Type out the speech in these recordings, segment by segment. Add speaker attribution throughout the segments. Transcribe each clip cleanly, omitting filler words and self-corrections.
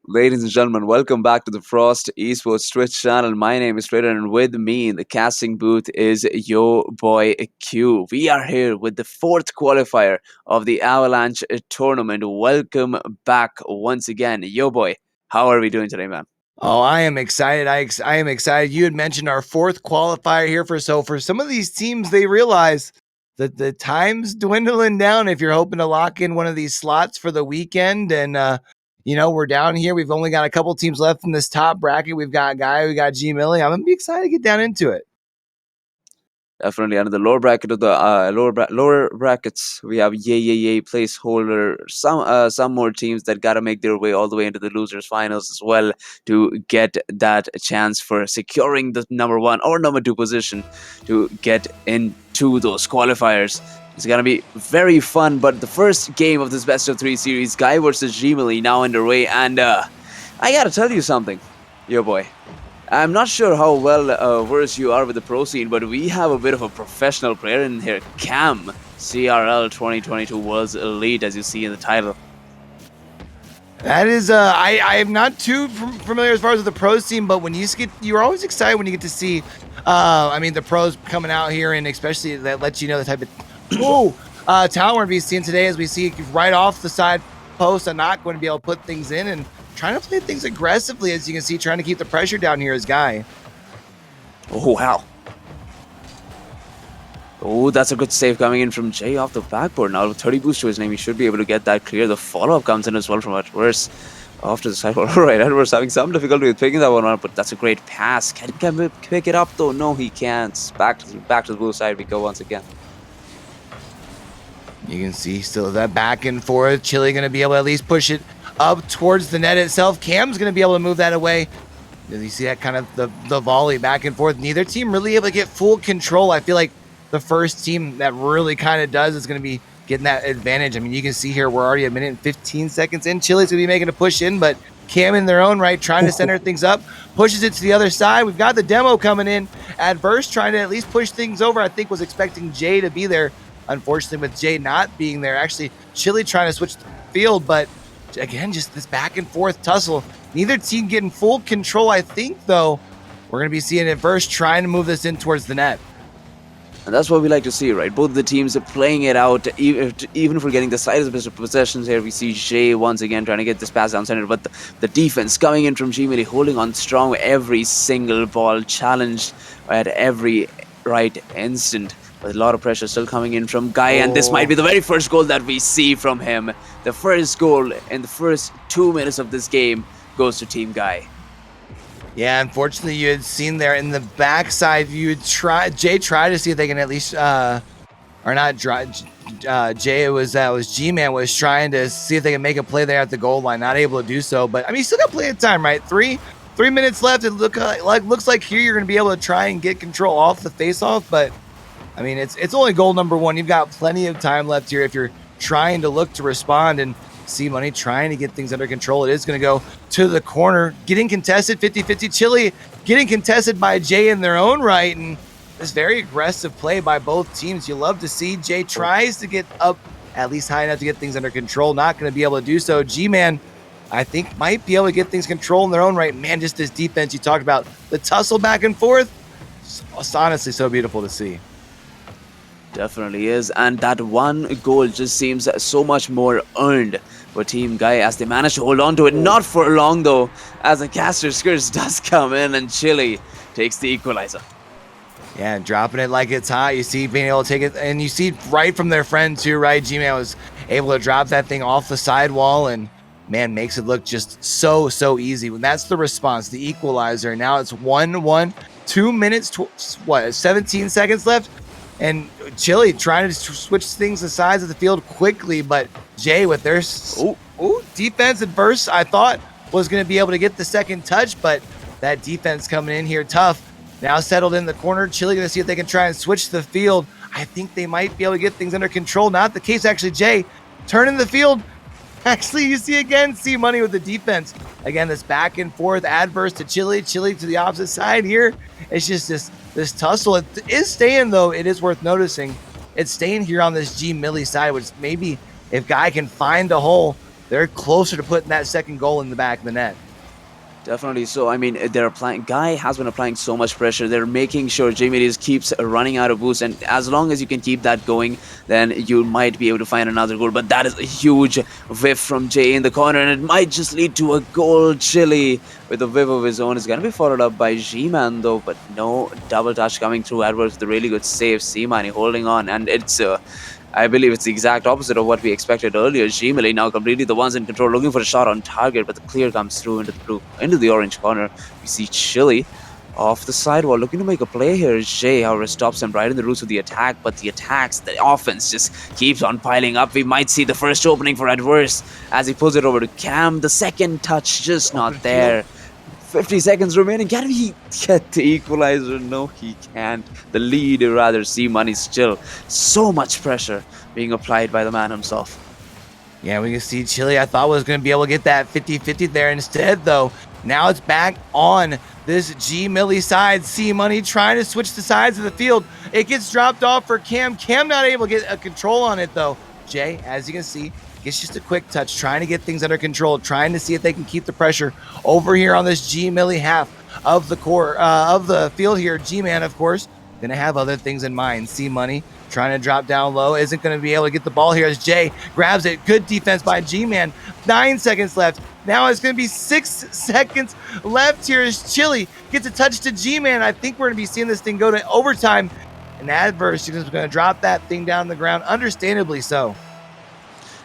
Speaker 1: Ladies and gentlemen, welcome back to the Frost Esports Twitch channel. My name is Trader, and with me in the casting booth is your boy Q. We are here with the fourth qualifier of the Avalanche tournament. Welcome back once again, yo boy. How are we doing today, man?
Speaker 2: Oh, I am excited. I am excited. You had mentioned our fourth qualifier here for some of these teams, they realize that the time's dwindling down if you're hoping to lock in one of these slots for the weekend. And we're down here. We've only got a couple teams left in this top bracket. We've got Guy, we got G Millie. I'm gonna be excited to get down into it.
Speaker 1: Definitely under the lower bracket of the lower brackets, we have yay placeholder. Some more teams that gotta make their way all the way into the losers finals as well to get that chance for securing the number one or number two position to get into those qualifiers. It's gonna be very fun. But the first game of this best of three series, Guy versus Gmily, now underway, and I gotta tell you something, yo boy. I'm not sure how well versed you are with the pro scene, but we have a bit of a professional player in here, Cam, CRL 2022 World's Elite, as you see in the title.
Speaker 2: That is, I am not too familiar as far as the pro scene, but when you're always excited when you get to see, the pros coming out here, and especially that lets you know the type of talent we're going to be seeing today, as we see right off the side post. I'm not going to be able to put things in and trying to play things aggressively, as you can see, trying to keep the pressure down here as Guy.
Speaker 1: Oh, wow. Oh, that's a good save coming in from Jay off the backboard. Now with 30 boost to his name, he should be able to get that clear. The follow-up comes in as well from Adverse off to the side. All right, Adverse having some difficulty with picking that one up, but that's a great pass. Can he pick it up, though? No, he can't. Back to the blue side we go once again.
Speaker 2: You can see still that back and forth. Chili going to be able to at least push it up towards the net itself. Cam's going to be able to move that away. You see that kind of the volley back and forth. Neither team really able to get full control. I feel like the first team that really kind of does is going to be getting that advantage. I mean, you can see here we're already a minute and 15 seconds in. Chili's going to be making a push in, but Cam in their own right trying to center things up, pushes it to the other side. We've got the demo coming in. Adverse trying to at least push things over. I think was expecting Jay to be there. Unfortunately, with Jay not being there, actually Chili trying to switch the field, but again, just this back and forth tussle. Neither team getting full control. I think, though, we're going to be seeing Adverse trying to move this in towards the net.
Speaker 1: And that's what we like to see, right? Both the teams are playing it out, even for getting the slightest of possessions here. We see Jay once again trying to get this pass down center, but the defense coming in from Gmily, holding on strong every single ball, challenged at every right instant. With a lot of pressure still coming in from Guy, and this might be the very first goal that we see from him. The first goal in the first 2 minutes of this game goes to Team Guy.
Speaker 2: Yeah, unfortunately, you had seen there in the backside, Jay tried to see if they can at least, Jay, it was G-Man was trying to see if they can make a play there at the goal line, not able to do so. But I mean, you still got plenty of time, right? Three minutes left. It looks like here you're going to be able to try and get control off the face-off, but I mean, it's only goal number one. You've got plenty of time left here if you're trying to look to respond. And see Money trying to get things under control. It is going to go to the corner, getting contested 50-50. Chili getting contested by Jay in their own right, and this very aggressive play by both teams. You love to see. Jay tries to get up at least high enough to get things under control. Not going to be able to do so. G-Man, I think, might be able to get things control in their own right. Man, just this defense you talked about, the tussle back and forth. It's honestly so beautiful to see.
Speaker 1: Definitely is, and that one goal just seems so much more earned for Team Guy as they manage to hold on to it. Not for long though, as the caster's curse does come in and Chili takes the equalizer.
Speaker 2: Yeah, dropping it like it's hot. You see being able to take it, and you see right from their friend too, right? G-Man was able to drop that thing off the sidewall, and man, makes it look just so easy. When that's the response, the equalizer. Now it's 1-1, 2 minutes, 17 seconds left. And Chili trying to switch things the sides of the field quickly, but Jay with their defense Adverse, I thought was going to be able to get the second touch, but that defense coming in here tough. Now settled in the corner. Chili going to see if they can try and switch the field. I think they might be able to get things under control. Not the case, actually. Jay turning the field. Actually, you see again, see Money with the defense. Again, this back and forth, Adverse to Chili to the opposite side here. It's just this tussle. It is staying, though. It is worth noticing. It's staying here on this G Millie side, which maybe if Guy can find a hole, they're closer to putting that second goal in the back of the net.
Speaker 1: Definitely. So, I mean, they're applying. Guy has been applying so much pressure. They're making sure Jamie Reeves keeps running out of boost, and as long as you can keep that going, then you might be able to find another goal. But that is a huge whiff from Jay in the corner, and it might just lead to a goal. Chile with a whiff of his own is going to be followed up by G-Man though, but no double touch coming through. Edwards with a really good save. Seamani holding on, and it's I believe it's the exact opposite of what we expected earlier. Gmail now completely the ones in control, looking for a shot on target, but the clear comes through into the orange corner. We see Chile off the sidewall, looking to make a play here. Jay, however, stops him right in the roots of the attack, but the offense just keeps on piling up. We might see the first opening for Adverse as he pulls it over to Cam. The second touch just not
Speaker 2: Open
Speaker 1: there.
Speaker 2: field.
Speaker 1: 50 seconds remaining. Can he get the equalizer? No, he can't. The lead, or rather, see money still. So much pressure being applied by the man himself.
Speaker 2: Yeah, we can see Chile, I thought was going to be able to get that 50-50 there. Instead, though, now it's back on this G Millie side. C Money trying to switch the sides of the field. It gets dropped off for Cam. Cam not able to get a control on it, though. Jay, as you can see, gets just a quick touch, trying to get things under control, trying to see if they can keep the pressure over here on this G Millie half of the core of the field here. G-Man, of course, going to have other things in mind. C Money trying to drop down low, isn't going to be able to get the ball here as Jay grabs it. Good defense by G-Man. 9 seconds left. Now it's going to be 6 seconds left here as Chile gets a touch to G-Man. I think we're going to be seeing this thing go to overtime. And Adverse is going to drop that thing down the ground, understandably so.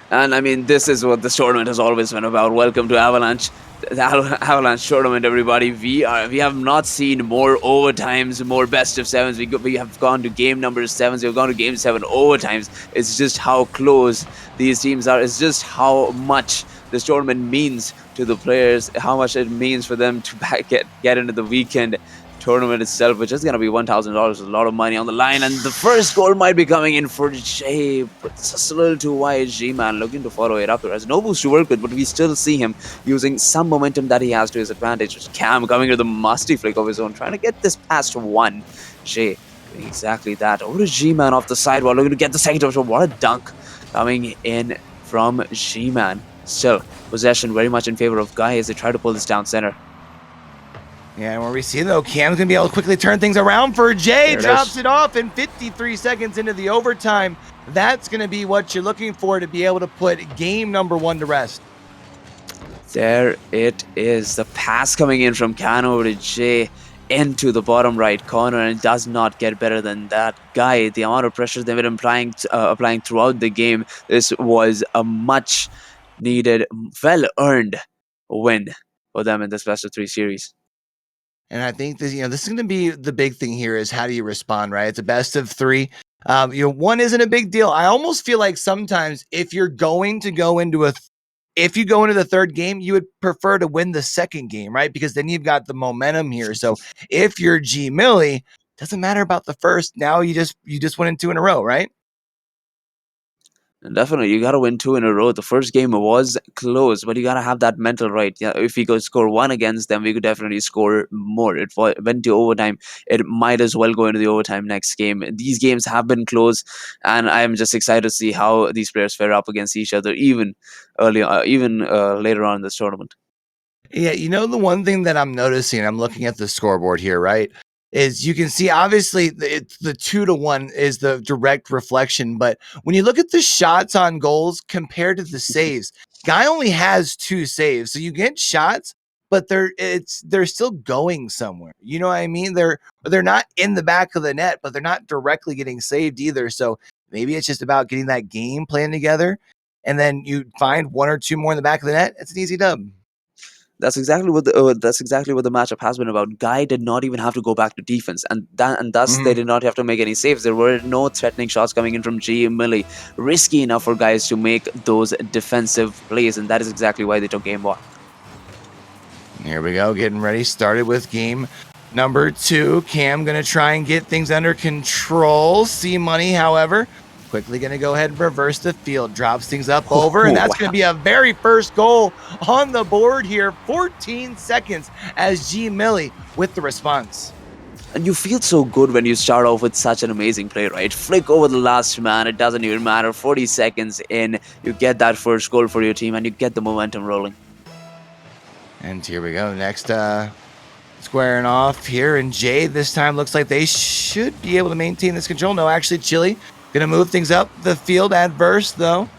Speaker 1: And I mean, this is what this tournament has always been about. Welcome to Avalanche, the Avalanche tournament, everybody. We have not seen more overtimes, more best of sevens. We have gone to game number 7s. We've gone to game 7 overtimes. It's just how close these teams are. It's just how much this tournament means to the players, how much it means for them to get into the weekend tournament itself, which is going to be $1,000, a lot of money on the line. And the first goal might be coming in for Jay, but it's just a little too wide. G-Man looking to follow it up. There has no boost to work with, but we still see him using some momentum that he has to his advantage. Cam coming to the musty flick of his own, trying to get this past one. Jay doing exactly that. Over to G-Man off the sidewall, looking to get the second touch. What a dunk coming in from G-Man. Still, possession very much in favor of Guy as they try to pull this down center.
Speaker 2: Yeah, and where we see, though, Cam's going to be able to quickly turn things around for Jay. Drops it off in 53 seconds into the overtime. That's going to be what you're looking for to be able to put game number 1 to rest.
Speaker 1: There it is. The pass coming in from Can over to Jay into the bottom right corner, and it does not get better than that. Guy, the amount of pressure they've been applying throughout the game, this was a much needed, well-earned win for them in this best of 3 series.
Speaker 2: And I think this, this is going to be the big thing here is how do you respond, right? It's a best of 3. 1 isn't a big deal. I almost feel like sometimes if you're going to go into if you go into the 3rd game, you would prefer to win the 2nd game, right? Because then you've got the momentum here. So if you're G Millie, doesn't matter about the 1st. Now you just went in 2 in a row, right?
Speaker 1: And definitely, you got to win 2 in a row. The first game was close, but you got to have that mental right. Yeah, if we could score 1 against them, we could definitely score more. It went to overtime. It might as well go into the overtime next game. These games have been close, and I'm just excited to see how these players fare up against each other, even later on in this tournament.
Speaker 2: Yeah, the one thing that I'm noticing, I'm looking at the scoreboard here, right? Is you can see obviously the 2-1 is the direct reflection, but when you look at the shots on goals compared to the saves, Guy only has 2 saves. So you get shots, but they're still going somewhere. You know what I mean? They're not in the back of the net, but they're not directly getting saved either. So maybe it's just about getting that game plan together, and then you find 1 or 2 more in the back of the net. It's an easy dub.
Speaker 1: That's exactly what the matchup has been about. Guy did not even have to go back to defense, and thus they did not have to make any saves. There were no threatening shots coming in from G Millie, risky enough for guys to make those defensive plays, and that is exactly why they took game 1.
Speaker 2: Here we go, getting ready. Started with game number 2. Cam gonna try and get things under control. C Money, however, quickly going to go ahead and reverse the field. Drops things up over, and that's going to be a very first goal on the board here. 14 seconds as G Millie with the response.
Speaker 1: And you feel so good when you start off with such an amazing play, right? Flick over the last man, it doesn't even matter. 40 seconds in, you get that first goal for your team, and you get the momentum rolling.
Speaker 2: And here we go. Next, squaring off here. And Jay this time looks like they should be able to maintain this control. No, actually, Chili going to move things up the field. Adverse, though.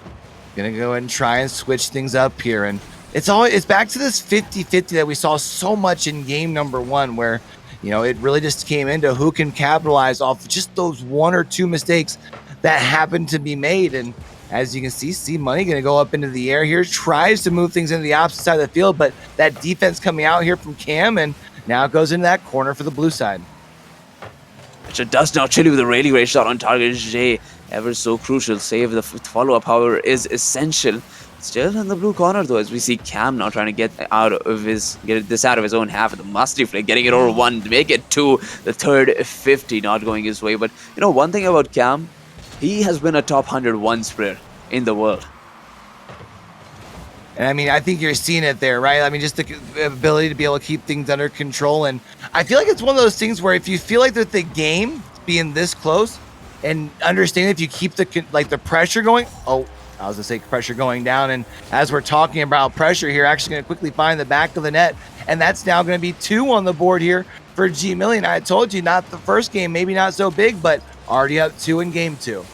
Speaker 2: Going to go ahead and try and switch things up here. And it's back to this 50-50 that we saw so much in game number 1, where, you know, it really just came into who can capitalize off just those 1 or 2 mistakes that happened to be made. And as you can see, C-Money going to go up into the air here, tries to move things into the opposite side of the field, but that defense coming out here from Cam, and now it goes into that corner for the blue side.
Speaker 1: Which it does now. Chili with a really great shot on target. Jay, ever so crucial save. The follow-up, however, is essential. Still in the blue corner, though, as we see Cam now trying to get this out of his own half of the musty flick, getting it over 1 to make it 2. The third 50 not going his way. But, you know, one thing about Cam, he has been a top 100 one-sprayer in the world.
Speaker 2: And I mean, I think you're seeing it there, right? I mean, just the ability to be able to keep things under control. And I feel like it's one of those things where if you feel like that the game being this close, and understand if you keep the pressure going. Oh, I was gonna say pressure going down. And as we're talking about pressure here, actually gonna quickly find the back of the net, and that's now gonna be 2 on the board here for G Million. I told you, not the first game, maybe not so big, but already up 2 in game 2.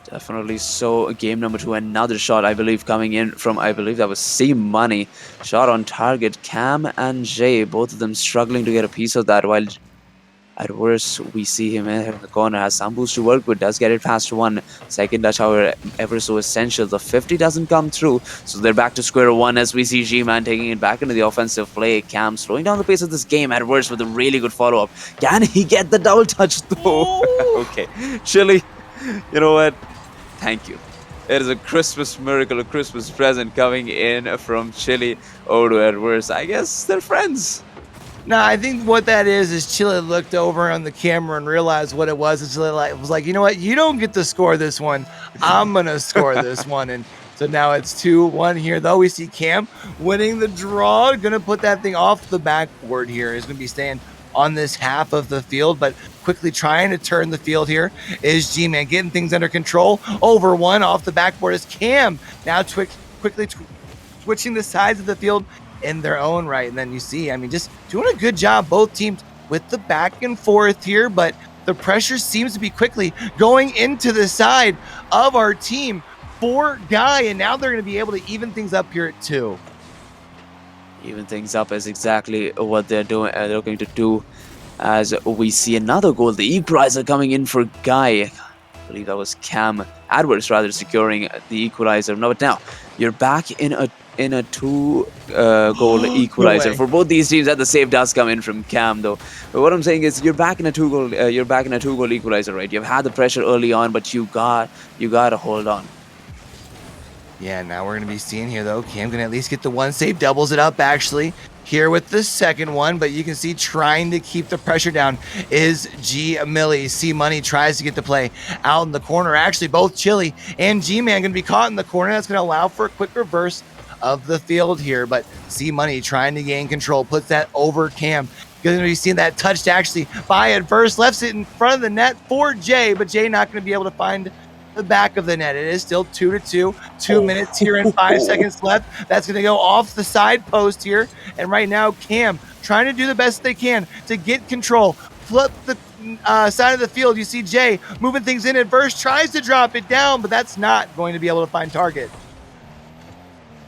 Speaker 1: Definitely so. Game number 2, another shot, I believe, coming in from, I believe that was C-Money. Shot on target. Cam and Jay, both of them struggling to get a piece of that, while at worst, we see him in the corner, has some boost to work with, does get it past 1. Second touch, however, ever so essential. The 50 doesn't come through, so they're back to square 1 as we see G-Man taking it back into the offensive play. Cam slowing down the pace of this game at worst with a really good follow-up. Can he get the double touch, though? Okay, Chili, you know what? Thank you. It is a Christmas miracle, a Christmas present coming in from Chili over to Edwards. I guess they're friends.
Speaker 2: No, I think what that is Chili looked over on the camera and realized what it was. And Chili was like, you know what? You don't get to score this one. I'm going to score this one. And so now it's 2-1 here, though. We see Cam winning the draw. Going to put that thing off the backboard here. He's going to be staying on this half of the field, but quickly trying to turn the field here is G-Man, getting things under control. Over 1 off the backboard is Cam. Now quickly switching the sides of the field in their own right. And then you see, I mean, just doing a good job, both teams, with the back and forth here, but the pressure seems to be quickly going into the side of our team for Guy, and now they're going to be able to even things up here at 2.
Speaker 1: Even things up is exactly what they're doing. They're looking to do, as we see another goal, the equalizer coming in for Guy. I believe that was Cam Edwards rather securing the equalizer. No, but now you're back in a 2-goal equalizer for both these teams. That the save does come in from Cam, though. But what I'm saying is, you're back in a 2-goal equalizer, right? You've had the pressure early on, but you gotta hold on.
Speaker 2: Yeah, now we're going to be seeing here, though, Cam going to at least get the 1 save, doubles it up, actually, here with the second one, but you can see trying to keep the pressure down is G Millie. C-Money tries to get the play out in the corner. Actually, both Chili and G-Man going to be caught in the corner. That's going to allow for a quick reverse of the field here, but C-Money trying to gain control, puts that over Cam. Going to be seeing that touched actually by Adverse, left it in front of the net for Jay, but Jay not going to be able to find the back of the net. It is still 2-2, 2 minutes here and 5 seconds left. That's going to go off the side post here. And right now, Cam trying to do the best they can to get control. Flip the side of the field. You see Jay moving things in. Adverse tries to drop it down, but that's not going to be able to find target.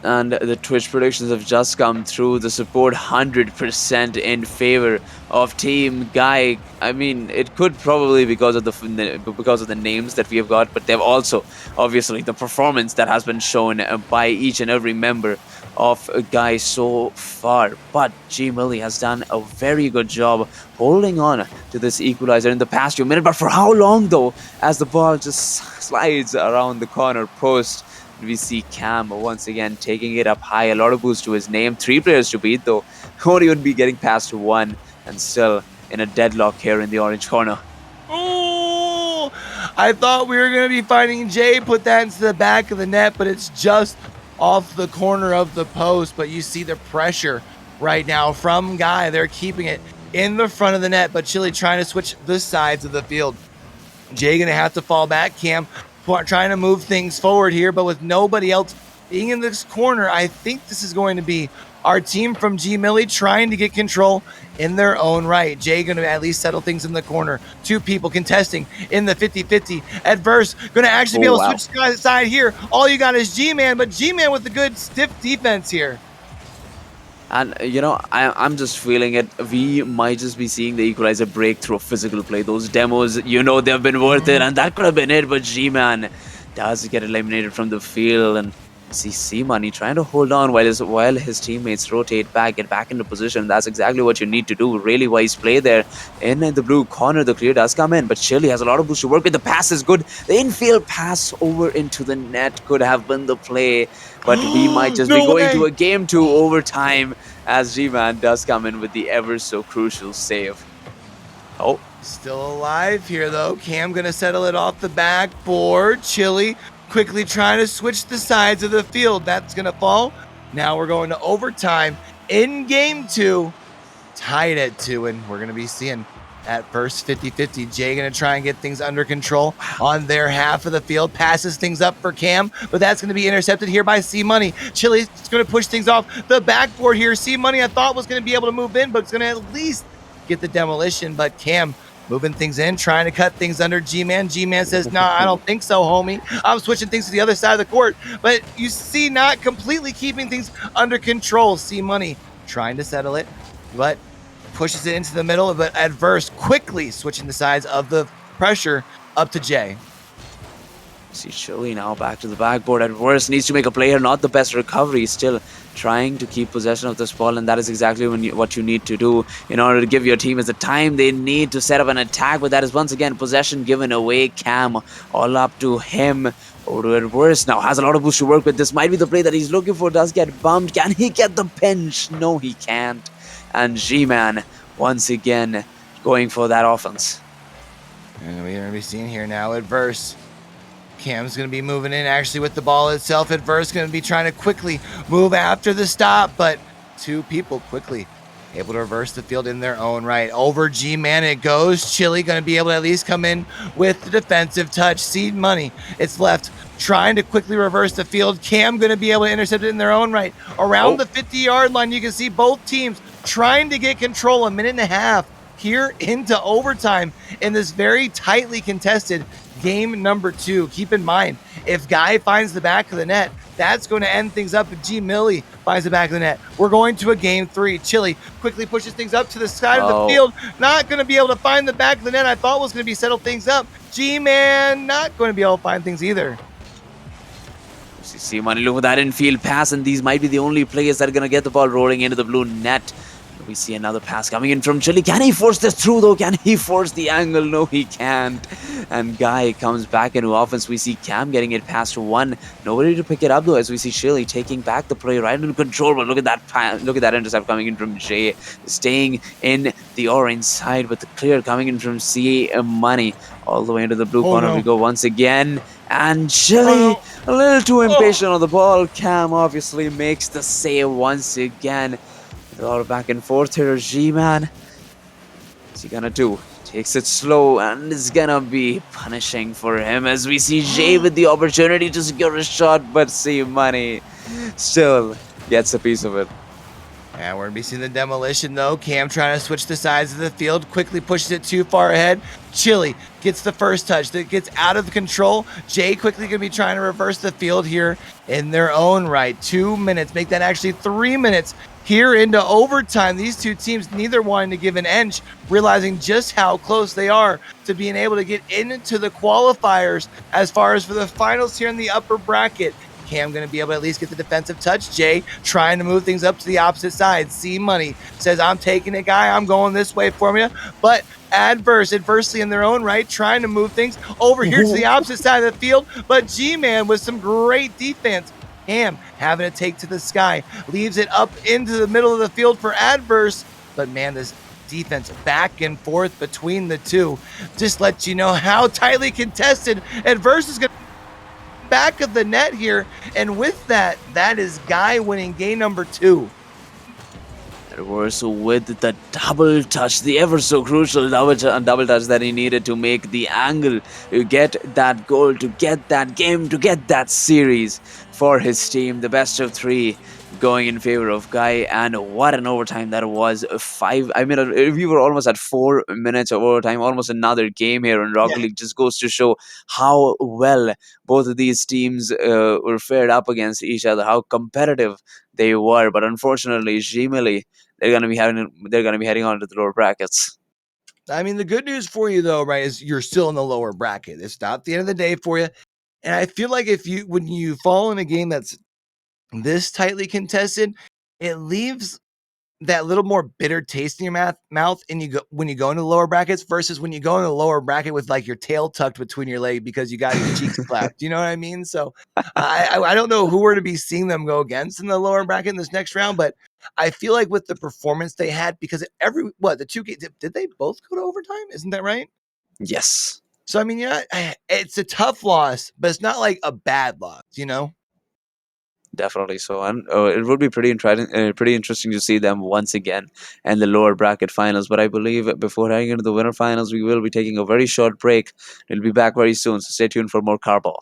Speaker 1: And the Twitch predictions have just come through. The support 100% in favor of Team Guy. I mean, it could probably because of the names that we have got, but they've also obviously the performance that has been shown by each and every member of Guy so far. But G Millie has done a very good job holding on to this equalizer in the past few minutes. But for how long, though, as the ball just slides around the corner post? We see Cam once again taking it up high. A lot of boost to his name. 3 players to beat, though. Won't even be getting past 1, and still in a deadlock here in the orange corner.
Speaker 2: Oh, I thought we were going to be finding Jay put that into the back of the net, but it's just off the corner of the post. But you see the pressure right now from Guy. They're keeping it in the front of the net, but Chili trying to switch the sides of the field. Jay going to have to fall back. Cam trying to move things forward here, but with nobody else being in this corner, I think this is going to be our team from G Millie trying to get control in their own right. Jay going to at least settle things in the corner. Two people contesting in the 50-50. Adverse going to actually be
Speaker 1: Oh,
Speaker 2: able to
Speaker 1: wow.
Speaker 2: switch side here. All you got is G-Man, but G-Man with the good stiff defense here.
Speaker 1: And I'm just feeling it. We might just be seeing the equalizer break through a physical play. Those demos, they've been worth it, and that could have been it. But G-Man does get eliminated from the field, and C Money trying to hold on while his teammates rotate back, get back into position. That's exactly what you need to do. Really wise play there. In the blue corner, the clear does come in, but Chile has a lot of boost to work with. The pass is good. The infield pass over into the net could have been the play, but we might just be going to a game 2 overtime as G-Man does come in with the ever so crucial save. Oh,
Speaker 2: still alive here though. Cam gonna settle it off the backboard. Chili quickly trying to switch the sides of the field. That's gonna fall. Now we're going to overtime in game 2. Tied at 2, and we're gonna be seeing at first 50-50. Jay gonna try and get things under control on their half of the field. Passes things up for Cam, but that's gonna be intercepted here by C Money. Chili's gonna push things off the backboard here. C Money I thought was gonna be able to move in, but it's gonna at least get the demolition. But Cam moving things in, trying to cut things under G-Man. G-Man says, nah, I don't think so, homie. I'm switching things to the other side of the court. But you see, not completely keeping things under control. C Money trying to settle it, but pushes it into the middle, but Adverse quickly switching the sides of the pressure up to Jay.
Speaker 1: See Chili now back to the backboard. Adverse needs to make a play here. Not the best recovery. Still trying to keep possession of this ball, and that is exactly what you need to do in order to give your teammates the time they need to set up an attack. But that is once again possession given away. Cam all up to him. Over to Adverse now. Has a lot of boost to work with. This might be the play that he's looking for. Does get bumped. Can he get the pinch? No, he can't. And G-Man once again going for that offense.
Speaker 2: And we're going to be seeing here now Adverse. Cam's going to be moving in actually with the ball itself. Adverse going to be trying to quickly move after the stop, but two people quickly able to reverse the field in their own right. Over G-Man it goes. Chili going to be able to at least come in with the defensive touch. Seed Money, it's left, trying to quickly reverse the field. Cam going to be able to intercept it in their own right. Around the 50-yard line, you can see both teams trying to get control. A minute and a half here into overtime in this very tightly contested game number 2. Keep in mind, if Guy finds the back of the net, that's going to end things up. If G Millie finds the back of the net, we're going to a game 3. Chili quickly pushes things up to the side of the field. Not going to be able to find the back of the net. I thought was going to be settle things up. G-Man not going to be able to find things either.
Speaker 1: See Money, look at that infield pass, and these might be the only players that are going to get the ball rolling into the blue net. We see another pass coming in from Chili. Can he force this through though? Can he force the angle? No, he can't. And Guy comes back into offense. We see Cam getting it past 1. Nobody to pick it up though, as we see Chili taking back the play right into control. But look at that intercept coming in from Jay, staying in the orange side, but the clear coming in from C Money all the way into the blue corner. We go once again. And Chili a little too impatient on the ball. Cam obviously makes the save once again. A lot of back and forth here. G-Man, what's he gonna do? Takes it slow, and it's gonna be punishing for him as we see Jay with the opportunity to secure a shot, but C Money still gets a piece of it.
Speaker 2: And we're going to be seeing the demolition, though. Cam trying to switch the sides of the field. Quickly pushes it too far ahead. Chili gets the first touch. That gets out of control. Jay quickly going to be trying to reverse the field here in their own right. 2 minutes. Make that actually 3 minutes here into overtime. These two teams neither wanting to give an inch, realizing just how close they are to being able to get into the qualifiers as far as for the finals here in the upper bracket. Cam going to be able to at least get the defensive touch. Jay trying to move things up to the opposite side. C Money says, I'm taking it, Guy. I'm going this way for you. But adversely in their own right, trying to move things over here to the opposite side of the field. But G-Man with some great defense. Cam having to take to the sky. Leaves it up into the middle of the field for Adverse. But man, this defense back and forth between the two just lets you know how tightly contested Adverse is going to back of the net here, and with that is Guy winning game number 2.
Speaker 1: Reverse with the double touch, the ever so crucial double touch that he needed to make the angle, to get that goal, to get that game, to get that series for his team. The best of three going in favor of Guy, and what an overtime that was! Five. I mean, we were almost at 4 minutes of overtime, almost another game here in
Speaker 2: Yeah.
Speaker 1: Rocket League. Just goes to show how well both of these teams were fared up against each other, how competitive they were. But unfortunately, Jimeli, they're gonna be heading on to the lower brackets.
Speaker 2: I mean, the good news for you though, right, is you're still in the lower bracket. It's not the end of the day for you. And I feel like when you fall in a game that's this tightly contested, it leaves that little more bitter taste in your mouth and you go when you go into the lower brackets versus when you go in the lower bracket with like your tail tucked between your leg because you got your cheeks slapped. You know what I mean? So I don't know who we're to be seeing them go against in the lower bracket in this next round, but I feel like with the performance they had, because the two games did they both go to overtime? Isn't that right?
Speaker 1: Yes,
Speaker 2: So I mean, yeah, it's a tough loss, but it's not like a bad loss, you know?
Speaker 1: definitely. So, and it would be pretty interesting to see them once again in the lower bracket finals. But I believe before heading into the winter finals, we will be taking a very short break. We'll be back very soon. So stay tuned for more Carball.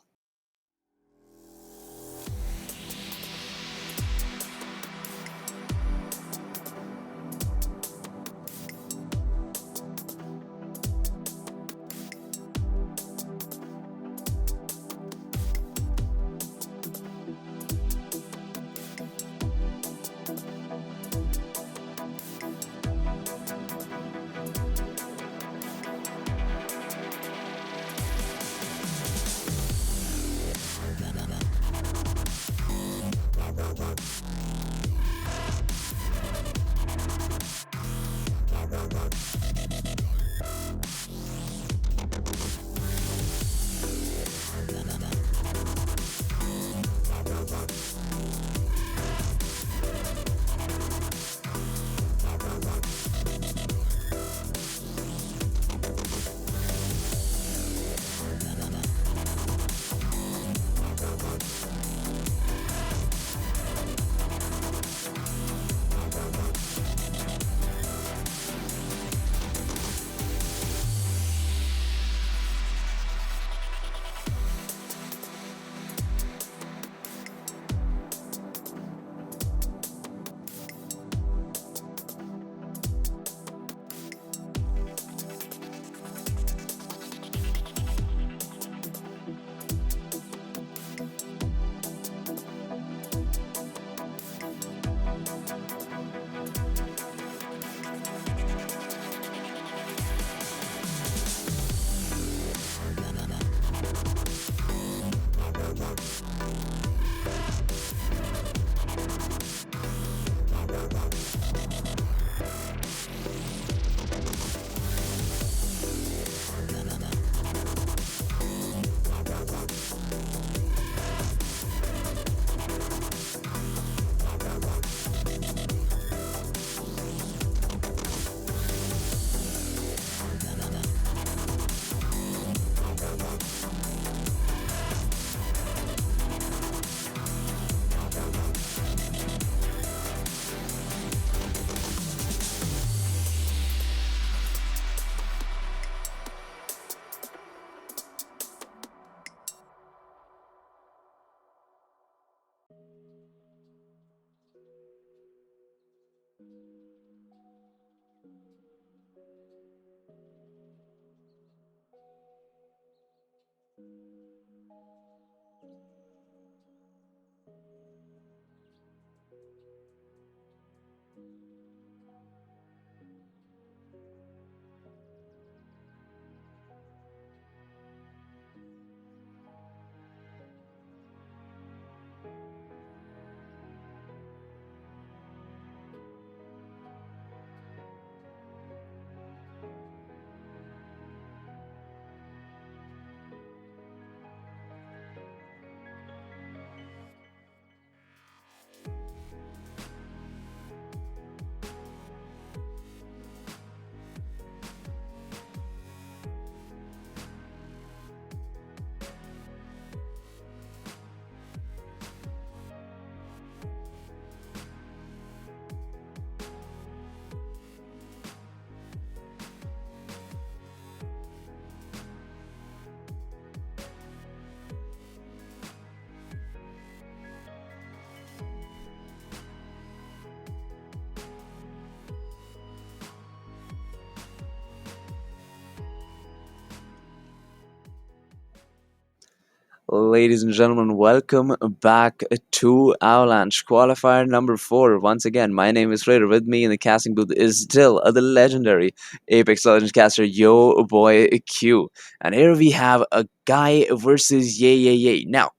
Speaker 1: Ladies and gentlemen, welcome back to Avalanche Qualifier number 4. Once again, my name is Raider. With me in the casting booth is still the legendary Apex Legends caster, yo boy Q. And here we have a guy versus Yay Yay Yay. Now,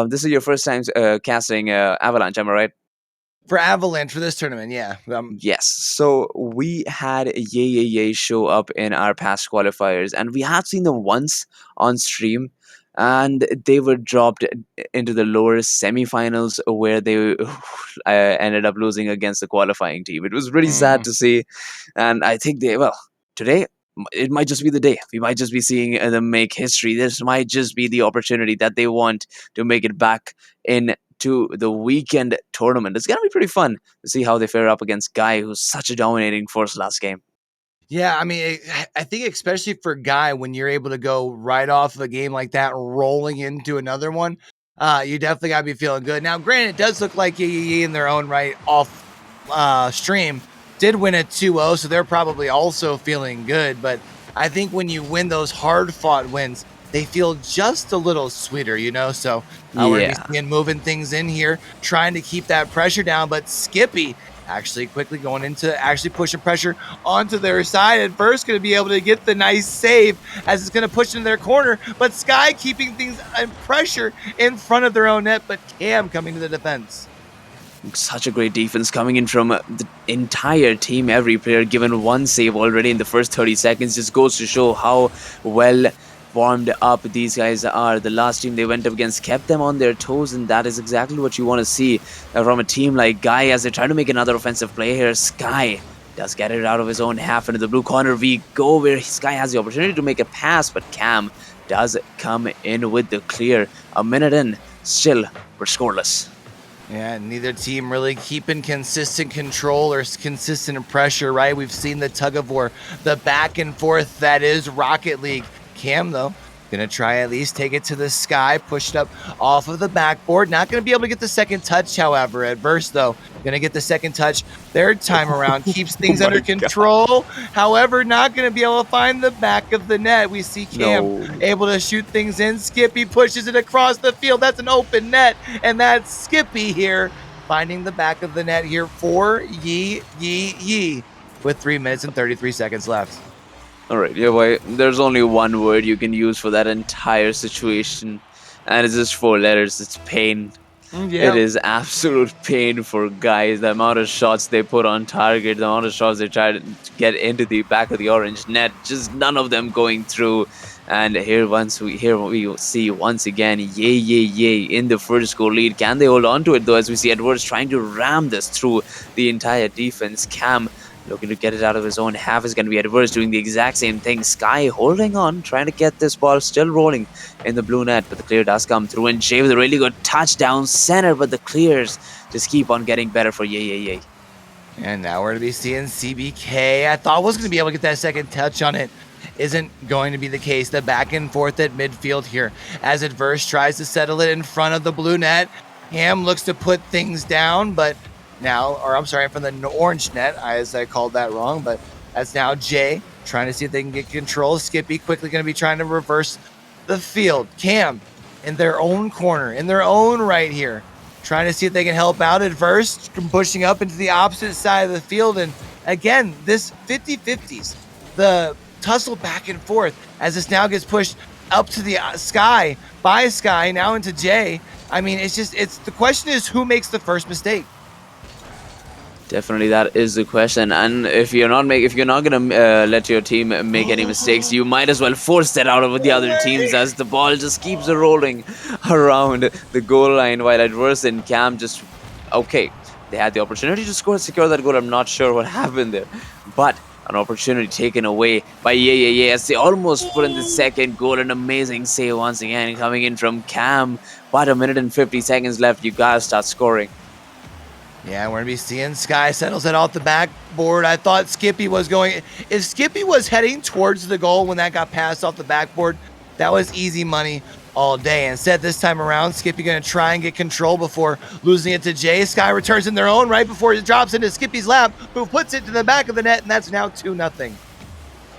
Speaker 1: this is your first time casting Avalanche, am I right?
Speaker 2: For Avalanche for this tournament, yeah.
Speaker 1: Yes. So we had Yay Yay Yay show up in our past qualifiers, and we have seen them once on stream, and they were dropped into the lower semifinals where they ended up losing against the qualifying team. It was pretty sad to see, and I think today. It might just be the day. We might just be seeing them make history. This might just be the opportunity that they want to make it back into the weekend tournament. It's gonna be pretty fun to see how they fare up against Guy, who's such a dominating force last game.
Speaker 2: Yeah, I mean, I think especially for Guy, when you're able to go right off of a game like that, rolling into another one, you definitely got to be feeling good. Now, granted, it does look like Yee in their own right off stream did win a 2-0, so they're probably also feeling good. But I think when you win those hard-fought wins, they feel just a little sweeter, you know? So we're going to
Speaker 1: Yeah.
Speaker 2: be seeing moving things in here, trying to keep that pressure down. But Skippy actually quickly going into actually pushing pressure onto their side. At first, going to be able to get the nice save as it's going to push into their corner. But Sky keeping things in pressure in front of their own net. But Cam coming to the defense.
Speaker 1: Such a great defense coming in from the entire team. Every player given one save already in the first 30 seconds just goes to show how well warmed up these guys are. The last team they went up against kept them on their toes, and that is exactly what you want to see from a team like Guy as they try to make another offensive play here. Sky does get it out of his own half into the blue corner. We go where Sky has the opportunity to make a pass, but Cam does come in with the clear. A minute in, still we're scoreless.
Speaker 2: Yeah, neither team really keeping consistent control or consistent pressure, right? We've seen the tug of war, the back and forth that is Rocket League. Cam, though, gonna try at least take it to the sky, push it up off of the backboard. Not gonna be able to get the second touch, however. Adverse, though, gonna get the second touch. Third time around, keeps things under control. However, not gonna be able to find the back of the net. We see Cam able to shoot things in. Skippy pushes it across the field. That's an open net, and that's Skippy here finding the back of the net here for Yee with 3 minutes and 33 seconds left.
Speaker 1: Alright, yeah, boy, there's only one word you can use for that entire situation, and it's just 4 letters. It's pain.
Speaker 2: Yeah.
Speaker 1: It is absolute pain for guys. The amount of shots they put on target, the amount of shots they try to get into the back of the orange net, just none of them going through. And here we see once again, yay in the first goal lead. Can they hold on to it though? As we see Edwards trying to ram this through the entire defense. Cam looking to get it out of his own half is going to be Edwards doing the exact same thing. Sky holding on, trying to get this ball still rolling in the blue net, but the clear does come through, and Jay with a really good touchdown center, but the clears just keep on getting better for Yay.
Speaker 2: And now we're going to be seeing CBK. I thought was going to be able to get that second touch on it. Isn't going to be the case. The back and forth at midfield here as Adverse tries to settle it in front of the blue net. Ham looks to put things down, but now, or I'm sorry, from the orange net, as I called that wrong, but that's now Jay trying to see if they can get control. Skippy quickly going to be trying to reverse the field. Cam in their own corner, in their own right here, trying to see if they can help out. Adverse pushing up into the opposite side of the field. And again, this 50-50s, the tussle back and forth as this now gets pushed up to the sky by Sky, now into Jay. I mean, the question is who makes the first mistake?
Speaker 1: Definitely, that is the question. And if you're not gonna let your team make any mistakes, you might as well force that out of the other teams, as the ball just keeps rolling around the goal line while Adverse and Cam just they had the opportunity to secure that goal. I'm not sure what happened there, but an opportunity taken away by Yay as they almost put in the second goal. An amazing save once again coming in from Cam. But a minute and 50 seconds left. You gotta start scoring.
Speaker 2: Yeah, we're going to be seeing Sky settles it off the backboard. I thought Skippy was going... If Skippy was heading towards the goal when that got passed off the backboard, that was easy money all day. Instead, this time around, Skippy going to try and get control before losing it to Jay. Sky returns in their own right before it drops into Skippy's lap, who puts it to the back of the net, and that's now 2-0.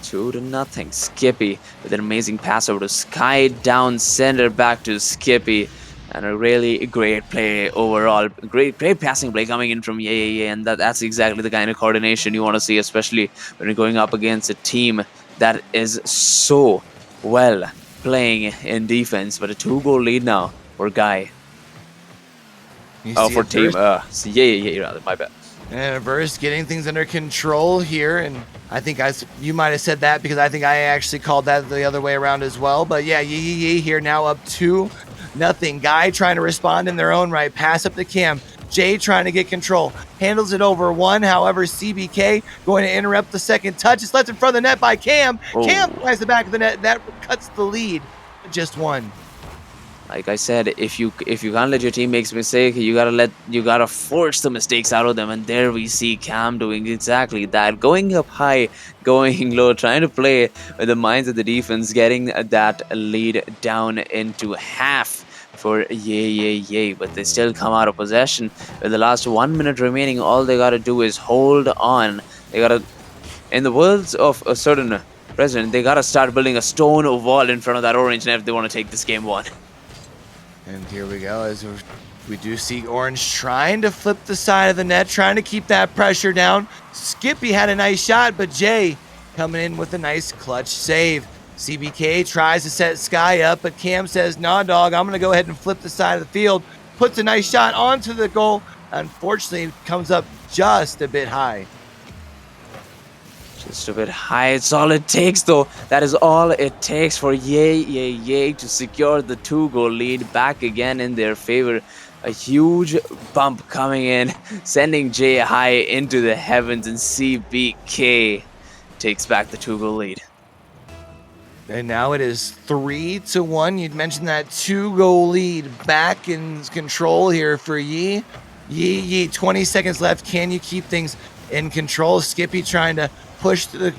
Speaker 1: 2-0. Skippy with an amazing pass over to Sky, down center back to Skippy. And a really great play overall. Great passing play coming in from Yeah, and that's exactly the kind of coordination you want to see, especially when you're going up against a team that is so well playing in defense. But a 2-goal lead now for Guy.
Speaker 2: You
Speaker 1: Oh,
Speaker 2: see
Speaker 1: for
Speaker 2: it
Speaker 1: team.
Speaker 2: first.
Speaker 1: Yeah, rather. My bad.
Speaker 2: And Verse getting things under control here, and I think you might have said that because I think I actually called that the other way around as well. But yeah, Yee here now up 2-0. Guy trying to respond in their own right. Pass up to Cam. Jay trying to get control. Handles it over 1. However, CBK going to interrupt the second touch. It's left in front of the net by Cam. Cam
Speaker 1: Oh.
Speaker 2: tries the back of the net. That cuts the lead. Just 1.
Speaker 1: Like I said, if you can't let your team make a mistake, you gotta force the mistakes out of them. And there we see Cam doing exactly that, going up high, going low, trying to play with the minds of the defense, getting that lead down into half for Yay. But they still come out of possession with the last 1 minute remaining. All they gotta do is hold on. They gotta, in the words of a certain president, they gotta start building a stone wall in front of that orange net if they want to take this game one.
Speaker 2: And here we go as we do see Orange trying to flip the side of the net, trying to keep that pressure down. Skippy had a nice shot, but Jay coming in with a nice clutch save. CBK tries to set Sky up, but Cam says, nah, dog, I'm going to go ahead and flip the side of the field. Puts a nice shot onto the goal. Unfortunately, comes up just a bit high.
Speaker 1: Just a bit high. It's all it takes, though. That is all it takes for Yay to secure the 2-goal lead back again in their favor. A huge bump coming in, sending Jay high into the heavens, and CBK takes back the 2-goal lead.
Speaker 2: And now it is 3-1. You'd mentioned that 2-goal lead back in control here for Yee. Yee, 20 seconds left. Can you keep things in control? Skippy trying to push the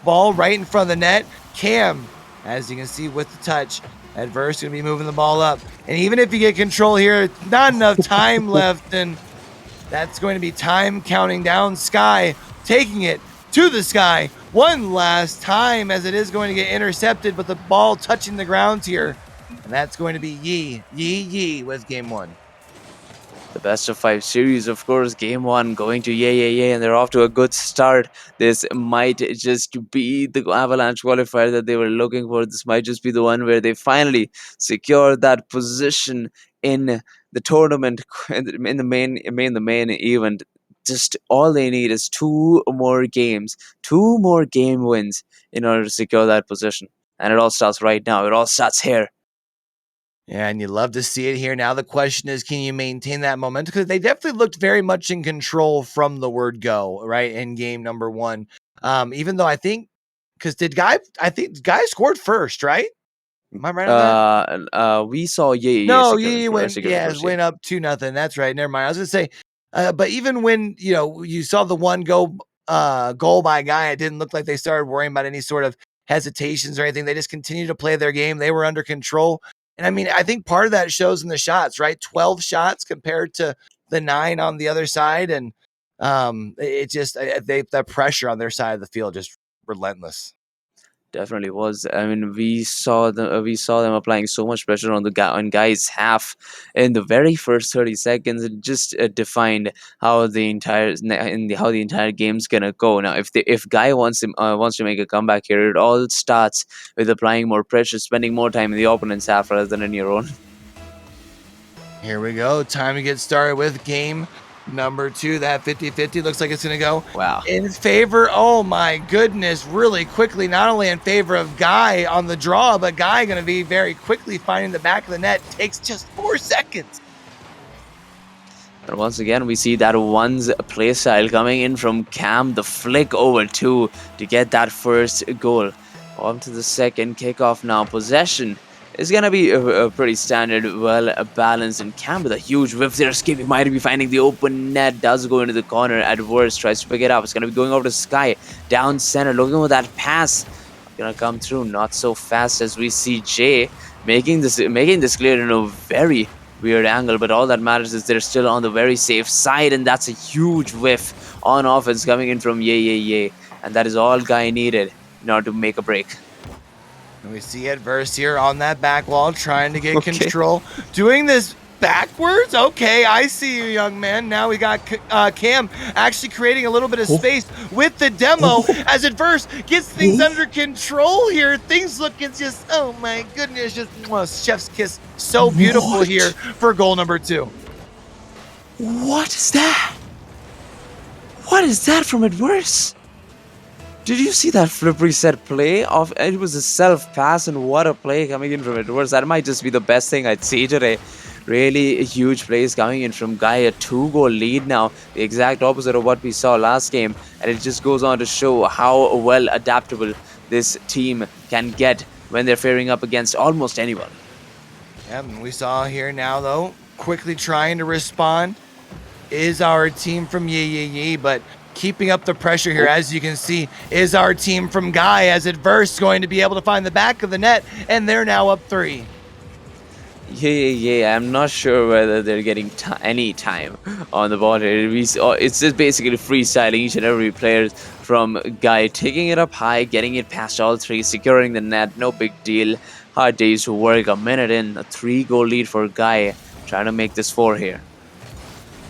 Speaker 2: ball right in front of the net. Cam, as you can see with the touch, Adverse going to be moving the ball up. And even if you get control here, not enough time left, and that's going to be time counting down. Sky taking it to the sky one last time as it is going to get intercepted, but the ball touching the ground here. And that's going to be Yee with game 1.
Speaker 1: The best of 5 series, of course, game 1 going to Yay, and they're off to a good start. This might just be the Avalanche qualifier that they were looking for. This might just be the one where they finally secure that position in the tournament, in the main event. Just all they need is 2 more games, 2 more game wins in order to secure that position. And it all starts right now. It all starts here.
Speaker 2: Yeah, and you love to see it here. Now the question is, can you maintain that momentum? Because they definitely looked very much in control from the word go, right, in game number 1. Even though I think, because Guy scored first, right? Am I right on that?
Speaker 1: We saw Yay
Speaker 2: No,
Speaker 1: secure
Speaker 2: Yee went,
Speaker 1: the first, yeah.
Speaker 2: went up 2-0. That's right. Never mind. I was gonna say, but even when you saw the one goal by Guy, it didn't look like they started worrying about any sort of hesitations or anything. They just continued to play their game. They were under control. And I mean, I think part of that shows in the shots, right? 12 shots compared to the 9 on the other side. And it just, the pressure on their side of the field just relentless.
Speaker 1: Definitely was. I mean, we saw them applying so much pressure on the guy on Guy's half in the very first 30 seconds. It just defined how the entire game's gonna go. Now, if Guy wants to make a comeback here, it all starts with applying more pressure, spending more time in the opponent's half rather than in your own.
Speaker 2: Here we go. Time to get started with game number 2. That 50-50 looks like it's going to go
Speaker 1: Wow.
Speaker 2: in favor. Oh my goodness. Really quickly, not only in favor of Guy on the draw, but Guy going to be very quickly finding the back of the net. Takes just 4 seconds.
Speaker 1: And once again, we see that one's playstyle coming in from Cam, the flick over 2 to get that first goal. On to the second kickoff now. Possession is going to be a pretty standard, well balanced. And Cam with a huge whiff there. Skippy might be finding the open net. Does go into the corner. Adverse tries to pick it up. It's going to be going over to Sky. Down center. Looking for that pass. Going to come through. Not so fast as we see Jay making this clear in a very weird angle. But all that matters is they're still on the very safe side. And that's a huge whiff on offense coming in from Yay. And that is all Guy needed in order to make a break.
Speaker 2: And we see Adverse here on that back wall trying to get
Speaker 1: Okay.
Speaker 2: control. Doing this backwards? Okay, I see you, young man. Now we got Cam actually creating a little bit of space with the demo as Adverse gets things under control here. Things looking just, oh my goodness, just chef's kiss. So beautiful here for goal number 2.
Speaker 1: What is that? What is that from Adverse? Did you see that flip reset play? It was a self pass, and what a play coming in from Adverse. That might just be the best thing I'd see today. Really huge plays coming in from Guy, a 2-goal lead now, the exact opposite of what we saw last game, and it just goes on to show how well adaptable this team can get when they're faring up against almost anyone.
Speaker 2: Yep, and we saw here now though, quickly trying to respond is our team from Yee, but keeping up the pressure here, as you can see, is our team from Guy, as Adverse going to be able to find the back of the net, and they're now up 3.
Speaker 1: Yeah. I'm not sure whether they're getting any time on the ball here. It's just basically freestyling each and every player from Guy, taking it up high, getting it past all 3, securing the net. No big deal. Hard days to work. A minute in, a 3-goal lead for Guy, trying to make this 4 here.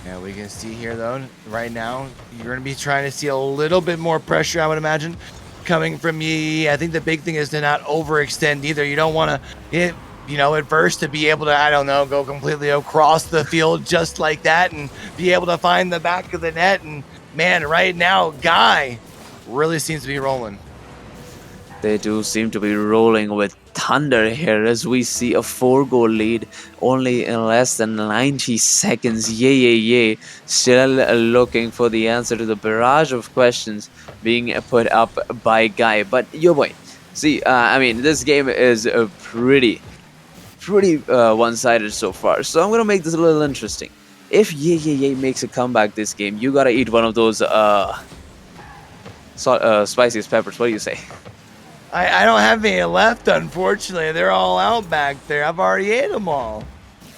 Speaker 2: Yeah, we can see here though, right now, you're going to be trying to see a little bit more pressure, I would imagine, coming from Yee. I think the big thing is to not overextend either. You don't want to hit, Adverse to be able to, I don't know, go completely across the field just like that and be able to find the back of the net. And man, right now, Guy really seems to be rolling.
Speaker 1: They do seem to be rolling with thunder here as we see a 4-goal lead only in less than 90 seconds. Yay. Still looking for the answer to the barrage of questions being put up by Guy. But yo boy, see, this game is pretty one-sided so far. So I'm going to make this a little interesting. If Yay makes a comeback this game, you got to eat one of those spiciest peppers. What do you say?
Speaker 2: I don't have any left, unfortunately. They're all out back there. I've already ate them all.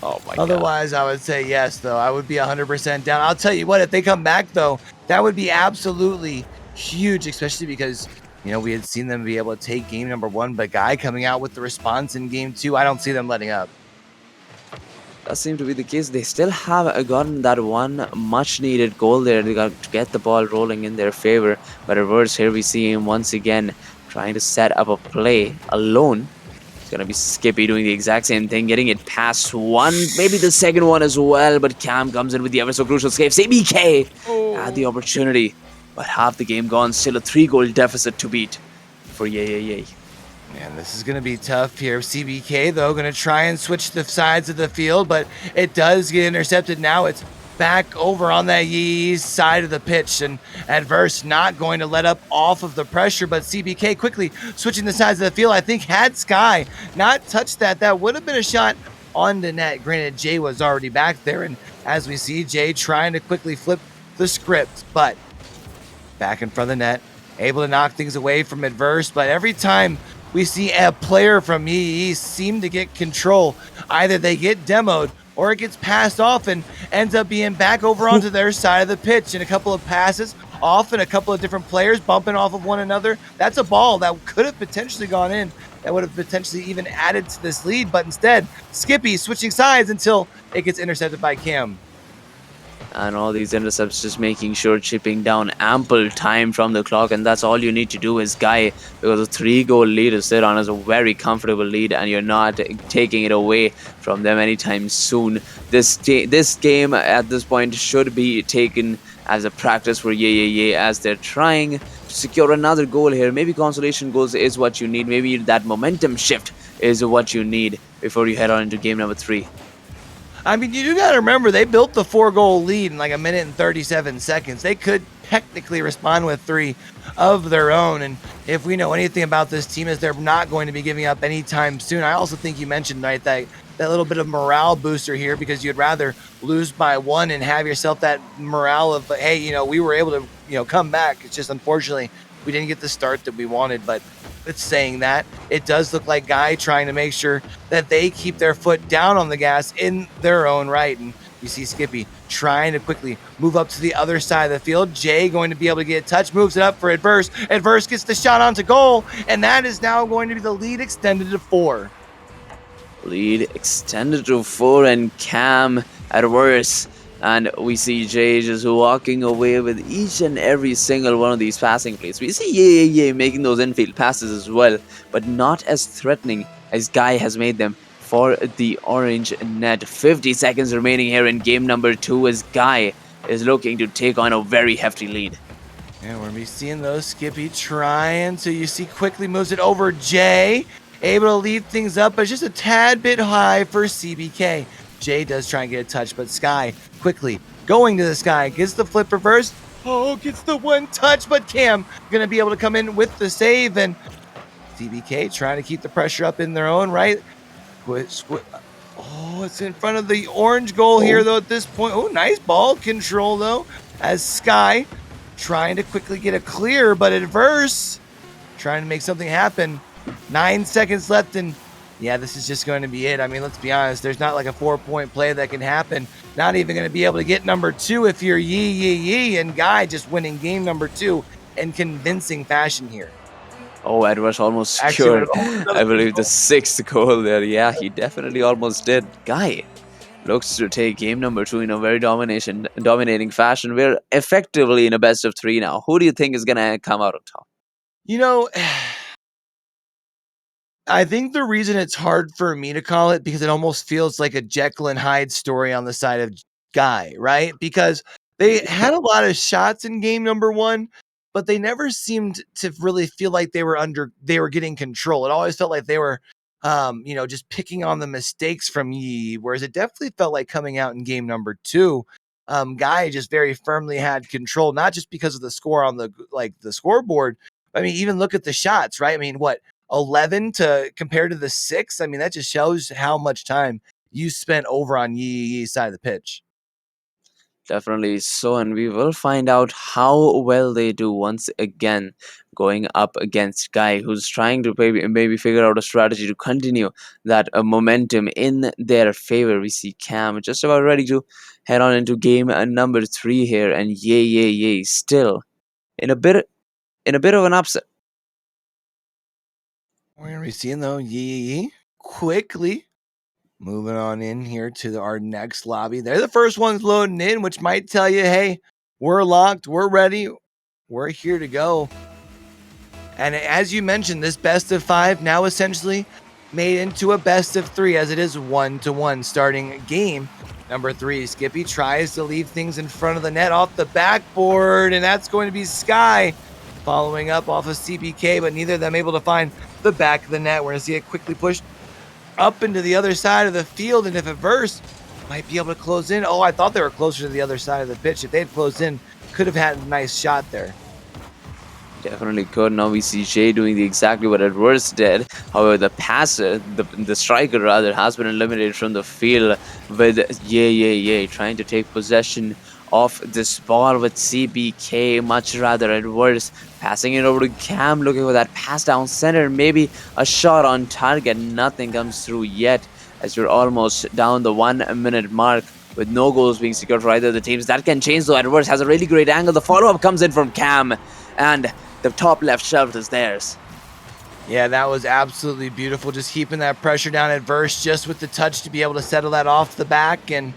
Speaker 1: Oh my
Speaker 2: Otherwise, I would say yes, though. I would be 100% down. I'll tell you what, if they come back, though, that would be absolutely huge, especially because, we had seen them be able to take game number 1, but Guy coming out with the response in game 2, I don't see them letting up.
Speaker 1: That seemed to be the case. They still have gotten that one much-needed goal there. They got to get the ball rolling in their favor. But reverse, here we see him once again trying to set up a play alone. It's going to be Skippy doing the exact same thing, getting it past one, maybe the second one as well. But Cam comes in with the ever so crucial save. CBK had the opportunity, but half the game gone. Still a 3-goal deficit to beat for Yay.
Speaker 2: Man, this is going to be tough here. CBK, though, going to try and switch the sides of the field, but it does get intercepted. Now it's back over on that Yee side of the pitch, and Adverse not going to let up off of the pressure, but CBK quickly switching the sides of the field. I think had Sky not touched that would have been a shot on the net. Granted, Jay was already back there, and as we see Jay trying to quickly flip the script, but back in front of the net, able to knock things away from Adverse. But every time we see a player from Yee seem to get control, either they get demoed or it gets passed off and ends up being back over onto their side of the pitch. And a couple of passes off and a couple of different players bumping off of one another. That's a ball that could have potentially gone in. That would have potentially even added to this lead. But instead, Skippy switching sides until it gets intercepted by Cam.
Speaker 1: And all these intercepts just making sure chipping down ample time from the clock, and that's all you need to do is Guy, because a 3-goal lead to sit on is a very comfortable lead, and you're not taking it away from them anytime soon. This game at this point should be taken as a practice for Yay as they're trying to secure another goal here. Maybe consolation goals is what you need. Maybe that momentum shift is what you need before you head on into game number 3.
Speaker 2: I mean, you do got to remember, they built the 4-goal lead in like a minute and 37 seconds. They could technically respond with 3 of their own. And if we know anything about this team, is they're not going to be giving up anytime soon. I also think you mentioned, right, that little bit of morale booster here, because you'd rather lose by 1 and have yourself that morale of, hey, we were able to, come back. It's just, unfortunately, we didn't get the start that we wanted. But it's saying that, it does look like Guy trying to make sure that they keep their foot down on the gas in their own right. And You see Skippy trying to quickly move up to the other side of the field. Jay going to be able to get a touch, moves it up for Adverse. Adverse gets the shot onto goal, and that is now going to be the lead extended to 4.
Speaker 1: Lead extended to 4 and Cam at worst. And we see Jay just walking away with each and every single one of these passing plays. We see Yay making those infield passes as well, but not as threatening as Guy has made them for the orange net. 50 seconds remaining here in game number 2 as Guy is looking to take on a very hefty lead.
Speaker 2: And we're going to be seeing those. Skippy trying to, you see, quickly moves it over Jay. Able to leave things up, but just a tad bit high for CBK. Jay does try and get a touch, but Sky quickly going to the Sky, gets the flip reverse. Oh, gets the one touch, but Cam going to be able to come in with the save. And CBK trying to keep the pressure up in their own right. Oh, it's in front of the orange goal here, though, at this point. Oh, nice ball control, though, as Sky trying to quickly get a clear, but Adverse trying to make something happen. 9 seconds left, and yeah, this is just going to be it. I mean, let's be honest. There's not like a 4-point play that can happen. Not even going to be able to get number 2 if you're Yee, and Guy just winning game number 2 in convincing fashion here.
Speaker 1: Oh, Edwards almost secured, I believe, the 6th goal there. Yeah, he definitely almost did. Guy looks to take game number 2 in a very dominating fashion. We're effectively in a best of 3 now. Who do you think is going to come out on top?
Speaker 2: You know, I think the reason it's hard for me to call it because it almost feels like a Jekyll and Hyde story on the side of Guy, right? Because they had a lot of shots in game number 1, but they never seemed to really feel like they were getting control. It always felt like they were just picking on the mistakes from Yi, whereas it definitely felt like coming out in game number 2. Guy just very firmly had control, not just because of the score on the scoreboard. I mean, even look at the shots, right? I mean, what 11 to compared to the 6? I mean, that just shows how much time you spent over on Yi's side of the pitch.
Speaker 1: Definitely so, and we will find out how well they do once again going up against Guy, who's trying to maybe figure out a strategy to continue that momentum in their favor. We see Cam just about ready to head on into game number 3 here, and Yay still in a bit of an upset.
Speaker 2: We're gonna be seeing though Yi quickly moving on in here to our next lobby. They're the first ones loading in, which might tell you, hey, we're locked, we're ready, we're here to go. And as you mentioned, this best of 5 now essentially made into a best of 3 as it is 1-1 starting game number 3. Skippy tries to leave things in front of the net off the backboard, and that's going to be Sky following up off of CBK, but neither of them able to find the back of the net. We're going to see it quickly pushed up into the other side of the field, and if Adverse might be able to close in. Oh, I thought they were closer to the other side of the pitch. If they had closed in, could have had a nice shot there.
Speaker 1: Definitely could. Now we see Jay doing exactly what Edwards did. However, the passer, the striker rather, has been eliminated from the field with Yay trying to take possession of this ball with CBK. Much rather Edwards passing it over to Cam, looking for that pass down center. Maybe a shot on target. Nothing comes through yet as you're almost down the 1 minute mark with no goals being secured for either of the teams. That can change though. Edwards has a really great angle. The follow-up comes in from Cam, and the top left shelf is theirs.
Speaker 2: Yeah, that was absolutely beautiful. Just keeping that pressure down Adverse just with the touch to be able to settle that off the back. And,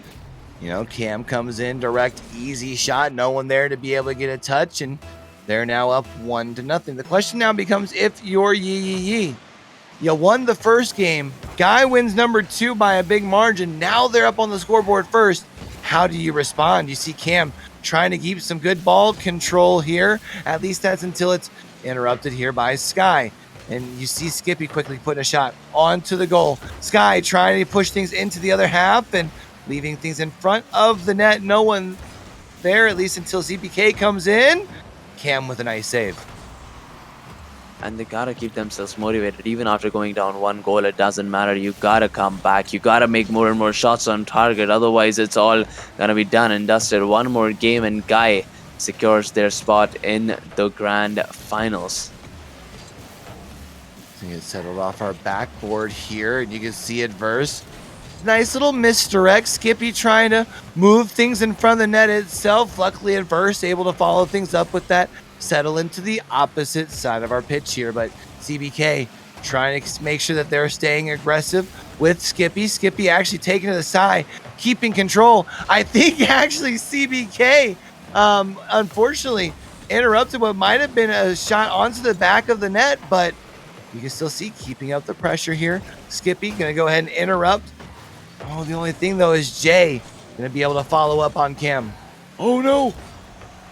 Speaker 2: Cam comes in, direct, easy shot. No one there to be able to get a touch. And they're now up 1-0. The question now becomes if you're Yi. You won the first game. Guy wins number 2 by a big margin. Now they're up on the scoreboard first. How do you respond? You see Cam trying to keep some good ball control here. At least that's until it's interrupted here by Sky. And you see Skippy quickly putting a shot onto the goal. Sky trying to push things into the other half and leaving things in front of the net. No one there, at least until CBK comes in. Cam with a nice save.
Speaker 1: And they gotta keep themselves motivated. Even after going down 1 goal, it doesn't matter. You gotta come back. You gotta make more and more shots on target. Otherwise, it's all gonna be done and dusted. One more game and Guy secures their spot in the grand finals.
Speaker 2: So get settled off our backboard here, and you can see Adverse nice little misdirect. Skippy trying to move things in front of the net itself. Luckily, Adverse able to follow things up with that, settle into the opposite side of our pitch here. But CBK trying to make sure that they're staying aggressive with Skippy. Skippy actually taking to the side, keeping control. I think actually CBK, unfortunately, interrupted what might have been a shot onto the back of the net, but you can still see keeping up the pressure here. Skippy gonna go ahead and interrupt. Oh, the only thing though is Jay gonna be able to follow up on Cam. Oh no!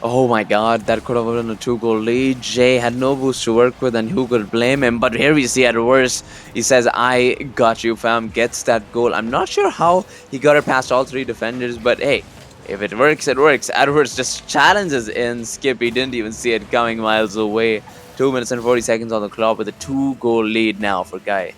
Speaker 1: Oh my god, that could have been a 2 goal lead. Jay had no boost to work with, and who could blame him? But here we see at worst, he says, I got you, fam, gets that goal. I'm not sure how he got it past all 3 defenders, but hey, if it works, it works. Edwards just challenges in. Skippy didn't even see it coming miles away. 2 minutes and 40 seconds on the clock with a 2 goal lead now for Guy.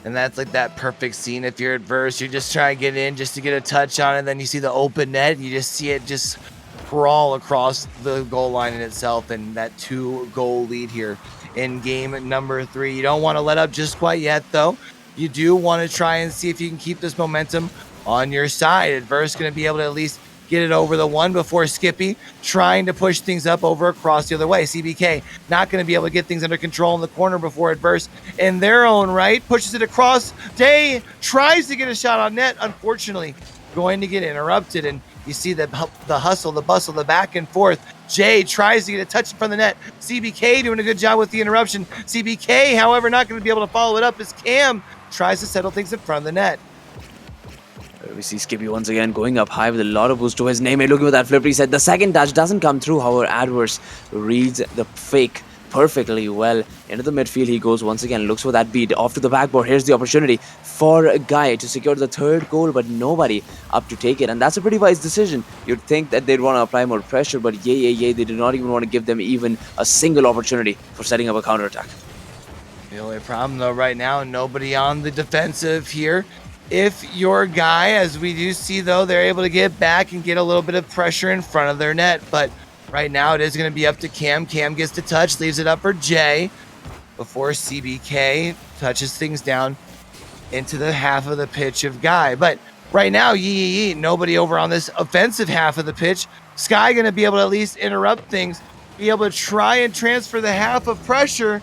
Speaker 2: And that's like that perfect scene. If you're Adverse, you just try to get in just to get a touch on it. Then you see the open net, and you just see it just crawl across the goal line in itself, and that 2 goal lead here in game number 3. You don't want to let up just quite yet, though. You do want to try and see if you can keep this momentum on your side. Adverse going to be able to at least get it over the one before Skippy trying to push things up over across the other way. CBK not going to be able to get things under control in the corner before Adverse in their own right pushes it across. Day tries to get a shot on net, unfortunately going to get interrupted, and you see the hustle, the bustle, the back and forth. Jay tries to get a touch in front of the net. CBK doing a good job with the interruption. CBK, however, not going to be able to follow it up as Cam tries to settle things in front of the net.
Speaker 1: We see Skippy once again going up high with a lot of boost to his name. Looking at that flip reset. The second touch doesn't come through. However, Adverse reads the fake perfectly well. Into the midfield he goes once again. Looks for that beat. Off to the backboard. Here's the opportunity for Guy to secure the 3rd goal, but nobody up to take it. And that's a pretty wise decision. You'd think that they'd want to apply more pressure, but they did not even want to give them even a single opportunity for setting up a counterattack.
Speaker 2: The only problem though right now, nobody on the defensive here. If your Guy, as we do see though, they're able to get back and get a little bit of pressure in front of their net. But right now it is going to be up to Cam. Cam gets to touch, leaves it up for Jay before CBK touches things down into the half of the pitch of Guy. But right now, nobody over on this offensive half of the pitch. Sky going to be able to at least interrupt things, be able to try and transfer the half of pressure.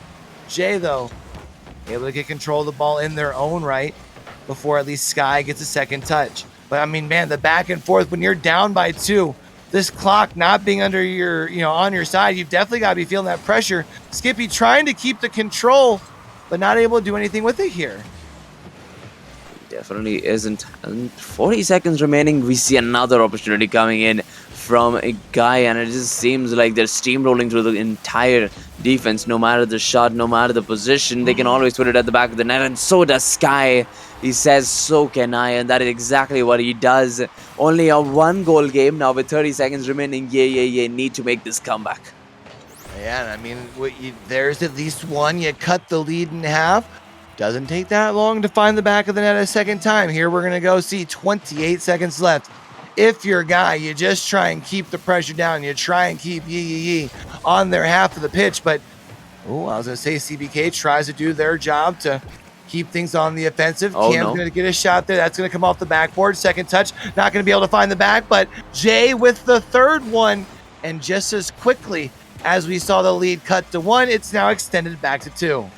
Speaker 2: Jay, though, able to get control of the ball in their own right before at least Sky gets a second touch. But I mean, man, the back and forth when you're down by 2, this clock not being under your, on your side, you've definitely got to be feeling that pressure. Skippy trying to keep the control, but not able to do anything with it here.
Speaker 1: Definitely isn't. And 40 seconds remaining, we see another opportunity coming in from a Guy, and it just seems like they're steamrolling through the entire defense. No matter the shot, no matter the position, they can always put it at the back of the net, and so does Sky. He says, so can I, and that is exactly what he does. Only a 1-goal game now with 30 seconds remaining. Need to make this comeback.
Speaker 2: Yeah, I mean, there's at least one. You cut the lead in half. Doesn't take that long to find the back of the net a second time. Here we're going to go see 28 seconds left. If you're Guy, you just try and keep the pressure down. You try and keep on their half of the pitch. But, I was going to say CBK tries to do their job to keep things on the offensive. Cam's going to get a shot there. That's going to come off the backboard. Second touch, not going to be able to find the back. But Jay with the 3rd one. And just as quickly as we saw the lead cut to 1, it's now extended back to 2.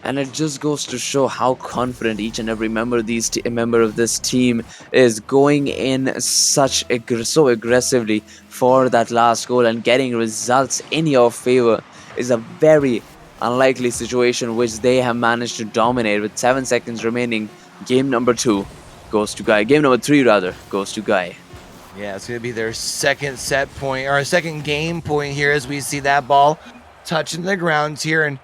Speaker 1: And it just goes to show how confident each and every member of this team is, going in so aggressively for that last goal, and getting results in your favor is a very unlikely situation which they have managed to dominate. With 7 seconds remaining, game number 2 goes to Guy. Game number 3 rather goes to Guy.
Speaker 2: Yeah, it's going to be their second set point, or second game point here, as we see that ball touching the ground here. And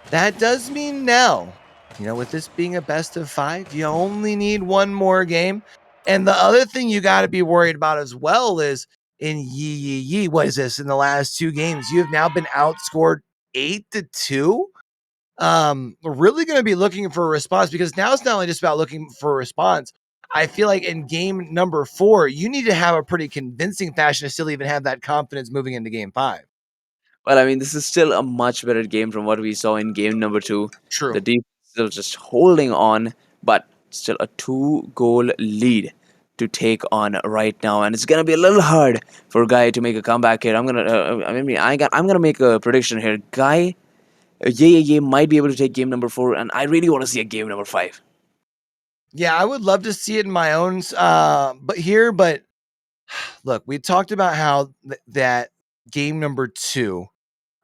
Speaker 2: that does mean now, with this being a best of 5, you only need one more game. And the other thing you got to be worried about as well is in what is this? In the last 2 games, you have now been outscored 8-2. We're really going to be looking for a response, because now it's not only just about looking for a response. I feel like in game number 4, you need to have a pretty convincing fashion to still even have that confidence moving into game 5.
Speaker 1: Well, I mean, this is still a much better game from what we saw in game number 2.
Speaker 2: True.
Speaker 1: The defense still just holding on, but Still a 2-goal lead to take on right now, and it's gonna be a little hard for Guy to make a comeback here. I'm gonna make a prediction here. Guy, yeah, might be able to take game number 4, and I really want to see a game number 5.
Speaker 2: Yeah, I would love to see it in my own, but look, we talked about how that game number 2,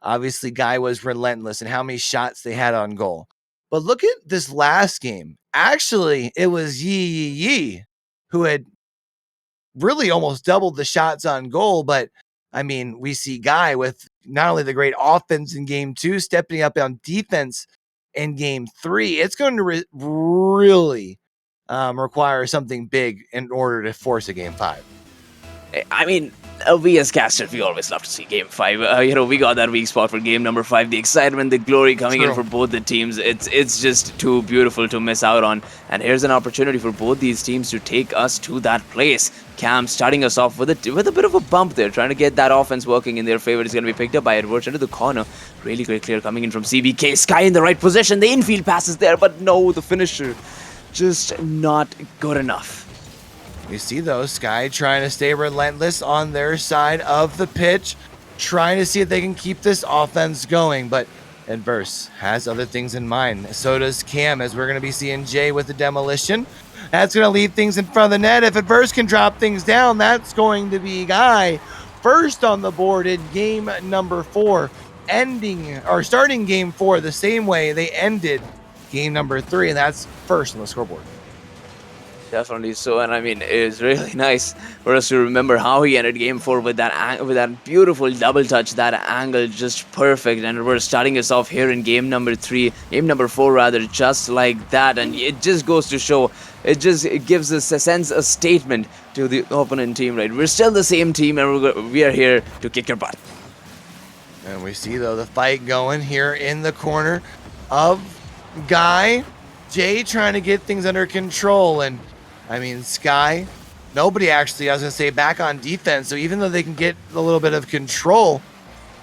Speaker 2: obviously Guy was relentless and how many shots they had on goal. But look at this last game. Actually, it was Yi who had really almost doubled the shots on goal. But I mean, we see Guy with not only the great offense in game 2, stepping up on defense in game 3. It's going to really require something big in order to force a game 5.
Speaker 1: I mean, we as casters, we always love to see game 5. We got that weak spot for game number 5. The excitement, the glory coming in for both the teams. It's just too beautiful to miss out on. And here's an opportunity for both these teams to take us to that place. Cam starting us off with a bit of a bump there, trying to get that offense working in their favor. It's going to be picked up by Edwards into the corner. Really great clear coming in from CBK. Sky in the right position. The infield passes there, but no, the finisher just not good enough.
Speaker 2: You see those Sky trying to stay relentless on their side of the pitch, trying to see if they can keep this offense going, but Adverse has other things in mind. So does Cam, as we're going to be seeing Jay with the demolition. That's going to leave things in front of the net. If Adverse can drop things down, that's going to be Guy first on the board in game number 4, starting game 4 the same way they ended game number 3, and that's first on the scoreboard.
Speaker 1: Definitely so, and I mean, it's really nice for us to remember how he ended game 4 with that beautiful double touch, that angle just perfect, and we're starting us off here in game number 4 rather, just like that, and it just goes to show, it gives us a statement to the opponent team, right? We're still the same team, and we are here to kick your butt.
Speaker 2: And we see though the fight going here in the corner of Guy. Jay trying to get things under control, and I mean, Sky, nobody actually, I was going to say, back on defense. So even though they can get a little bit of control,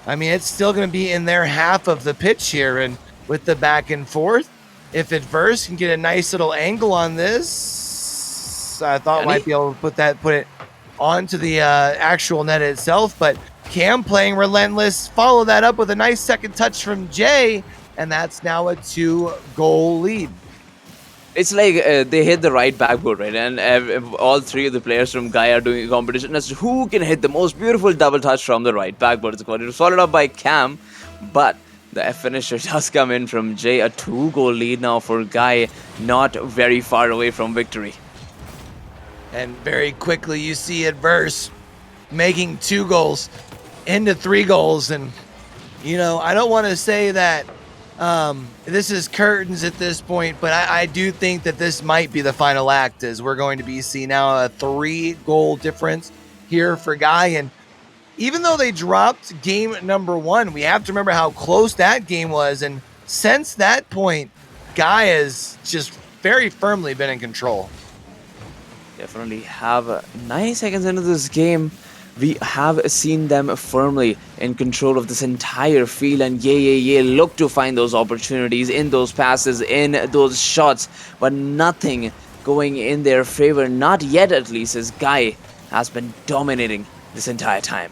Speaker 2: I mean, it's still going to be in their half of the pitch here. And with the back and forth, if Adverse can get a nice little angle on this, I thought might be able to put it onto the actual net itself. But Cam playing relentless, follow that up with a nice second touch from Jay, and that's now a 2-goal lead.
Speaker 1: It's like they hit the right backboard, right? And all 3 of the players from Guy are doing a competition as to who can hit the most beautiful double touch from the right backboard. It was followed up by Cam, but the finisher does come in from Jay. A 2-goal lead now for Guy, not very far away from victory.
Speaker 2: And very quickly you see Adverse making 2 goals into 3 goals. And, you know, I don't want to say that this is curtains at this point, but I do think that this might be the final act, as we're going to be seeing now a 3-goal difference here for Guy. And even though they dropped game number 1, we have to remember how close that game was. And since that point, Guy has just very firmly been in control.
Speaker 1: Definitely have 90 seconds into this game. We have seen them firmly in control of this entire field, and yeah, look to find those opportunities in those passes, in those shots, but nothing going in their favor, not yet at least, as Guy has been dominating this entire time.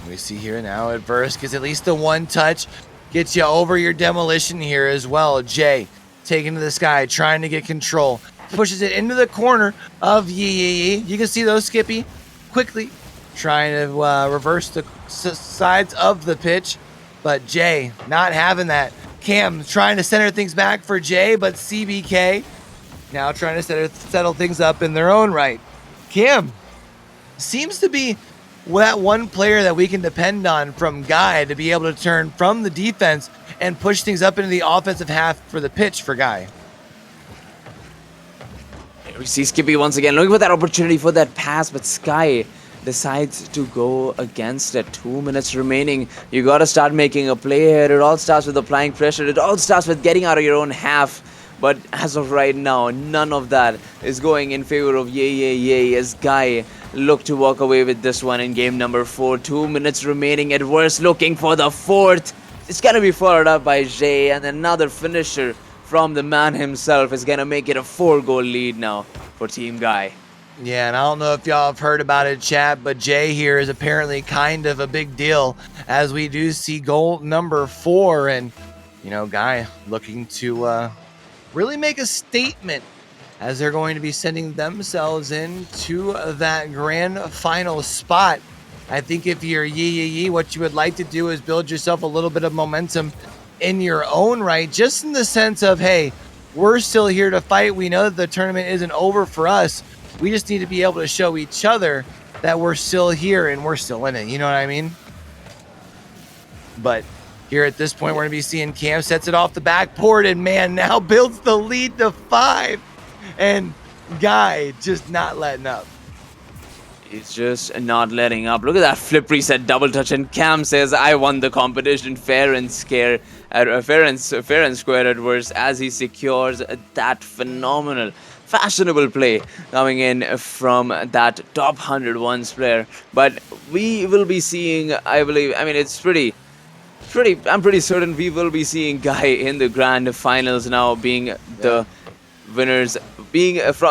Speaker 2: We see here now Adverse gets at least the 1 touch, gets you over your demolition here as well. Jay taking to the Sky, trying to get control, pushes it into the corner of Yee. You can see those Skippy quickly trying to reverse the sides of the pitch, but Jay not having that. Cam trying to center things back for Jay, but CBK now trying to settle things up in their own right. Cam seems to be that one player that we can depend on from Guy to be able to turn from the defense and push things up into the offensive half for the pitch for Guy.
Speaker 1: Here we see Skippy once again looking for that opportunity for that pass, but Sky decides to go against it. 2 minutes remaining. You gotta start making a play here. It all starts with applying pressure. It all starts with getting out of your own half. But as of right now, none of that is going in favor of Yay as Guy look to walk away with this one in game number 4. 2 minutes remaining. Adverse looking for the 4th. It's gonna be followed up by Jay, and another finisher from the man himself is going to make it a 4-goal lead now for Team Guy.
Speaker 2: Yeah, and I don't know if y'all have heard about it, chat, but Jay here is apparently kind of a big deal as we do see goal number 4. And, Guy looking to really make a statement as they're going to be sending themselves into that grand final spot. I think if you're Yee, what you would like to do is build yourself a little bit of momentum in your own right, just in the sense of, hey, we're still here to fight. We know that the tournament isn't over for us. We just need to be able to show each other that we're still here and we're still in it. You know what I mean? But here at this point, we're going to be seeing Cam sets it off the backboard and, man, now builds the lead to 5. And Guy just not letting up.
Speaker 1: He's just not letting up. Look at that flip reset double touch, and Cam says, "I won the competition fair and square at worst," as he secures that phenomenal, fashionable play coming in from that top 101s player. But we will be seeing, I believe, I mean, I'm pretty certain we will be seeing Guy in the grand finals now, being the winners,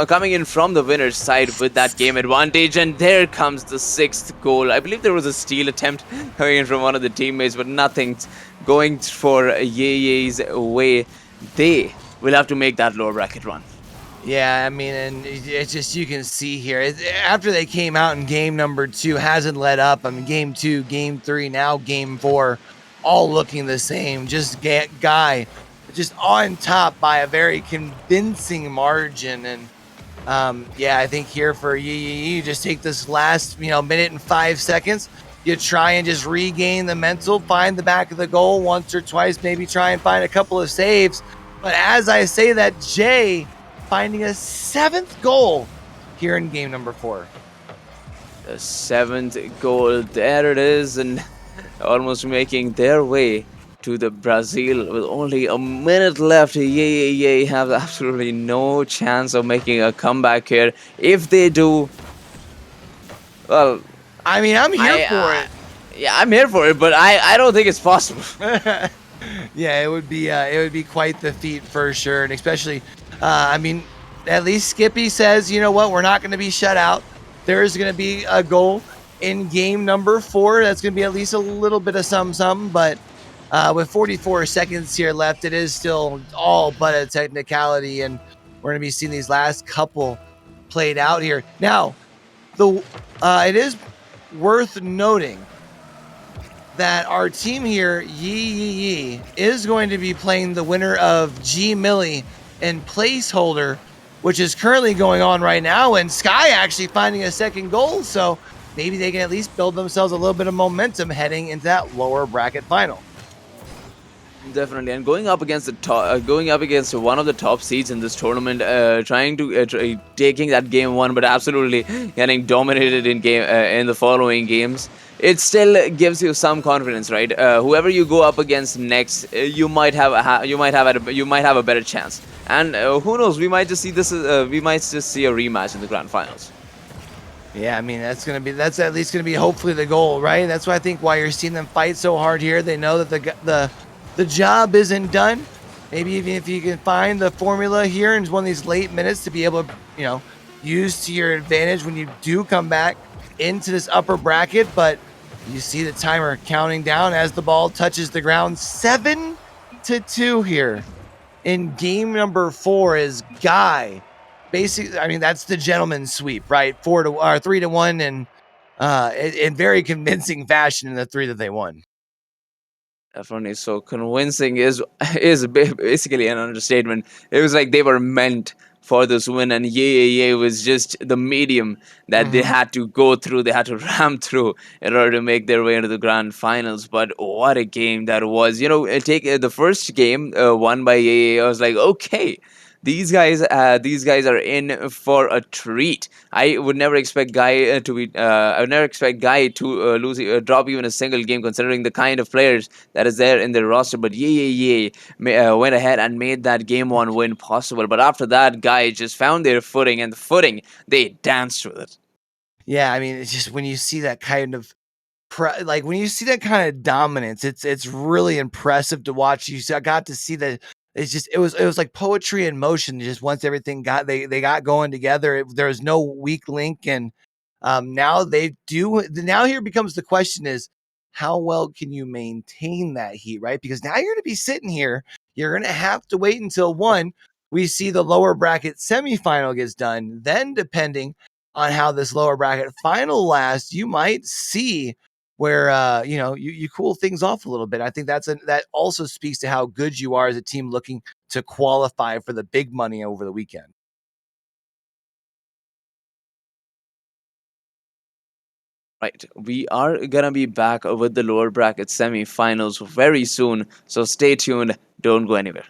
Speaker 1: coming in from the winner's side with that game advantage. And there comes the 6th goal. I believe there was a steal attempt coming in from one of the teammates, but nothing going for Ye's way. They will have to make that lower bracket run.
Speaker 2: Yeah, I mean, and it's just, you can see here, after they came out in game number 2, hasn't let up. I mean, game 2, game 3, now game 4, all looking the same. Just Guy just on top by a very convincing margin. And I think here for you just take this last minute and 5 seconds. You try and just regain the mental, find the back of the goal once or twice, maybe try and find a couple of saves. But as I say that, Jay finding a 7th goal here in game number 4.
Speaker 1: The 7th goal, there it is, and almost making their way to the Brazil with only a minute left. Yay have absolutely no chance of making a comeback here. If they do, well,
Speaker 2: I mean, I'm here for it.
Speaker 1: Yeah, I'm here for it, but I don't think it's possible.
Speaker 2: Yeah, it would be quite the feat for sure, and especially, I mean, at least Skippy says, you know what, we're not going to be shut out. There is going to be a goal in game number 4. That's going to be at least a little bit of some, but with 44 seconds here left, it is still all but a technicality, and we're going to be seeing these last couple played out here. Now, it is worth noting that our team here, Yee, is going to be playing the winner of G Millie and placeholder, which is currently going on right now, and Sky actually finding a 2nd goal, so maybe they can at least build themselves a little bit of momentum heading into that lower bracket final.
Speaker 1: Definitely, and going up against one of the top seeds in this tournament, trying to taking that game 1, but absolutely getting dominated in the following games. It still gives you some confidence, right? Whoever you go up against next, you might have a better chance. And who knows? We might just see a rematch in the grand finals.
Speaker 2: Yeah, I mean, that's at least gonna be hopefully the goal, right? That's why I think why you're seeing them fight so hard here. They know that the job isn't done. Maybe even if you can find the formula here in one of these late minutes to be able to, use to your advantage when you do come back into this upper bracket. But you see the timer counting down as the ball touches the ground. 7-2 here in game number 4 is Guy. Basically, I mean, that's the gentleman's sweep, right? 3-1, and in very convincing fashion in the 3 that they won.
Speaker 1: Definitely, so convincing is basically an understatement. It was like they were meant for this win, and was just the medium that they had to go through. They had to ram through in order to make their way into the grand finals. But what a game that was! Take the first game won by Yay. I was like, okay, these guys are in for a treat. I would never expect Guy to drop even a single game, considering the kind of players that is there in their roster. But went ahead and made that game 1 win possible. But after that, Guy just found their footing, and the footing, they danced with it.
Speaker 2: Yeah, I mean, it's just when you see that kind of when you see that kind of dominance, it's really impressive to watch. I got to see it's just it was like poetry in motion. Just once everything got they got going together, there was no weak link, and now they do. Now here becomes the question: is how well can you maintain that heat, right? Because now you're going to be sitting here. You're going to have to wait until one we see the lower bracket semifinal gets done. Then, depending on how this lower bracket final lasts, you might see where you cool things off a little bit. I think that also speaks to how good you are as a team looking to qualify for the big money over the weekend.
Speaker 1: Right, we are gonna be back with the lower bracket semi-finals very soon, so stay tuned. Don't go anywhere.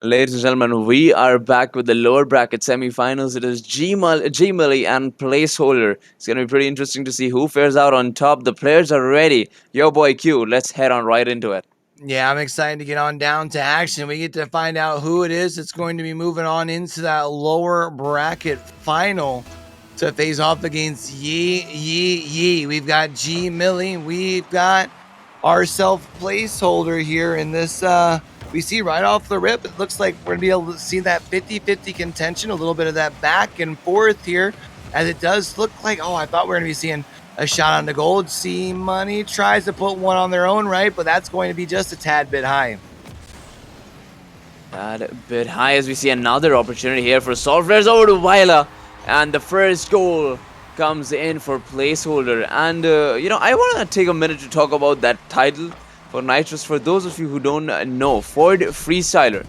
Speaker 1: Ladies and gentlemen, we are back with the lower bracket semifinals. It is G Millie and placeholder. It's going to be pretty interesting to see who fares out on top. The players are ready. Yo, boy Q, let's head on right into it.
Speaker 2: Yeah, I'm excited to get on down to action. We get to find out who it is that's going to be moving on into that lower bracket final to face off against Yee. We've got G Millie. We've got our self placeholder here in this. We see right off the rip, it looks like we're going to be able to see that 50-50 contention, a little bit of that back and forth here, as it does look like, I thought we were going to be seeing a shot on the gold. C Money tries to put one on their own right, but that's going to be just a tad bit high.
Speaker 1: That bit high as we see another opportunity here for Salt Flares over to Viola. And the first goal comes in for placeholder. And, I want to take a minute to talk about that title for Nitrous. For those of you who don't know, Ford Freestyler.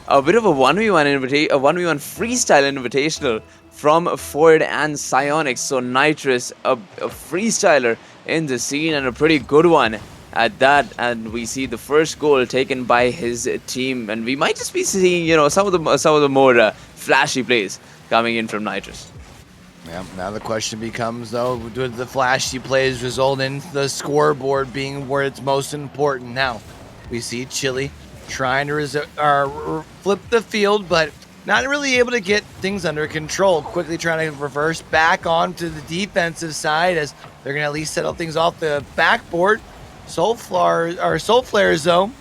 Speaker 1: A bit of a 1v1 freestyle invitational from Ford and Psionics. So Nitrous, a freestyler in the scene and a pretty good one. at that, and we see the first goal taken by his team, and we might just be seeing, some of the more flashy plays coming in from Nitrous.
Speaker 2: Yeah, now the question becomes, though, do the flashy plays result in the scoreboard being where it's most important? Now, we see Chili trying to flip the field, but not really able to get things under control. Quickly trying to reverse back onto the defensive side as they're going to at least settle things off the backboard. Soulflares, though,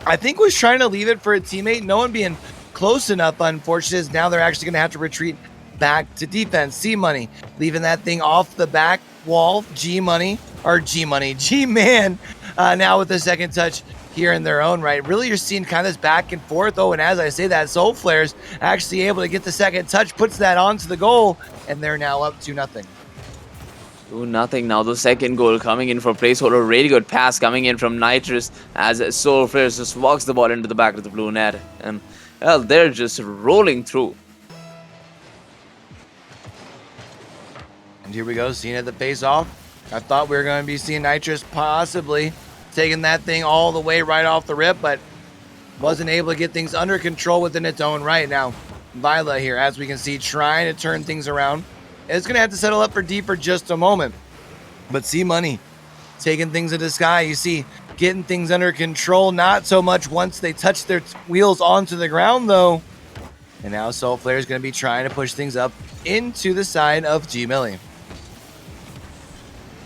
Speaker 2: I think was trying to leave it for a teammate. No one being close enough, unfortunately, is now they're actually going to have to retreat back to defense. C-Money leaving that thing off the back wall. G-Man now with the second touch here in their own right. Really, you're seeing kind of this back and forth. Oh, and as I say that, Soul Flares actually able to get the second touch, puts that onto the goal, and they're now up 2-0.
Speaker 1: 2-0 now. The second goal coming in for placeholder. Really good pass coming in from Nitrous as Soul Flares just walks the ball into the back of the blue net. And, well, they're just rolling through.
Speaker 2: And here we go, seeing it at the face-off. I thought we were going to be seeing Nitrous possibly taking that thing all the way right off the rip, but wasn't able to get things under control within its own right. Now, Vila here, as we can see, trying to turn things around. It's going to have to settle up for D for just a moment. But C-Money taking things into the sky. You see, getting things under control. Not so much once they touch their wheels onto the ground, though. And now Soul Flare is going to be trying to push things up into the side of G-Millie.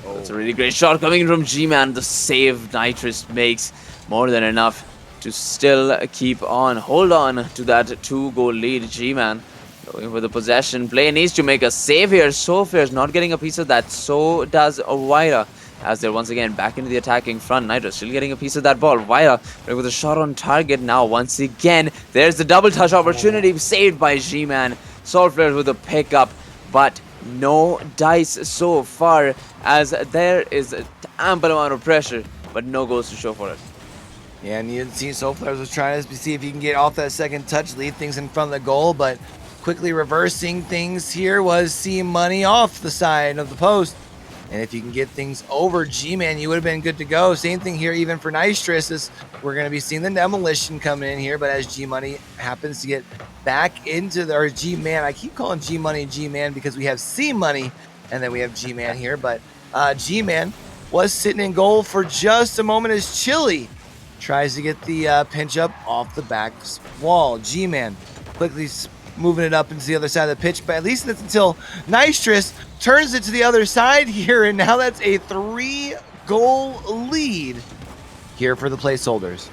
Speaker 1: That's a really great shot coming in from G-Man. The save Nitrous makes more than enough to still hold on to that 2-goal lead. G-Man going for the possession play, needs to make a save here. Soulflare is not getting a piece of that, so does Vira, as they're once again back into the attacking front. Nitrous still getting a piece of that ball. Vira with a shot on target now. Once again, there's the double touch opportunity saved by G-Man. Soulflare with a pickup, but no dice so far, as there is an ample amount of pressure, but no goals to show for it.
Speaker 2: Yeah, and you can see Soulflares was trying to see if he can get off that second touch, leave things in front of the goal, but quickly reversing things here was C-Money off the side of the post. And if you can get things over G-Man, you would have been good to go. Same thing here even for Nitrous, as we're going to be seeing the demolition coming in here, but as G-Money happens to get back into or G-Man, I keep calling G-Money G-Man because we have C-Money and then we have G-Man here, but G-Man was sitting in goal for just a moment as Chili tries to get the pinch up off the back wall. G-Man quickly moving it up into the other side of the pitch, but at least that's until Nitrous turns it to the other side here, and now that's a 3-goal lead here for the placeholders.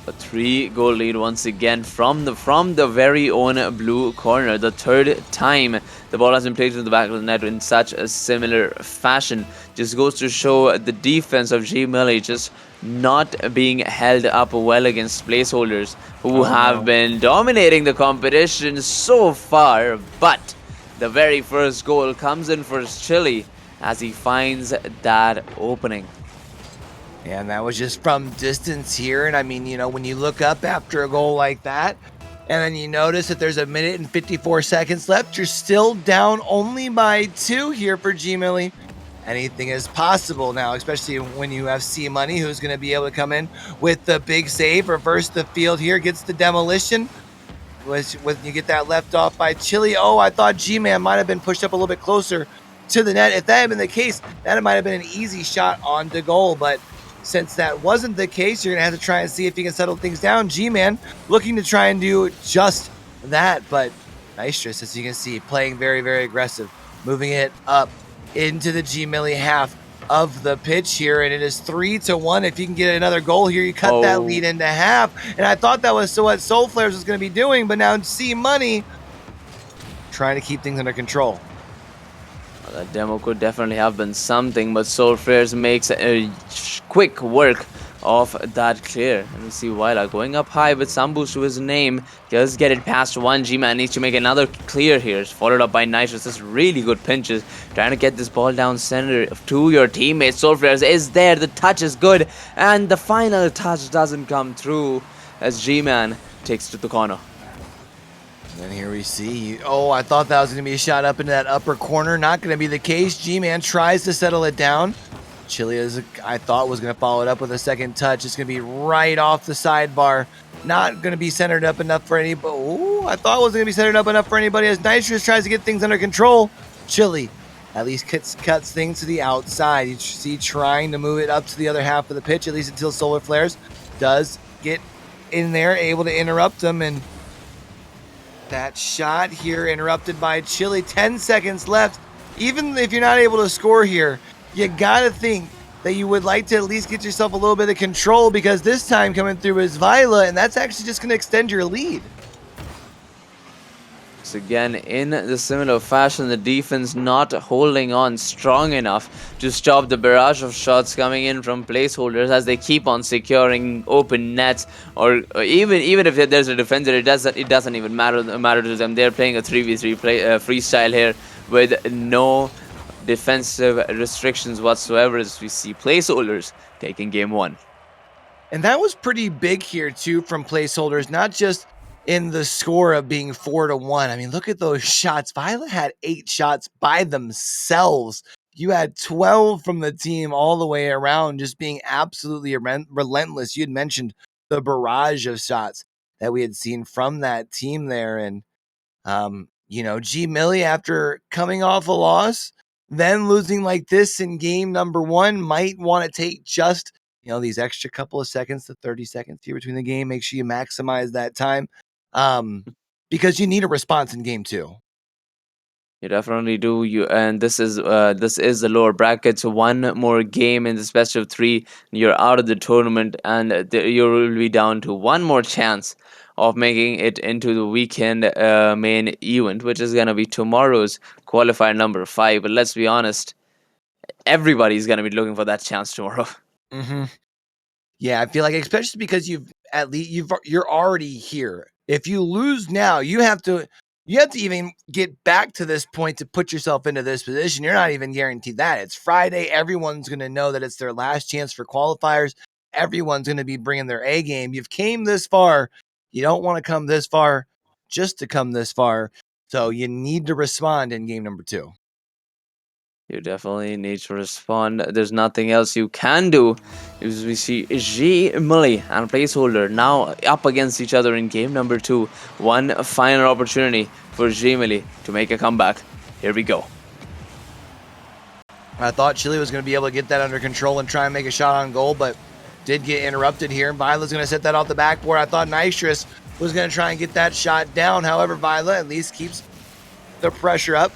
Speaker 1: A 3-goal lead once again from the very own blue corner. The third time the ball has been played to the back of the net in such a similar fashion. Just goes to show the defense of G-Millie just not being held up well against placeholders who have been dominating the competition so far. But the very first goal comes in for Chili as he finds that opening.
Speaker 2: And that was just from distance here. And I mean, you know, when you look up after a goal like that, and then you notice that there's 1 minute and 54 seconds left, you're still down only by 2 here for G-Millie. Anything is possible now, especially when you have C-Money, who's going to be able to come in with the big save, reverse the field here, gets the demolition. When you get that left off by Chili. Oh, I thought G-Man might have been pushed up a little bit closer to the net. If that had been the case, that might have been an easy shot on the goal, but since that wasn't the case, you're going to have to try and see if you can settle things down. G-Man looking to try and do just that, but Nitrous, as you can see, playing very, very aggressive, moving it up into the G-Millie half of the pitch here, and it is 3-1. If you can get another goal here, you cut that lead into half, and I thought that was what Soulflares was going to be doing, but now C-Money trying to keep things under control.
Speaker 1: Well, that demo could definitely have been something, but Soulflares makes a quick work of that clear. And we see Vila going up high with some boost to his name. Does get it past one. G-Man needs to make another clear here. It's followed up by Nitrous. This really good pinches. Trying to get this ball down center to your teammates. Soulflares is there. The touch is good. And the final touch doesn't come through as G-Man takes to the corner.
Speaker 2: And then here we see, oh, I thought that was going to be a shot up into that upper corner. Not going to be the case. G-Man tries to settle it down. Chile, I thought, was going to follow it up with a second touch. It's going to be right off the sidebar. Not going to be centered up enough for anybody. Oh, I thought it wasn't going to be centered up enough for anybody as Nitrous tries to get things under control. Chile at least cuts things to the outside. You see trying to move it up to the other half of the pitch, at least until Solar Flares does get in there, able to interrupt them. And that shot here interrupted by Chile. 10 seconds left. Even if you're not able to score here, you got to think that you would like to at least get yourself a little bit of control, because this time coming through is Viola, and that's actually just going to extend your lead.
Speaker 1: So again, in the similar fashion, the defense not holding on strong enough to stop the barrage of shots coming in from placeholders as they keep on securing open nets, or even if there's a defender, it doesn't even matter to them. They're playing a 3v3 freestyle here with no defensive restrictions whatsoever, as we see placeholders taking game one.
Speaker 2: And that was pretty big here too from placeholders, not just in the score of being 4-1. I mean, look at those shots. Violet had 8 shots by themselves. You had 12 from the team all the way around, just being absolutely relentless. You had mentioned the barrage of shots that we had seen from that team there. And, G Millie, after coming off a loss, then losing like this in game number 1, might want to take just these extra couple of seconds to 30 seconds here between the game. Make sure you maximize that time. Because you need a response in game 2.
Speaker 1: You definitely do. And this is the lower bracket. So one more game in this best of 3, you're out of the tournament, and you will be down to one more chance of making it into the weekend main event, which is gonna be tomorrow's qualifier number 5. But let's be honest, everybody's gonna be looking for that chance tomorrow.
Speaker 2: Mm-hmm. Yeah, I feel like, especially because you're already here. If you lose now, you have to even get back to this point to put yourself into this position. You're not even guaranteed that. It's Friday. Everyone's going to know that it's their last chance for qualifiers. Everyone's going to be bringing their A game. You've came this far. You don't want to come this far just to come this far. So you need to respond in game number 2.
Speaker 1: You definitely need to respond. There's nothing else you can do. As we see G Millie and placeholder now up against each other in game number 2. One final opportunity for G Millie to make a comeback. Here we go.
Speaker 2: I thought Chile was going to be able to get that under control and try and make a shot on goal, but did get interrupted here. Viola's going to set that off the backboard. I thought Nitrous was going to try and get that shot down. However, Viola at least keeps the pressure up,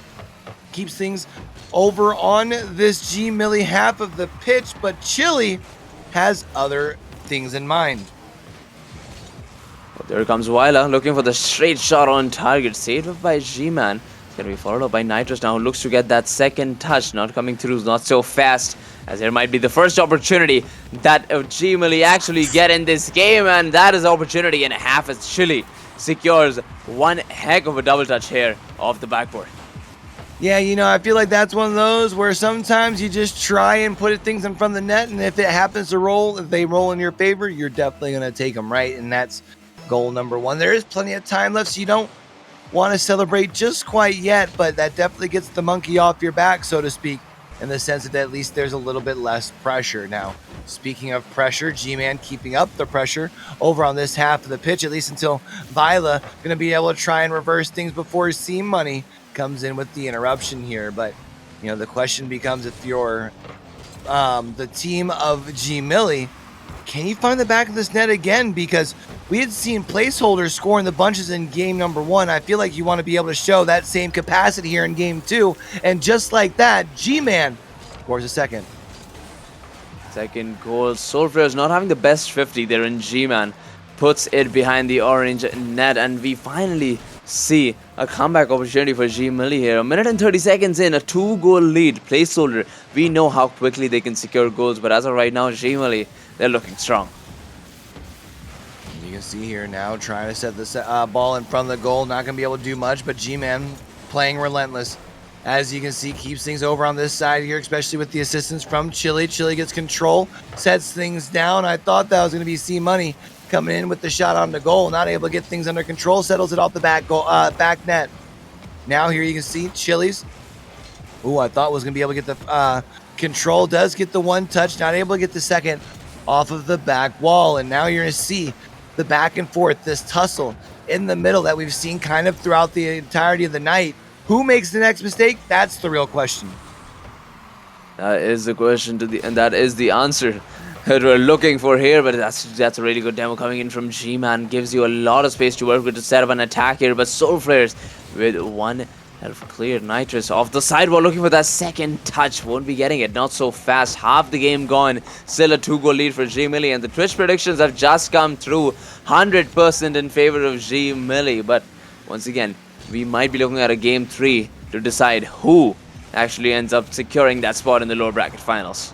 Speaker 2: keeps things over on this G Millie half of the pitch, but Chile has other things in mind.
Speaker 1: Well, there comes Wyla looking for the straight shot on target, saved up by G-Man. It's going to be followed up by Nitrous now, who looks to get that second touch, not coming through, not so fast, as there might be the first opportunity that G Millie actually get in this game, and that is opportunity and a half as Chile secures one heck of a double touch here off the backboard.
Speaker 2: Yeah, I feel like that's one of those where sometimes you just try and put things in front of the net, and if it happens to roll, if they roll in your favor, you're definitely going to take them, right? And that's goal number 1. There is plenty of time left, so you don't want to celebrate just quite yet, but that definitely gets the monkey off your back, so to speak, in the sense that at least there's a little bit less pressure. Now, speaking of pressure, G-Man keeping up the pressure over on this half of the pitch, at least until Viola going to be able to try and reverse things before Seam Money comes in with the interruption here. But the question becomes, if you're the team of G Millie, can you find the back of this net again? Because we had seen placeholders scoring the bunches in game number 1. I feel like you want to be able to show that same capacity here in game 2, and just like that, G-Man scores a second
Speaker 1: Goal. Soulflare is not having the best 50 there, in G-Man puts it behind the orange net, and we finally see a comeback opportunity for G Millie here. 1 minute and 30 seconds in, a 2-goal lead. Placeholder, we know how quickly they can secure goals, but as of right now, G Millie, they're looking strong.
Speaker 2: You can see here now trying to set the ball in front of the goal. Not going to be able to do much, but G-Man playing relentless. As you can see, keeps things over on this side here, especially with the assistance from Chile. Chile gets control, sets things down. I thought that was going to be C Money coming in with the shot on the goal. Not able to get things under control, settles it off the back net. Now here you can see Chile's. Ooh, I thought was going to be able to get the Control does get the one touch, not able to get the second off of the back wall. And now you're going to see the back and forth, this tussle in the middle that we've seen kind of throughout the entirety of the night. Who makes the next mistake? That's the real question.
Speaker 1: That is the question and that is the answer that we're looking for here. But that's a really good demo coming in from G-Man. Gives you a lot of space to work with to set up an attack here. But Soul Flares with one health cleared. Nitrous off the sidewall looking for that second touch. Won't be getting it. Not so fast. Half the game gone. Still a 2-goal lead for G Millie. And the Twitch predictions have just come through. 100% in favor of G Millie. But once again, we might be looking at a game 3 to decide who actually ends up securing that spot in the lower bracket finals.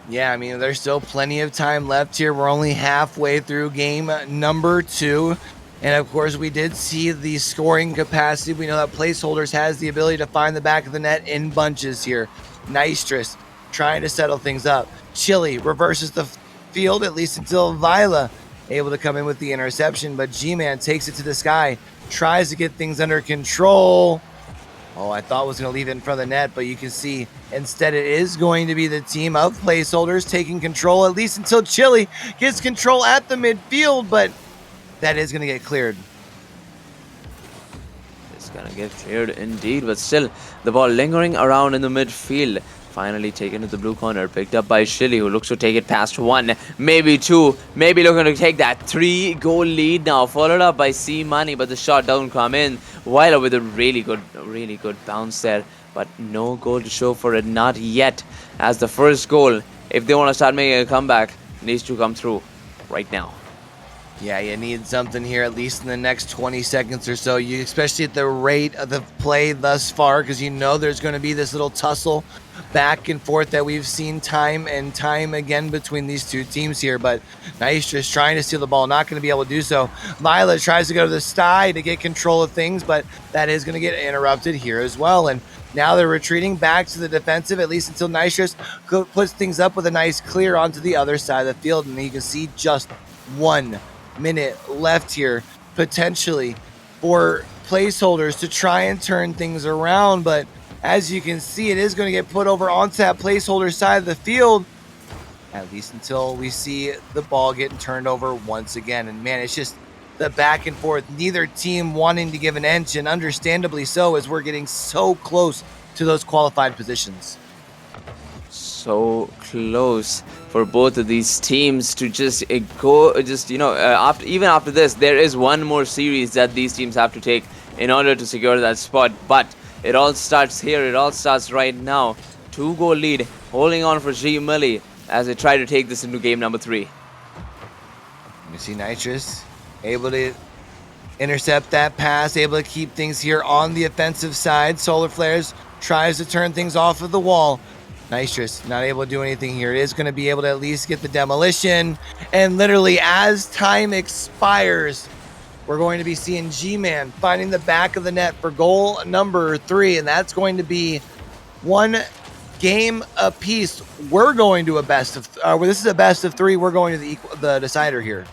Speaker 2: Yeah, I mean, there's still plenty of time left here. We're only halfway through game number 2. And of course, we did see the scoring capacity. We know that Placeholders has the ability to find the back of the net in bunches here. Nitrous trying to settle things up. Chili reverses the field, at least until Vila able to come in with the interception. But G-Man takes it to the sky, tries to get things under control. Oh, I thought was going to leave it in front of the net, but you can see instead it is going to be the team of Placeholders taking control, at least until Chili gets control at the midfield, but that is going to get cleared.
Speaker 1: It's going to get cleared indeed, but still the ball lingering around in the midfield. Finally taken to the blue corner, picked up by Chili, who looks to take it past 1, maybe 2, maybe looking to take that 3-goal lead now, followed up by C Money, but the shot doesn't come in. Weiler with a really good bounce there, but no goal to show for it, not yet, as the first goal, if they want to start making a comeback, needs to come through right now.
Speaker 2: Yeah, you need something here at least in the next 20 seconds or so, especially at the rate of the play thus far, because you know there's going to be this little tussle back and forth that we've seen time and time again between these two teams here. But Nitrous trying to steal the ball, not going to be able to do so. Violet tries to go to the side to get control of things, but that is going to get interrupted here as well. And now they're retreating back to the defensive, at least until Nitrous puts things up with a nice clear onto the other side of the field. And you can see just 1 minute left here, potentially, for Placeholders to try and turn things around. But as you can see, it is going to get put over onto that Placeholder side of the field, at least until we see the ball getting turned over once again. And man, it's just the back and forth, neither team wanting to give an inch, and understandably so, as we're getting so close to those qualified positions.
Speaker 1: So close for both of these teams to just go, just, even after this, there is one more series that these teams have to take in order to secure that spot. But it all starts here, it all starts right now. 2-goal lead, holding on for G Millie as they try to take this into game number 3.
Speaker 2: You see Nitrous able to intercept that pass, able to keep things here on the offensive side. Solar Flares tries to turn things off of the wall. Nitrous not able to do anything here. It is going to be able to at least get the demolition. And literally as time expires, we're going to be seeing G-Man finding the back of the net for goal number 3. And that's going to be 1 game apiece. We're going to a best of, this is a best of 3. We're going to the decider here.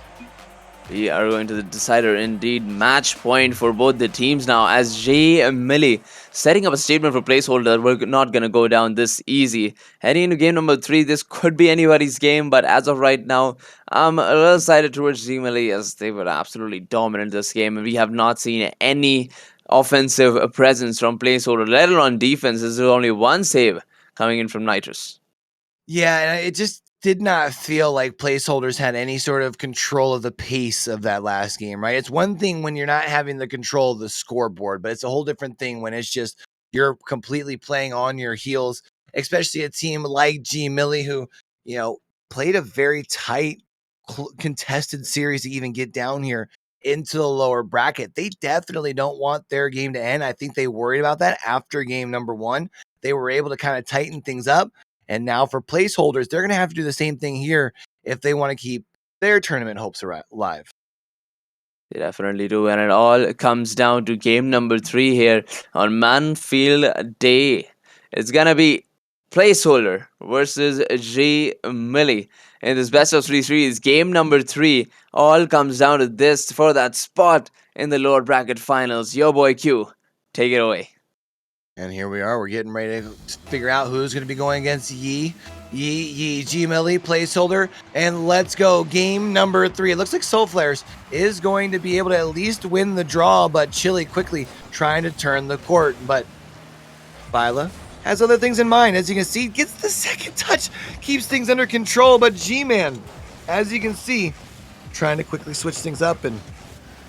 Speaker 1: We are going to the decider indeed. Match point for both the teams now, as J Millie setting up a statement for Placeholder. We're not going to go down this easy. Heading into game number 3, this could be anybody's game, but as of right now, I'm a little sided towards J Millie, as they were absolutely dominant this game, and we have not seen any offensive presence from Placeholder, let alone defense. There's only 1 save coming in from Nitrous.
Speaker 2: Yeah, and it just did not feel like Placeholders had any sort of control of the pace of that last game, right? It's one thing when you're not having the control of the scoreboard, but it's a whole different thing when it's just you're completely playing on your heels, especially a team like G Millie, who, played a very tight, contested series to even get down here into the lower bracket. They definitely don't want their game to end. I think they worried about that after game number 1. They were able to kind of tighten things up. And now for Placeholders, they're going to have to do the same thing here if they want to keep their tournament hopes alive.
Speaker 1: They definitely do, and it all comes down to game number 3 here on Manfield Day. It's going to be Placeholder versus J Millie in this best of 3 series. Game number 3 all comes down to this for that spot in the lower bracket finals. Your boy Q, take it away.
Speaker 2: And here we are. We're getting ready to figure out who's going to be going against Yi. G Millie, placeholder. And let's go. Game number 3. It looks like Soul Flares is going to be able to at least win the draw, but Chili quickly trying to turn the court. But Viola has other things in mind. As you can see, gets the second touch, keeps things under control. But G-Man, as you can see, trying to quickly switch things up. And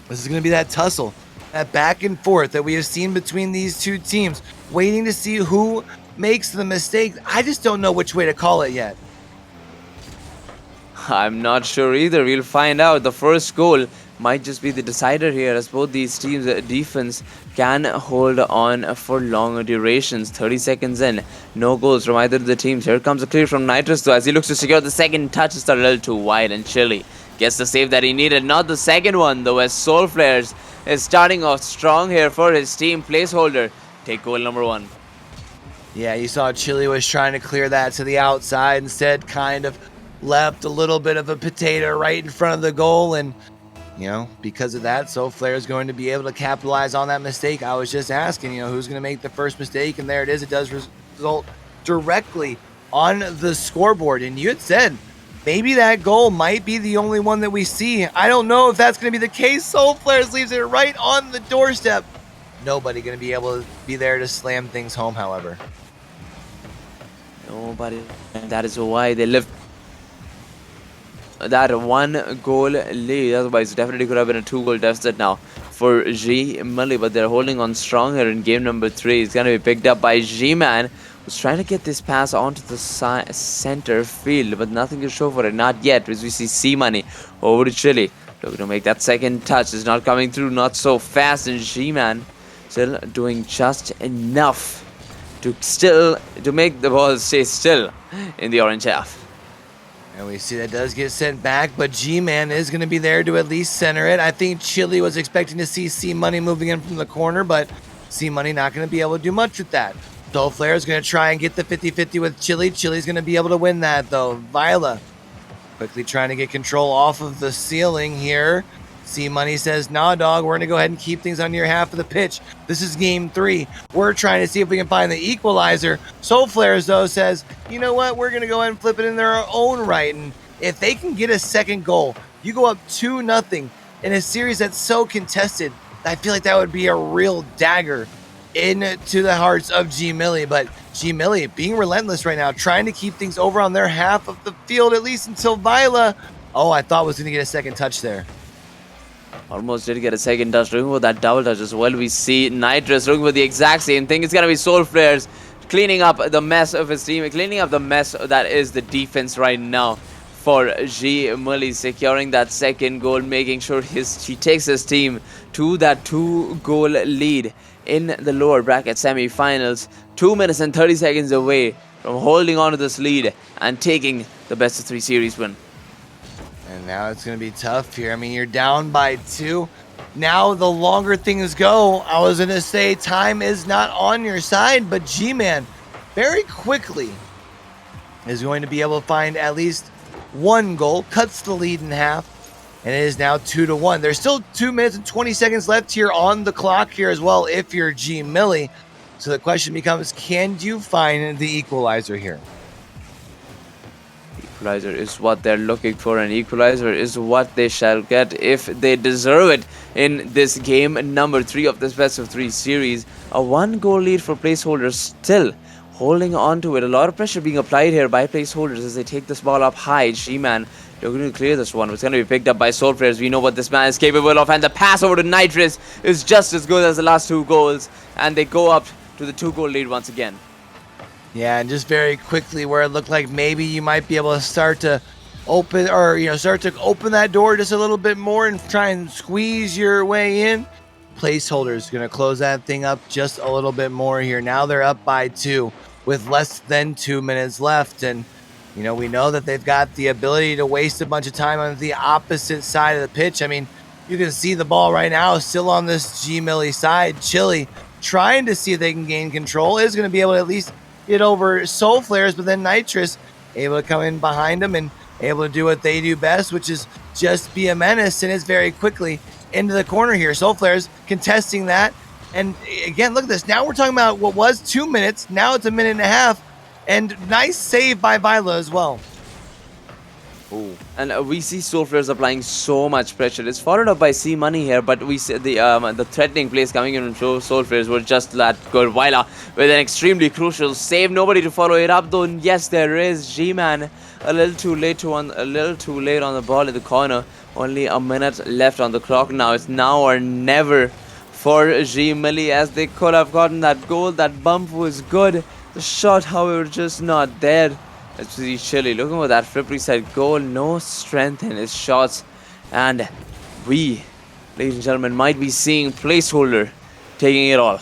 Speaker 2: this is going to be that tussle, that back and forth that we have seen between these two teams, waiting to see who makes the mistake. I just don't know which way to call it yet.
Speaker 1: I'm not sure either. We'll find out. The first goal might just be the decider here, as both these teams' defense can hold on for longer durations. 30 seconds in, no goals from either of the teams. Here comes a clear from Nitrous, though, as he looks to secure the second touch. It's a little too wide, and Chili gets the save that he needed. Not the second one, though, as Soul Flares is starting off strong here for his team. Placeholder, take goal number 1.
Speaker 2: Yeah, you saw Chili was trying to clear that to the outside. Instead, kind of left a little bit of a potato right in front of the goal. And, you know, because of that, Soul Flare is going to be able to capitalize on that mistake. I was just asking, you know, who's going to make the first mistake? And there it is. It does result directly on the scoreboard. And you had said maybe that goal might be the only one that we see. I don't know if that's going to be the case. Soul Flares leaves it right on the doorstep. Nobody going to be able to be there to slam things home, however.
Speaker 1: Nobody. And that is why they lift that 1 goal lead. Otherwise, definitely could have been a 2-goal deficit now for G Millie. But they're holding on strong here in game number 3. It's going to be picked up by G-Man, who's trying to get this pass onto the center field, but nothing to show for it. Not yet, as we see C-Money over to Chili. Looking to make that second touch. It's not coming through, not so fast. And G-Man still doing just enough to make the ball stay still in the orange half.
Speaker 2: And we see that does get sent back, but G-Man is going to be there to at least center it. I think Chili was expecting to see C-Money moving in from the corner, but C-Money not going to be able to do much with that. Soul Flare is going to try and get the 50-50 with Chili. Chili's going to be able to win that, though. Viola quickly trying to get control off of the ceiling here. C-Money says, nah, dog, we're going to go ahead and keep things on your half of the pitch. This is game 3. We're trying to see if we can find the equalizer. Soul Flares, though, says, you know what? We're going to go ahead and flip it in their own right. And if they can get a second goal, you go up 2-0 in a series that's so contested. I feel like that would be a real dagger into the hearts of G Millie. But G Millie being relentless right now, trying to keep things over on their half of the field, at least until Viola, I thought was going to get a second touch there.
Speaker 1: Almost did get a second touch. Looking for that double touch as well. We see Nitrous looking for the exact same thing. It's going to be Soul Flares cleaning up the mess of his team. Cleaning up the mess that is the defense right now for G Millie. Securing that second goal. Making sure he takes his team to that 2-goal lead in the lower bracket semi-finals. 2 minutes and 30 seconds away from holding on to this lead and taking the best of 3 series win.
Speaker 2: And now it's going to be tough here. I mean, you're down by 2. Now the longer things go, I was going to say time is not on your side, but G-Man very quickly is going to be able to find at least 1 goal, cuts the lead in half, and it is now 2-1. There's still 2 minutes and 20 seconds left here on the clock here as well if you're G Millie. So the question becomes, can you find the equalizer here?
Speaker 1: Equalizer is what they're looking for, and equalizer is what they shall get if they deserve it in this game number 3 of this best of 3 series. A 1-goal lead for placeholders, still holding on to it. A lot of pressure being applied here by placeholders as they take this ball up high. G-Man looking to clear this one. It's going to be picked up by Soul Flares. We know what this man is capable of, and the pass over to Nitrous is just as good as the last 2 goals, and they go up to the 2-goal lead once again.
Speaker 2: Yeah, and just very quickly, where it looked like maybe you might be able to start to open, or start to open that door just a little bit more and try and squeeze your way in. Placeholders going to close that thing up just a little bit more here. Now they're up by 2 with less than 2 minutes left, and we know that they've got the ability to waste a bunch of time on the opposite side of the pitch. I mean, you can see the ball right now still on this G Millie side. Chili trying to see if they can gain control, is going to be able to at least get over Soul Flares, but then Nitrous able to come in behind them and able to do what they do best, which is just be a menace, and it's very quickly into the corner here. Soul Flares contesting that, And again, look at this. Now we're talking about what was 2 minutes. Now it's a minute and a half. And nice save by Vila as well.
Speaker 1: Oh, and we see Soul Flares applying so much pressure. It's followed up by C Money here, but we see the threatening plays coming in from Soul Flares were just that good. Wyla with an extremely crucial save. Nobody to follow it up though. And yes, there is G-Man a little too late on the ball in the corner. Only a minute left on the clock now. It's now or never for G Millie, as they could have gotten that goal. That bump was good. The shot, however, just not there. It's pretty chilly. Looking for that flip reset goal. No strength in his shots. And we, ladies and gentlemen, might be seeing placeholder taking it all.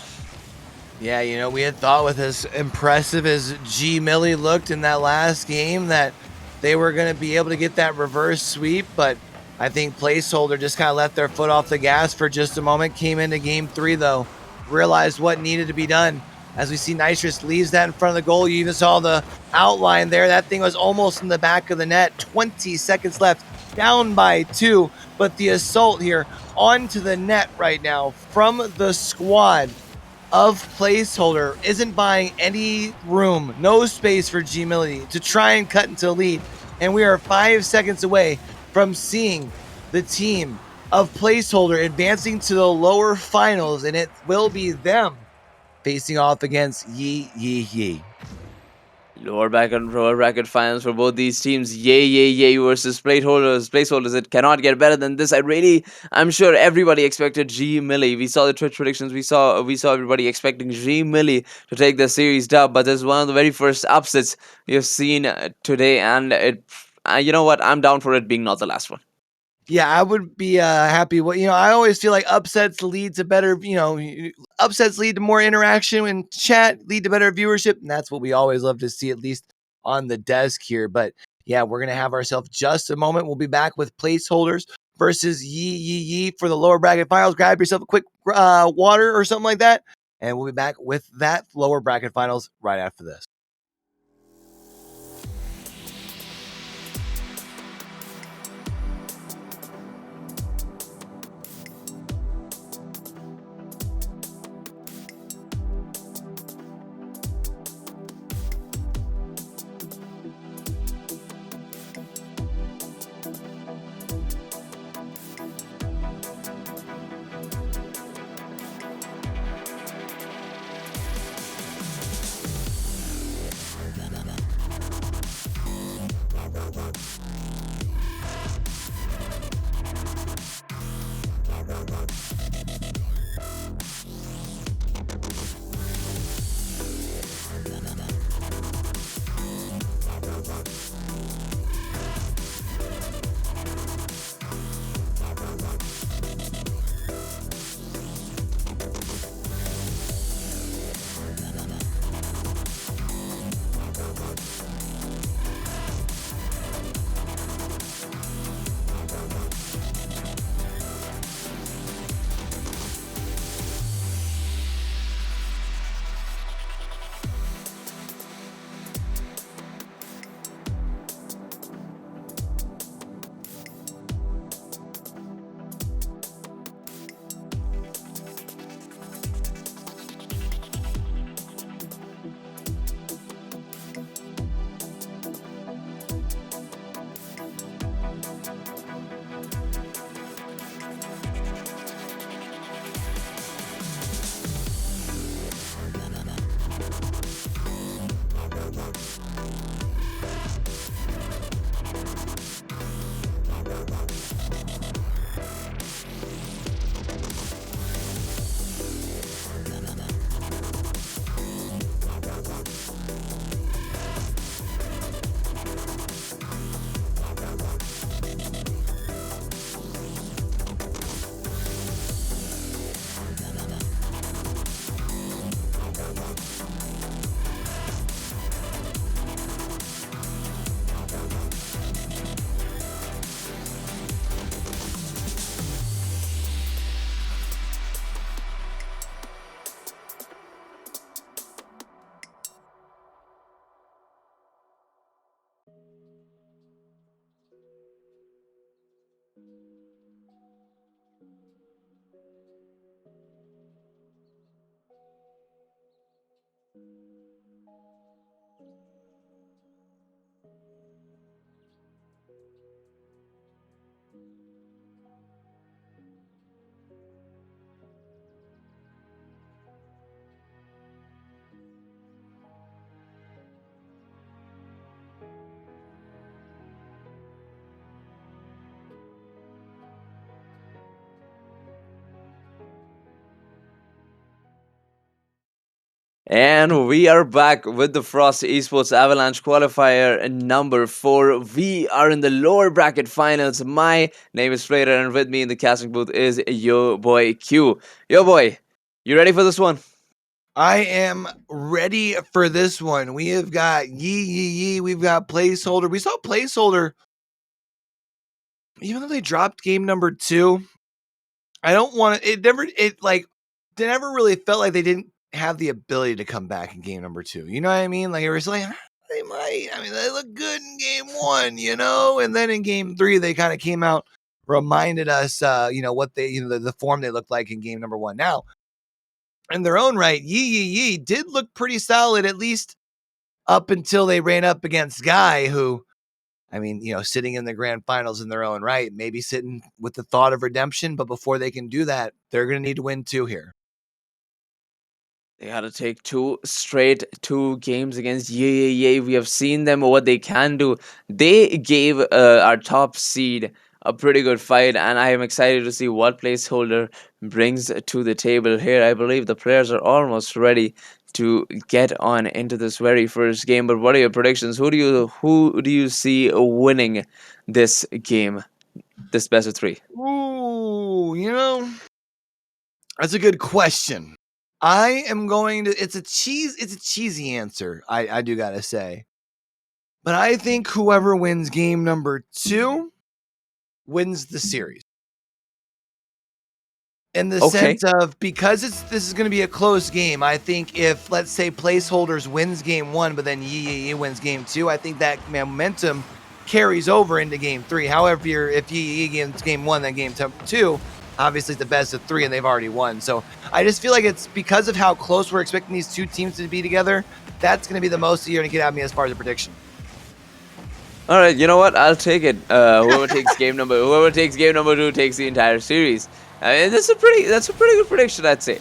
Speaker 2: Yeah, you know, we had thought with as impressive as G Millie looked in that last game that they were going to be able to get that reverse sweep, but I think placeholder just kind of left their foot off the gas for just a moment. Came into game 3 though, realized what needed to be done. As we see Nitrous leaves that in front of the goal. You even saw the outline there. That thing was almost in the back of the net. 20 seconds left, down by 2. But the assault here onto the net right now from the squad of placeholder isn't buying any room, no space for G Millie to try and cut into the lead. And we are 5 seconds away from seeing the team of placeholder advancing to the lower finals, and it will be them facing off against Yee.
Speaker 1: Lower bracket finals for both these teams. Yay versus placeholders. It cannot get better than this. I'm sure everybody expected G Millie. We saw the Twitch predictions. We saw everybody expecting G Millie to take the series dub. But this is one of the very first upsets we have seen today, and you know what? I'm down for it being not the last one.
Speaker 2: Yeah, I would be happy. I always feel like upsets lead to better, upsets lead to more interaction in chat, lead to better viewership. And that's what we always love to see, at least on the desk here. But yeah, we're going to have ourselves just a moment. We'll be back with placeholders versus Yee for the lower bracket finals. Grab yourself a quick water or something like that. And we'll be back with that lower bracket finals right after this.
Speaker 1: And we are back with the Frost Esports Avalanche Qualifier number 4. We are in the lower bracket finals. My name is Frater, and with me in the casting booth is your boy Q. Yo, boy, you ready for this one?
Speaker 2: I am ready for this one. We have got Yee. We've got Placeholder. We saw Placeholder, even though they dropped game number 2. I don't want to. They never really felt like they didn't have the ability to come back in game number 2. You know what I mean? Like it was like they might. I mean, they look good in game 1, and then in game 3 they kind of came out, reminded us, what they, the form they looked like in game number 1. Now, in their own right, Yee did look pretty solid, at least up until they ran up against Guy, who, I mean, sitting in the grand finals in their own right, maybe sitting with the thought of redemption, but before they can do that, they're going to need to win 2 here.
Speaker 1: They got to take 2 games against Yay. We have seen them what they can do. They gave our top seed a pretty good fight, and I am excited to see what placeholder brings to the table here. I believe the players are almost ready to get on into this very first game. But what are your predictions? Who do you see winning this game, this best of 3?
Speaker 2: Ooh, that's a good question. I am going to. It's a cheesy answer. I do gotta say, but I think whoever wins game number 2 wins the series. In the
Speaker 1: Okay.
Speaker 2: sense of, because this is going to be a close game, I think if, let's say, placeholders wins game 1, but then Yee wins game 2, I think that momentum carries over into game 3. However, if Yee wins game 1, then game 2, obviously it's the best of 3, and they've already won. So I just feel like it's because of how close we're expecting these two teams to be together. That's going to be the most you're going to get out of me as far as a prediction.
Speaker 1: All right, you know what? I'll take it. Whoever takes game number 2 takes the entire series. I mean, that's a pretty good prediction, I'd say.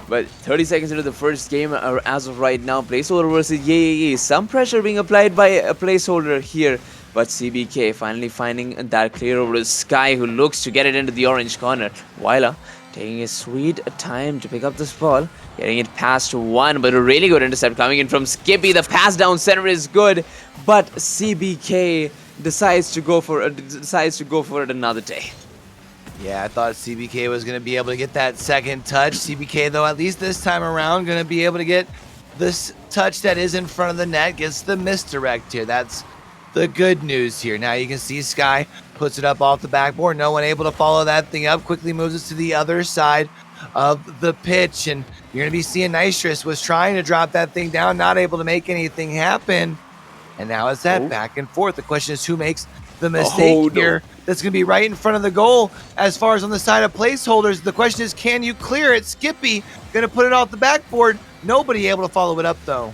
Speaker 1: But 30 seconds into the first game, as of right now, placeholder versus Yay. Some pressure being applied by a placeholder here, but CBK finally finding that clear over to Sky, who looks to get it into the orange corner. Weiler taking his sweet time to pick up this ball, getting it past one, but a really good intercept coming in from Skippy. The pass down center is good, but CBK decides to go for it another day.
Speaker 2: Yeah, I thought CBK was going to be able to get that second touch. CBK, though, at least this time around, going to be able to get this touch that is in front of the net, gets the misdirect here. That's the good news here. Now you can see Sky puts it up off the backboard. No one able to follow that thing up. Quickly moves it to the other side of the pitch. And you're going to be seeing Nitrous was trying to drop that thing down, not able to make anything happen. And now it's that back and forth. The question is who makes the mistake here. That's going to be right in front of the goal. As far as on the side of placeholders, the question is, can you clear it? Skippy going to put it off the backboard. Nobody able to follow it up, though.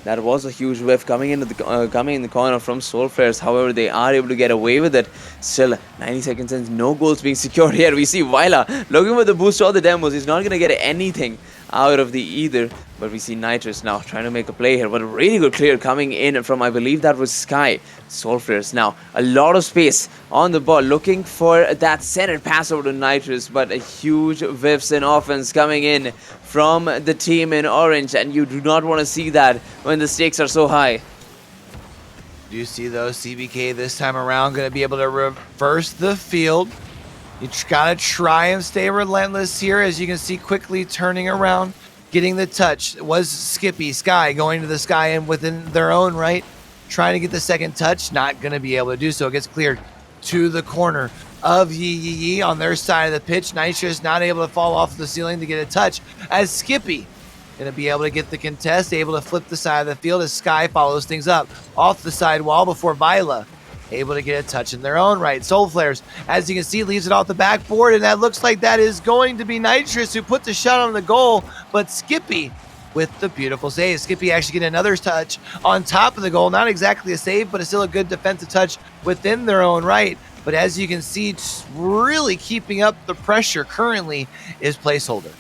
Speaker 1: That was a huge whiff coming in the corner from Soulflares. However, they are able to get away with it. Still, 90 seconds and no goals being secured here. We see Weiler looking for the boost or the demos. He's not going to get anything out of the either. But we see Nitrous now trying to make a play here. But a really good clear coming in from, I believe that was Sky. Soulflares now a lot of space on the ball, looking for that centered pass over to Nitrous. But a huge whiffs in offense coming in from the team in orange, and you do not want to see that when the stakes are so high.
Speaker 2: Do you see, though, CBK this time around going to be able to reverse the field? You got to try and stay relentless here, as you can see, quickly turning around, getting the touch. It was Skippy, Sky going to the Sky and within their own right, trying to get the second touch, not going to be able to do so. It gets cleared to the corner of Yee on their side of the pitch. Nitrous not able to fall off the ceiling to get a touch, as Skippy going to be able to get the contest, able to flip the side of the field as Sky follows things up off the side wall before Vila able to get a touch in their own right. Soulflares, as you can see, leaves it off the backboard, and that looks like that is going to be Nitrous who put the shot on the goal, but Skippy with the beautiful save. Skippy actually getting another touch on top of the goal. Not exactly a save, but it's still a good defensive touch within their own right. But as you can see, really keeping up the pressure currently is placeholder.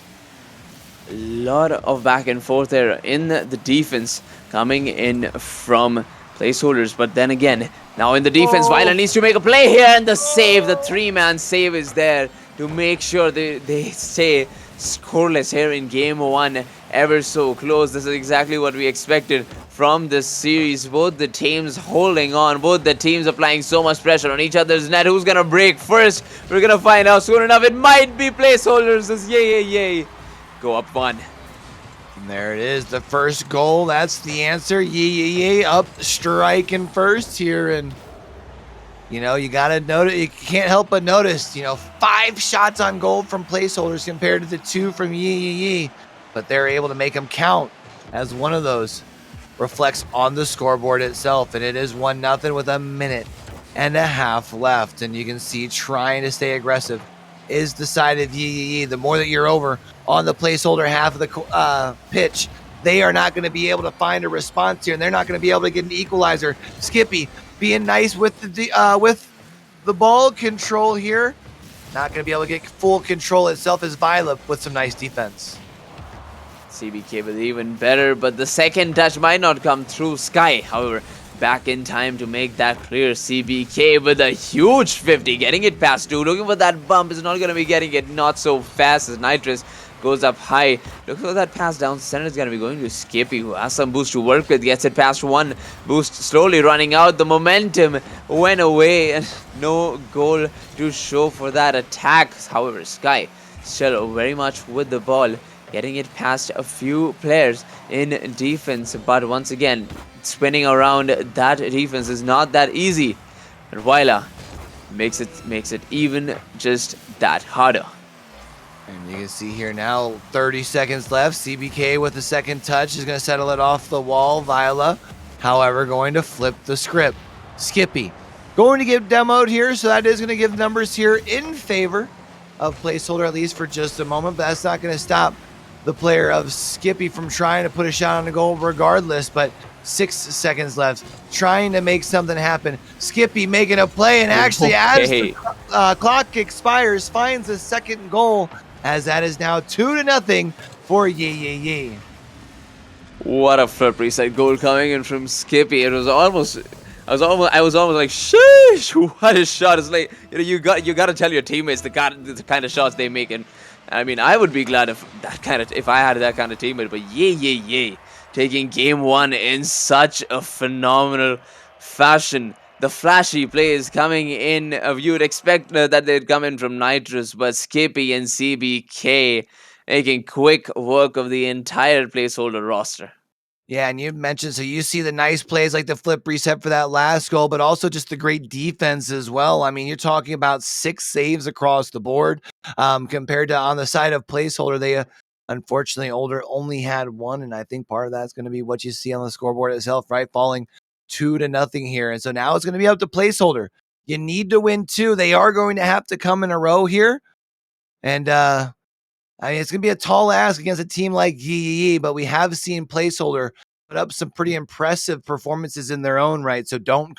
Speaker 1: A lot of back and forth there in the defense coming in from placeholders. But then again, now in the defense, Vila needs to make a play here, and the save, the 3-man save is there to make sure they stay scoreless here in game 1. ever so close. This is exactly what we expected from this series. Both the teams holding on, both the teams applying so much pressure on each other's net. Who's gonna break first? We're gonna find out soon enough. It might be placeholders. This yay. Go up one.
Speaker 2: And there it is, the first goal. That's the answer. Yay, up striking first here. And you know, you gotta notice, you can't help but notice, you know, 5 shots on goal from placeholders compared to the 2 from Yee. But they're able to make them count, as one of those reflects on the scoreboard itself. And it is 1-0 with a minute and a half left. And you can see trying to stay aggressive is the side of Yee. The more that you're over on the placeholder half of the pitch, they are not going to be able to find a response here, and they're not going to be able to get an equalizer. Skippy being nice with the ball control here. Not going to be able to get full control itself as Viola with some nice defense.
Speaker 1: CBK was even better, but the second touch might not come through. Sky, however, back in time to make that clear. CBK with a huge 50, getting it past 2. Looking for that bump, is not going to be getting it not so fast as Nitrous goes up high. Looks for that pass down center is going to be going to Skippy, who has some boost to work with. Gets it past 1. Boost slowly running out. The momentum went away, and no goal to show for that attack. However, Sky still very much with the ball, getting it past a few players in defense. But once again, spinning around that defense is not that easy. And Viola makes it even just that harder.
Speaker 2: And you can see here now, 30 seconds left. CBK with the second touch is going to settle it off the wall. Viola, however, going to flip the script. Skippy going to get demoed here, so that is going to give numbers here in favor of placeholder, at least for just a moment. But that's not going to stop the player of Skippy from trying to put a shot on the goal regardless. But 6 seconds left, trying to make something happen. Skippy making a play, and actually as the clock expires, finds the second goal, as that is now 2-0 for Yee.
Speaker 1: What a flip reset goal coming in from Skippy. It was almost, I was almost like, sheesh, what a shot. It's like, you got to tell your teammates the kind of shots they make. And I mean, I would be glad if I had that kind of teammate. But Yee taking game 1 in such a phenomenal fashion. The flashy plays coming in, you would expect that they'd come in from Nitrous, but Skippy and CBK making quick work of the entire placeholder roster.
Speaker 2: Yeah, and you mentioned, so you see the nice plays like the flip reset for that last goal, but also just the great defense as well. I mean, you're talking about 6 saves across the board compared to on the side of placeholder. They unfortunately only had 1, and I think part of that's going to be what you see on the scoreboard itself, right? Falling 2-0 here. And so now it's going to be up to placeholder. You need to win 2. They are going to have to come in a row here. And I mean, it's going to be a tall ask against a team like Yee, but we have seen placeholder put up some pretty impressive performances in their own right. So don't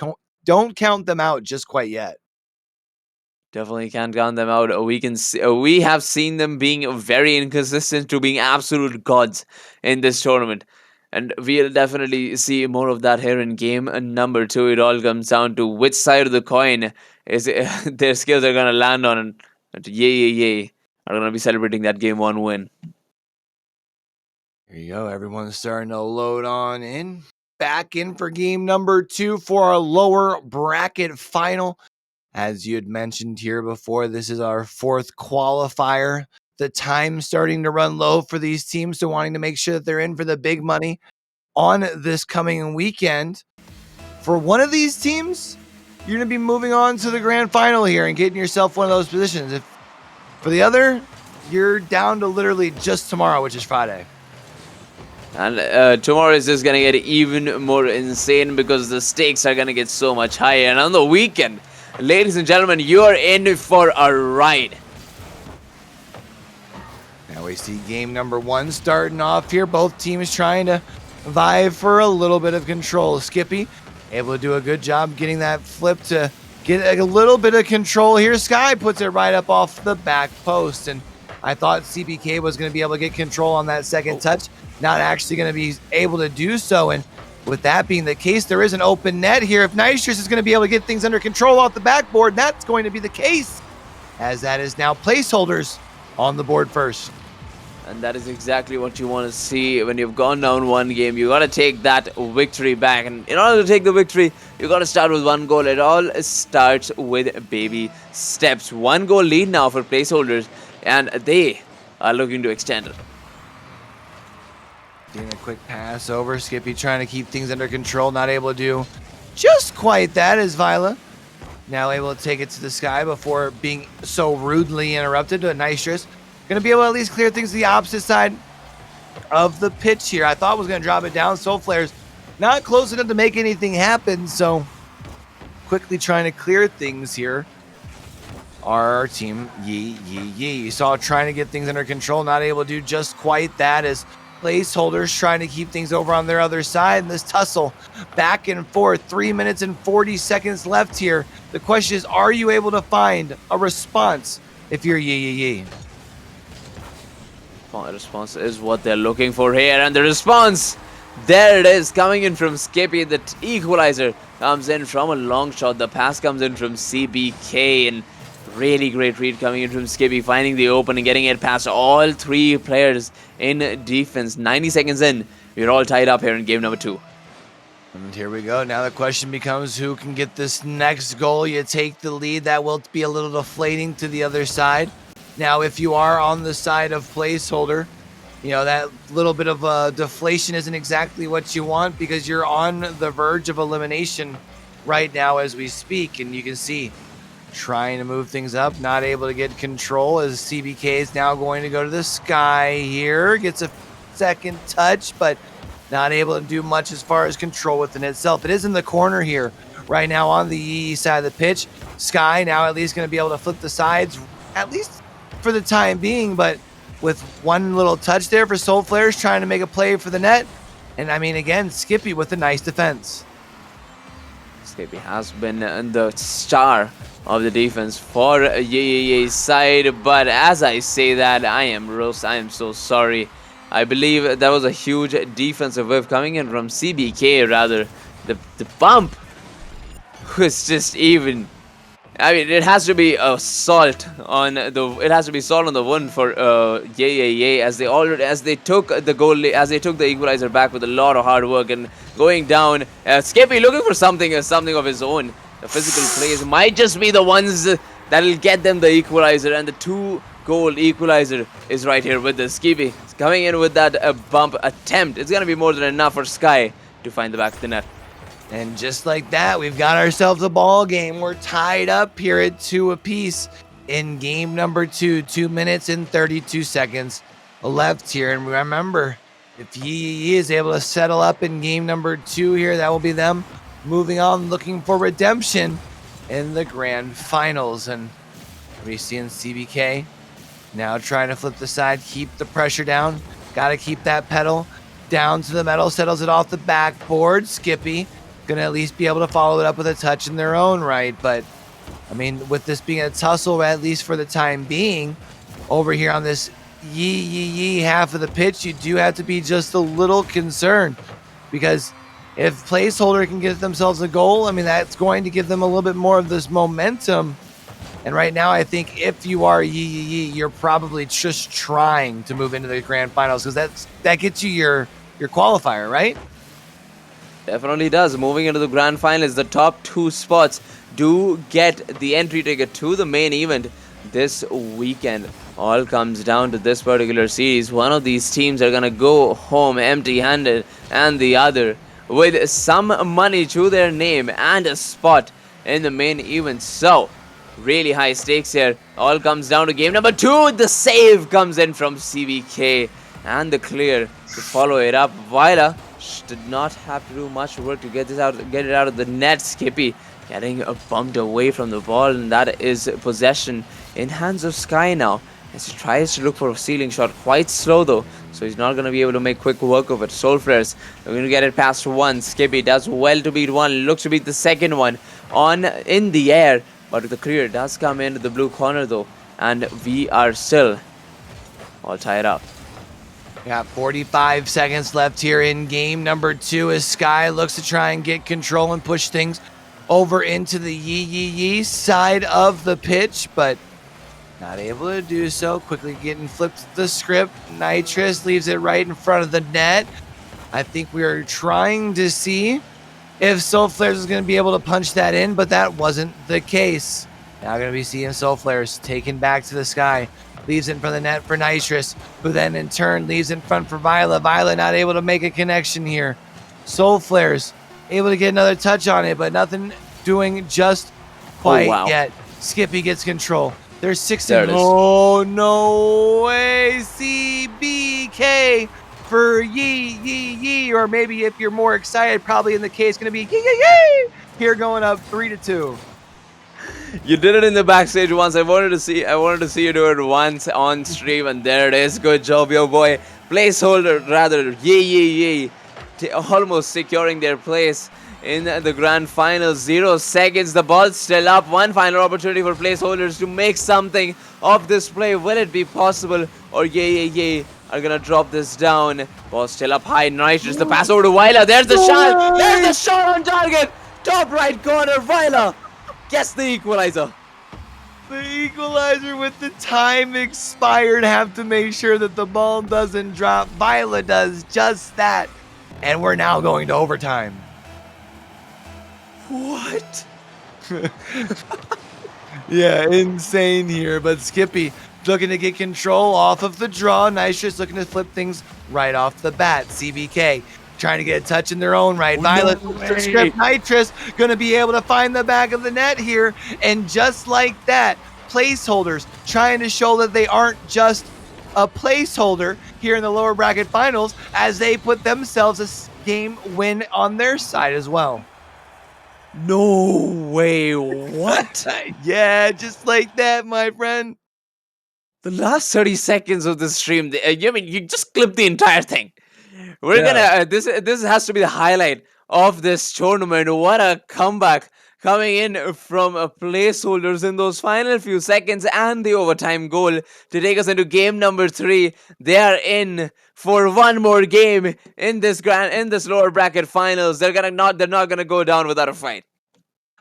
Speaker 2: count them out just quite yet.
Speaker 1: Definitely can't count them out. We have seen them being very inconsistent to being absolute gods in this tournament. And we'll definitely see more of that here in game number 2. It all comes down to which side of the coin is their skills are going to land on. And Yee are going to be celebrating that game 1 win.
Speaker 2: Here you go. Everyone's starting to load on in. Back in for game number 2 for our lower bracket final. As you had mentioned here before, this is our 4th qualifier. The time starting to run low for these teams, so wanting to make sure that they're in for the big money on this coming weekend. For one of these teams, you're going to be moving on to the grand final here and getting yourself one of those positions. If for the other, you're down to literally just tomorrow, which is Friday.
Speaker 1: And tomorrow is just going to get even more insane because the stakes are going to get so much higher. And on the weekend, ladies and gentlemen, you are in for a ride.
Speaker 2: Now we see game number 1 starting off here. Both teams trying to vie for a little bit of control. Skippy able to do a good job getting that flip to get a little bit of control here. Sky puts it right up off the back post. And I thought CBK was going to be able to get control on that second touch. Not actually going to be able to do so. And with that being the case, there is an open net here. If Nitrous is going to be able to get things under control off the backboard, that's going to be the case, as that is now placeholders on the board first.
Speaker 1: And that is exactly what you want to see when you've gone down one game. You got to take that victory back. And in order to take the victory, you got to start with one goal. It all starts with baby steps. One goal lead now for placeholders, and they are looking to extend it.
Speaker 2: Doing a quick pass over. Skippy trying to keep things under control. Not able to do just quite that as Vila now able to take it to the sky before being so rudely interrupted. A Nitrous going to be able to at least clear things to the opposite side of the pitch here. I thought was going to drop it down. Soul Flare's not close enough to make anything happen, so quickly trying to clear things here. Our team, Yee. You saw trying to get things under control, not able to do just quite that as placeholders trying to keep things over on their other side. And this tussle back and forth, 3 minutes and 40 seconds left here. The question is, are you able to find a response if you're Yee?
Speaker 1: The response is what they're looking for here, and the response, there it is, coming in from Skippy. The equalizer comes in from a long shot. The pass comes in from CBK, and really great read coming in from Skippy, finding the open and getting it past all three players in defense. 90 seconds in, we're all tied up here in game number 2.
Speaker 2: And here we go. Now the question becomes who can get this next goal. You take the lead. That will be a little deflating to the other side. Now, if you are on the side of placeholder, you know, that little bit of deflation isn't exactly what you want because you're on the verge of elimination right now as we speak. And you can see trying to move things up, not able to get control as CBK is now going to go to the sky here. Gets a second touch, but not able to do much as far as control within itself. It is in the corner here right now on the east side of the pitch. Sky now at least going to be able to flip the sides, at least for the time being, but with one little touch there for Soul Flares trying to make a play for the net. And I mean, again, Skippy with a nice defense.
Speaker 1: Skippy has been the star of the defense for Ye's side, but as I say that, I am so sorry. I believe that was a huge defensive whiff coming in from CBK, rather. The bump was just even. I mean, it has to be salt on the wound for as they took the equalizer back with a lot of hard work and going down. Skippy looking for something of his own. The physical plays might just be the ones that'll get them the equalizer, and the 2-goal equalizer is right here with the Skippy coming in with that bump attempt. It's gonna be more than enough for Sky to find the back of the net.
Speaker 2: And just like that, we've got ourselves a ball game. We're tied up here at 2 apiece in game number 2. 2 minutes and 32 seconds left here. And remember, if Yee is able to settle up in game number 2 here, that will be them moving on, looking for redemption in the grand finals. And we're seeing CBK now trying to flip the side, keep the pressure down. Got to keep that pedal down to the metal, settles it off the backboard. Skippy going to at least be able to follow it up with a touch in their own right. But, I mean, with this being a tussle, at least for the time being, over here on this Yee half of the pitch, you do have to be just a little concerned. Because if placeholder can get themselves a goal, I mean, that's going to give them a little bit more of this momentum. And right now, I think if you are Yee, you're probably just trying to move into the grand finals because that gets you your qualifier, right?
Speaker 1: Definitely does. Moving into the grand finals, the top 2 spots do get the entry ticket to the main event this weekend. All comes down to this particular series. One of these teams are going to go home empty-handed, and the other with some money to their name and a spot in the main event. So, really high stakes here. All comes down to game number 2. The save comes in from CBK, and the clear to follow it up. Vila did not have to do much work to get it out of the net. Skippy getting bumped away from the ball, and that is possession in hands of Sky now as he tries to look for a ceiling shot. Quite slow though, so he's not going to be able to make quick work of it. Soul Flares are going to get it past one. Skippy does well to beat one, looks to beat the second one in the air, but the clear does come into the blue corner though, and we are still all tied up.
Speaker 2: Got 45 seconds left here in game number 2 as Sky looks to try and get control and push things over into the Yee side of the pitch, but Not able to do so. Quickly getting flipped the script. Nitrous leaves it right in front of the net. I think we are trying to see if Soul Flares is going to be able to punch that in, but that wasn't the case. Now going to be seeing Soul Flares taken back to the sky. Leaves in front of the net for Nitrous, who then in turn leaves in front for Viola. Viola not able to make a connection here. Soul Flares able to get another touch on it, but nothing doing just quite
Speaker 1: wow.
Speaker 2: yet. Skippy gets control. There's 6
Speaker 1: There
Speaker 2: in.
Speaker 1: it is.
Speaker 2: Oh, no way. CBK for yee, or maybe if you're more excited, probably in the case, going to be yee. Here going up 3-2.
Speaker 1: You did it in the backstage once. I wanted to see you do it once on stream, and there it is. Good job, your boy. Placeholder, rather, yee. Almost securing their place in the grand final. 0 seconds. The ball's still up. One final opportunity for placeholders to make something of this play. Will it be possible, or yee are gonna drop this down? Ball still up high. Nitrous. The pass over to Weiler. There's the shot. There's the shot on target. Top right corner. Weiler gets the equalizer.
Speaker 2: The equalizer with the time expired. Have to make sure that the ball doesn't drop. Viola does just that. And we're now going to overtime.
Speaker 1: What?
Speaker 2: Yeah, insane here. But Skippy looking to get control off of the draw. Nitrous looking to flip things right off the bat. CBK trying to get a touch in their own right. Violet, script. Nitrous going to be able to find the back of the net here. And just like that, placeholders trying to show that they aren't just a placeholder here in the lower bracket finals, as they put themselves a game win on their side as well.
Speaker 1: No way. What?
Speaker 2: Yeah, just like that, my friend.
Speaker 1: The last 30 seconds of the stream, you just clip the entire thing. We're gonna this has to be the highlight of this tournament. What a comeback coming in from placeholders in those final few seconds, and the overtime goal to take us into game number 3. They are in for one more game in this lower bracket finals. They're not gonna go down without a fight.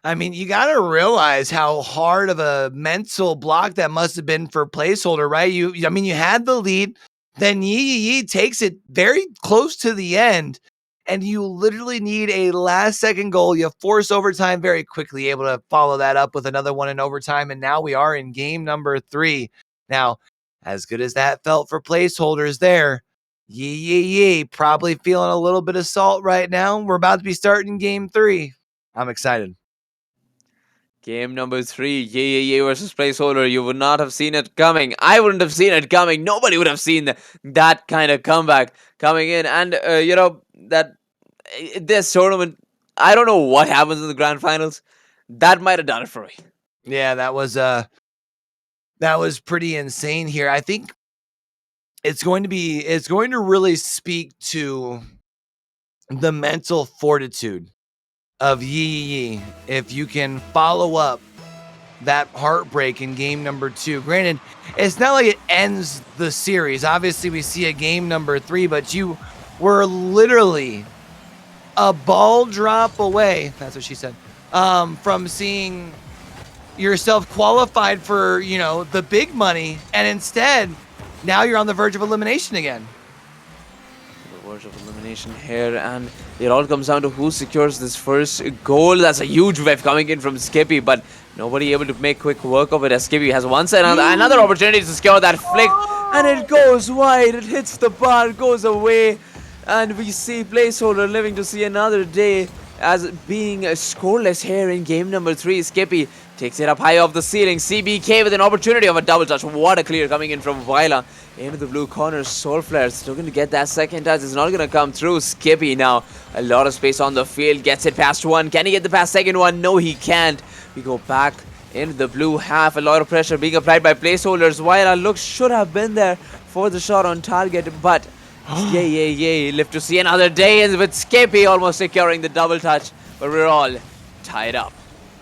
Speaker 2: I mean, you got to realize how hard of a mental block that must have been for placeholder, right? You had the lead, then Yee takes it very close to the end, and you literally need a last second goal. You force overtime very quickly, able to follow that up with another one in overtime, and now we are in game number 3. Now, as good as that felt for placeholders there, Yee probably feeling a little bit of salt right now. We're about to be starting game 3. I'm excited.
Speaker 1: Game number 3, Yee versus placeholder. You would not have seen it coming. I wouldn't have seen it coming. Nobody would have seen that kind of comeback coming in. And this tournament, I don't know what happens in the grand finals. That might have done it for me.
Speaker 2: Yeah, that was pretty insane here. I think it's going to really speak to the mental fortitude of Yee if you can follow up that heartbreak in game number 2. Granted, it's not like it ends the series. Obviously, we see a game number 3, but you were literally a ball drop away. That's what she said. From seeing yourself qualified for, the big money, and instead, now you're on the verge of elimination again.
Speaker 1: The verge of elimination here, and it all comes down to who secures this first goal. That's a huge wave coming in from Skippy, but nobody able to make quick work of it, as Skippy has once another opportunity to secure that flick, and it goes wide. It hits the bar, goes away, and we see placeholder living to see another day as being scoreless here in game number 3. Skippy takes it up high off the ceiling. CBK with an opportunity of a double touch. What a clear coming in from Viola into the blue corner. Soul Flare still going to get that second touch. It's not going to come through. Skippy now a lot of space on the field. Gets it past one. Can he get the past second one? No, he can't. We go back into the blue half. A lot of pressure being applied by placeholders. Viola should have been there for the shot on target, but yay. Live to see another day with Skippy almost securing the double touch, but we're all tied up.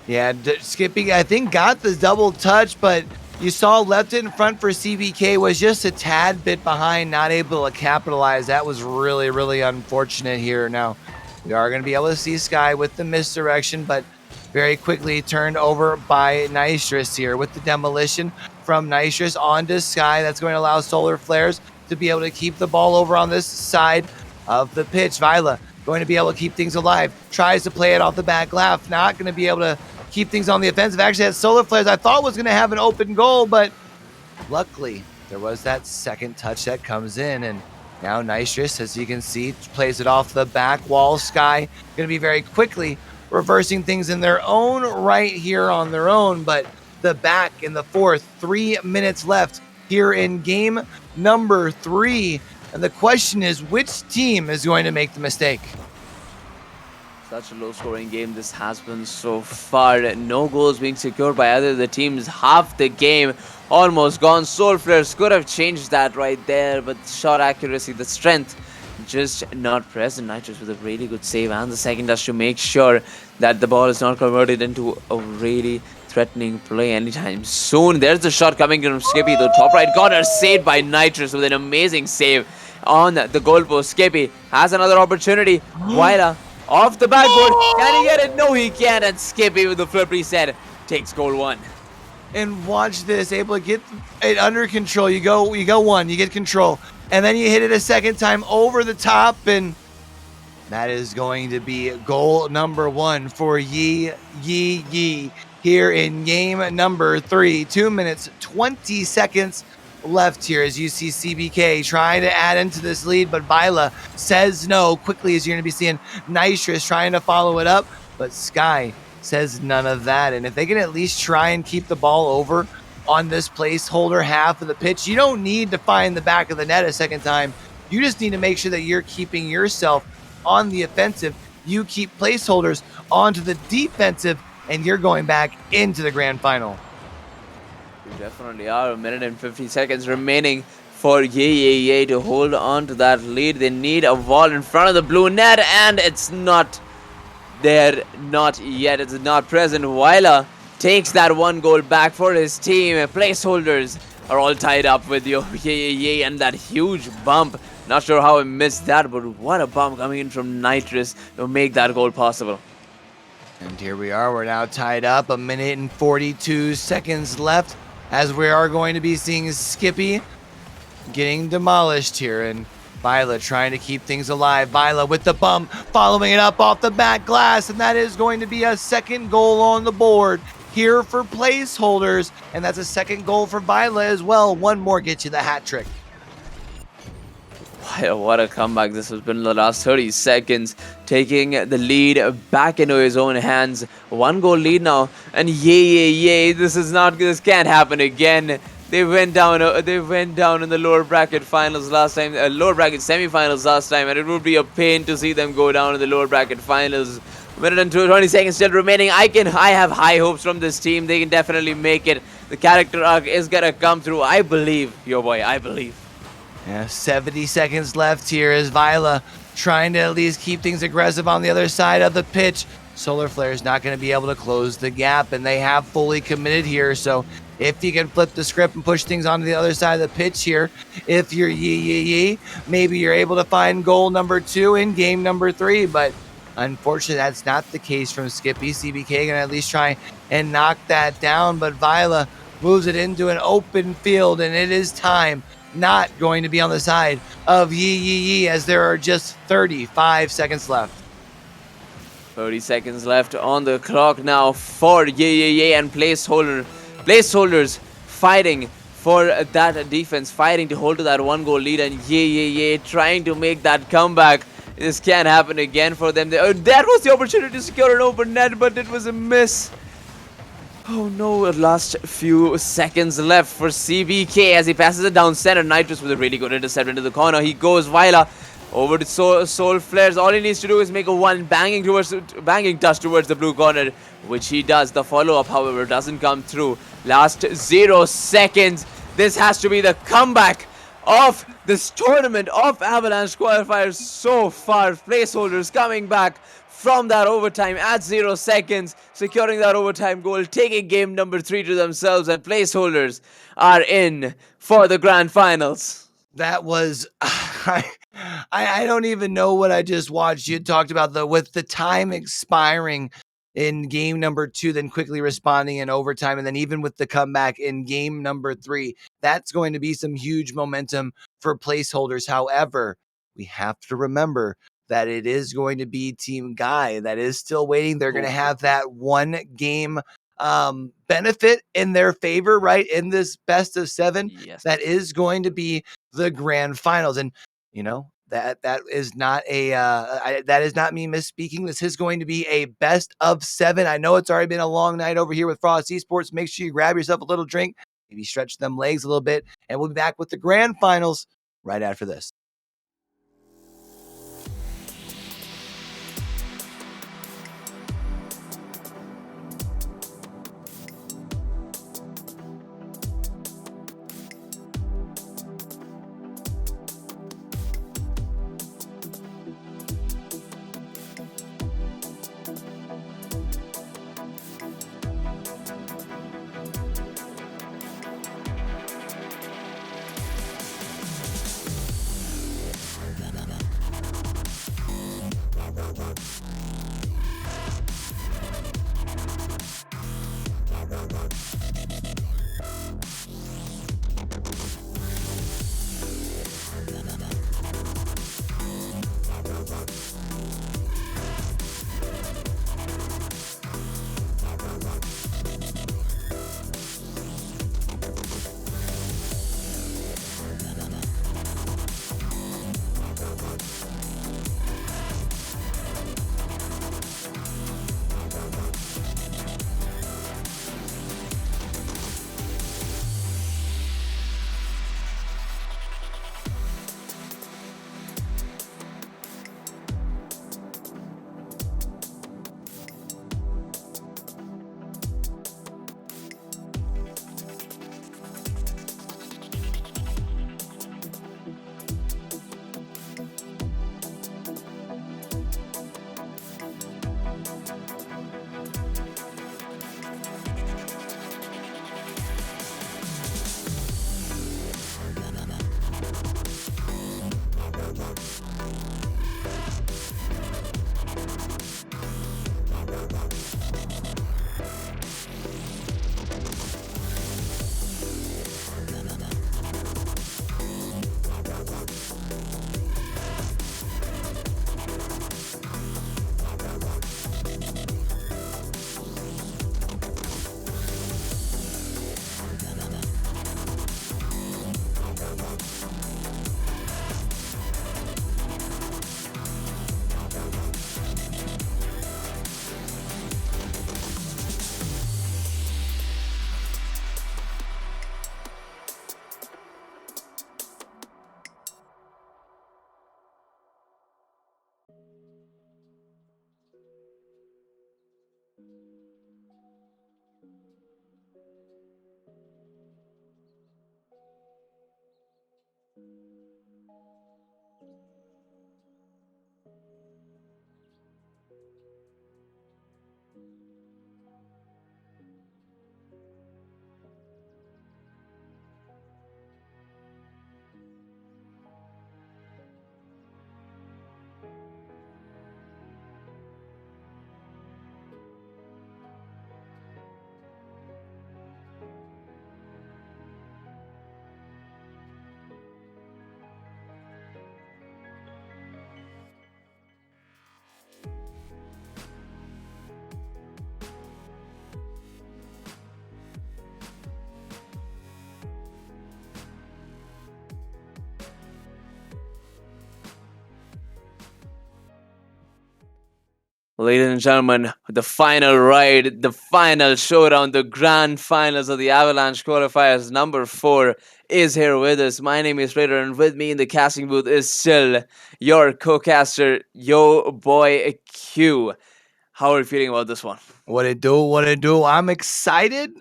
Speaker 2: Yeah, Skippy, I think, got the double touch, but you saw left in front for CBK was just a tad bit behind, not able to capitalize. That was really, really unfortunate here. Now, we are going to be able to see Sky with the misdirection, but very quickly turned over by Nitrous here with the demolition. from Nitrous onto Sky. That's going to allow Solar Flares to be able to keep the ball over on this side of the pitch. Viola going to be able to keep things alive. Tries to play it off the back left. Not going to be able to keep things on the offensive. Actually, had Solar Flares I thought was going to have an open goal, but luckily there was that second touch that comes in, and now Nitrous, as you can see, plays it off the back wall. Sky going to be very quickly reversing things in their own right here on their own, but the back in the fourth, 3 minutes left here in game number 3. And the question is, which team is going to make the mistake?
Speaker 1: Such a low-scoring game this has been so far. No goals being secured by either of the teams. Half the game almost gone. Soul Flares could have changed that right there, but shot accuracy, the strength, just not present. Nitrous with a really good save and the second touch to make sure that the ball is not converted into a really threatening play anytime soon. There's the shot coming from Skippy, the top right corner, saved by Nitrous with an amazing save on the goalpost. Skippy has another opportunity. Wyla off the backboard. Can he get it? No, he can't. And Skippy with the flip reset takes goal 1.
Speaker 2: And watch this, able to get it under control. You go one, you get control, and then you hit it a second time over the top, and that is going to be goal number 1 for Yi here in game number 3. 2 minutes, 20 seconds left here as you see CBK trying to add into this lead, but Vila says no quickly, as you're going to be seeing Nitrous trying to follow it up, but Sky says none of that. And if they can at least try and keep the ball over on this placeholder half of the pitch, you don't need to find the back of the net a second time. You just need to make sure that you're keeping yourself on the offensive. You keep placeholders onto the defensive, and you're going back into the grand final.
Speaker 1: You definitely are. 1 minute and 50 seconds remaining for Yay to hold on to that lead. They need a wall in front of the blue net, and it's not there. Not yet. It's not present. Wyla takes that 1 goal back for his team. Placeholders are all tied up with Yay and that huge bump. Not sure how he missed that, but what a bump coming in from Nitrous to make that goal possible.
Speaker 2: And here we are. We're now tied up. 1 minute and 42 seconds left, as we are going to be seeing Skippy getting demolished here, and Vila trying to keep things alive. Vila with the bump, following it up off the back glass, and that is going to be a second goal on the board here for placeholders, and that's a second goal for Vila as well. 1 more gets you the hat trick.
Speaker 1: What a comeback this has been in the last 30 seconds, taking the lead back into his own hands. 1 goal lead now, and yay, this can't happen again. They went down in the lower bracket finals last time, lower bracket semifinals last time, and it would be a pain to see them go down in the lower bracket finals. 1 minute and 20 seconds still remaining. I have high hopes from this team. They can definitely make it. The character arc is gonna come through. I believe, yo boy, I believe.
Speaker 2: Yeah, 70 seconds left here as Vila trying to at least keep things aggressive on the other side of the pitch. Solar Flare is not going to be able to close the gap, and they have fully committed here. So if you can flip the script and push things onto the other side of the pitch here, if you're Yi, maybe you're able to find goal number 2 in game number 3. But unfortunately, that's not the case from Skippy. CBK going to at least try and knock that down, but Vila moves it into an open field, and it is time. Not going to be on the side of Yi as there are just 35 seconds left.
Speaker 1: 30 seconds left on the clock now for Yi and placeholders fighting for that defense, fighting to hold to that 1 goal lead, and Yi trying to make that comeback. This can't happen again for them. That was the opportunity to secure an open net, but it was a miss. Oh no, last few seconds left for CBK as he passes it down center. Nitrous with a really good intercept into the corner. He goes Vila over to Soul Flares. All he needs to do is make a banging touch towards the blue corner, which he does. The follow-up, however, doesn't come through. Last 0 seconds. This has to be the comeback of this tournament of Avalanche qualifiers so far. Placeholders coming back from that overtime at 0 seconds, securing that overtime goal, taking game number 3 to themselves, and placeholders are in for the grand finals.
Speaker 2: That was, I don't even know what I just watched. You talked about with the time expiring, in game number 2, then quickly responding in overtime, and then even with the comeback in game number 3. That's going to be some huge momentum for placeholders. However, we have to remember that it is going to be Team Guy that is still waiting. They're going to have that one game benefit in their favor, right? In this best of 7,
Speaker 1: Yes.
Speaker 2: that is going to be the grand finals. And, that is not that is not me misspeaking. This is going to be a best of 7. I know it's already been a long night over here with Frost Esports. Make sure you grab yourself a little drink, maybe stretch them legs a little bit, and we'll be back with the grand finals right after this.
Speaker 1: Ladies and gentlemen, the final ride, the final showdown, the grand finals of the Avalanche qualifiers. Number 4 is here with us. My name is Raider, and with me in the casting booth is still your co-caster, yo boy Q. How are you feeling about this one?
Speaker 2: What it do? What it do? I'm excited.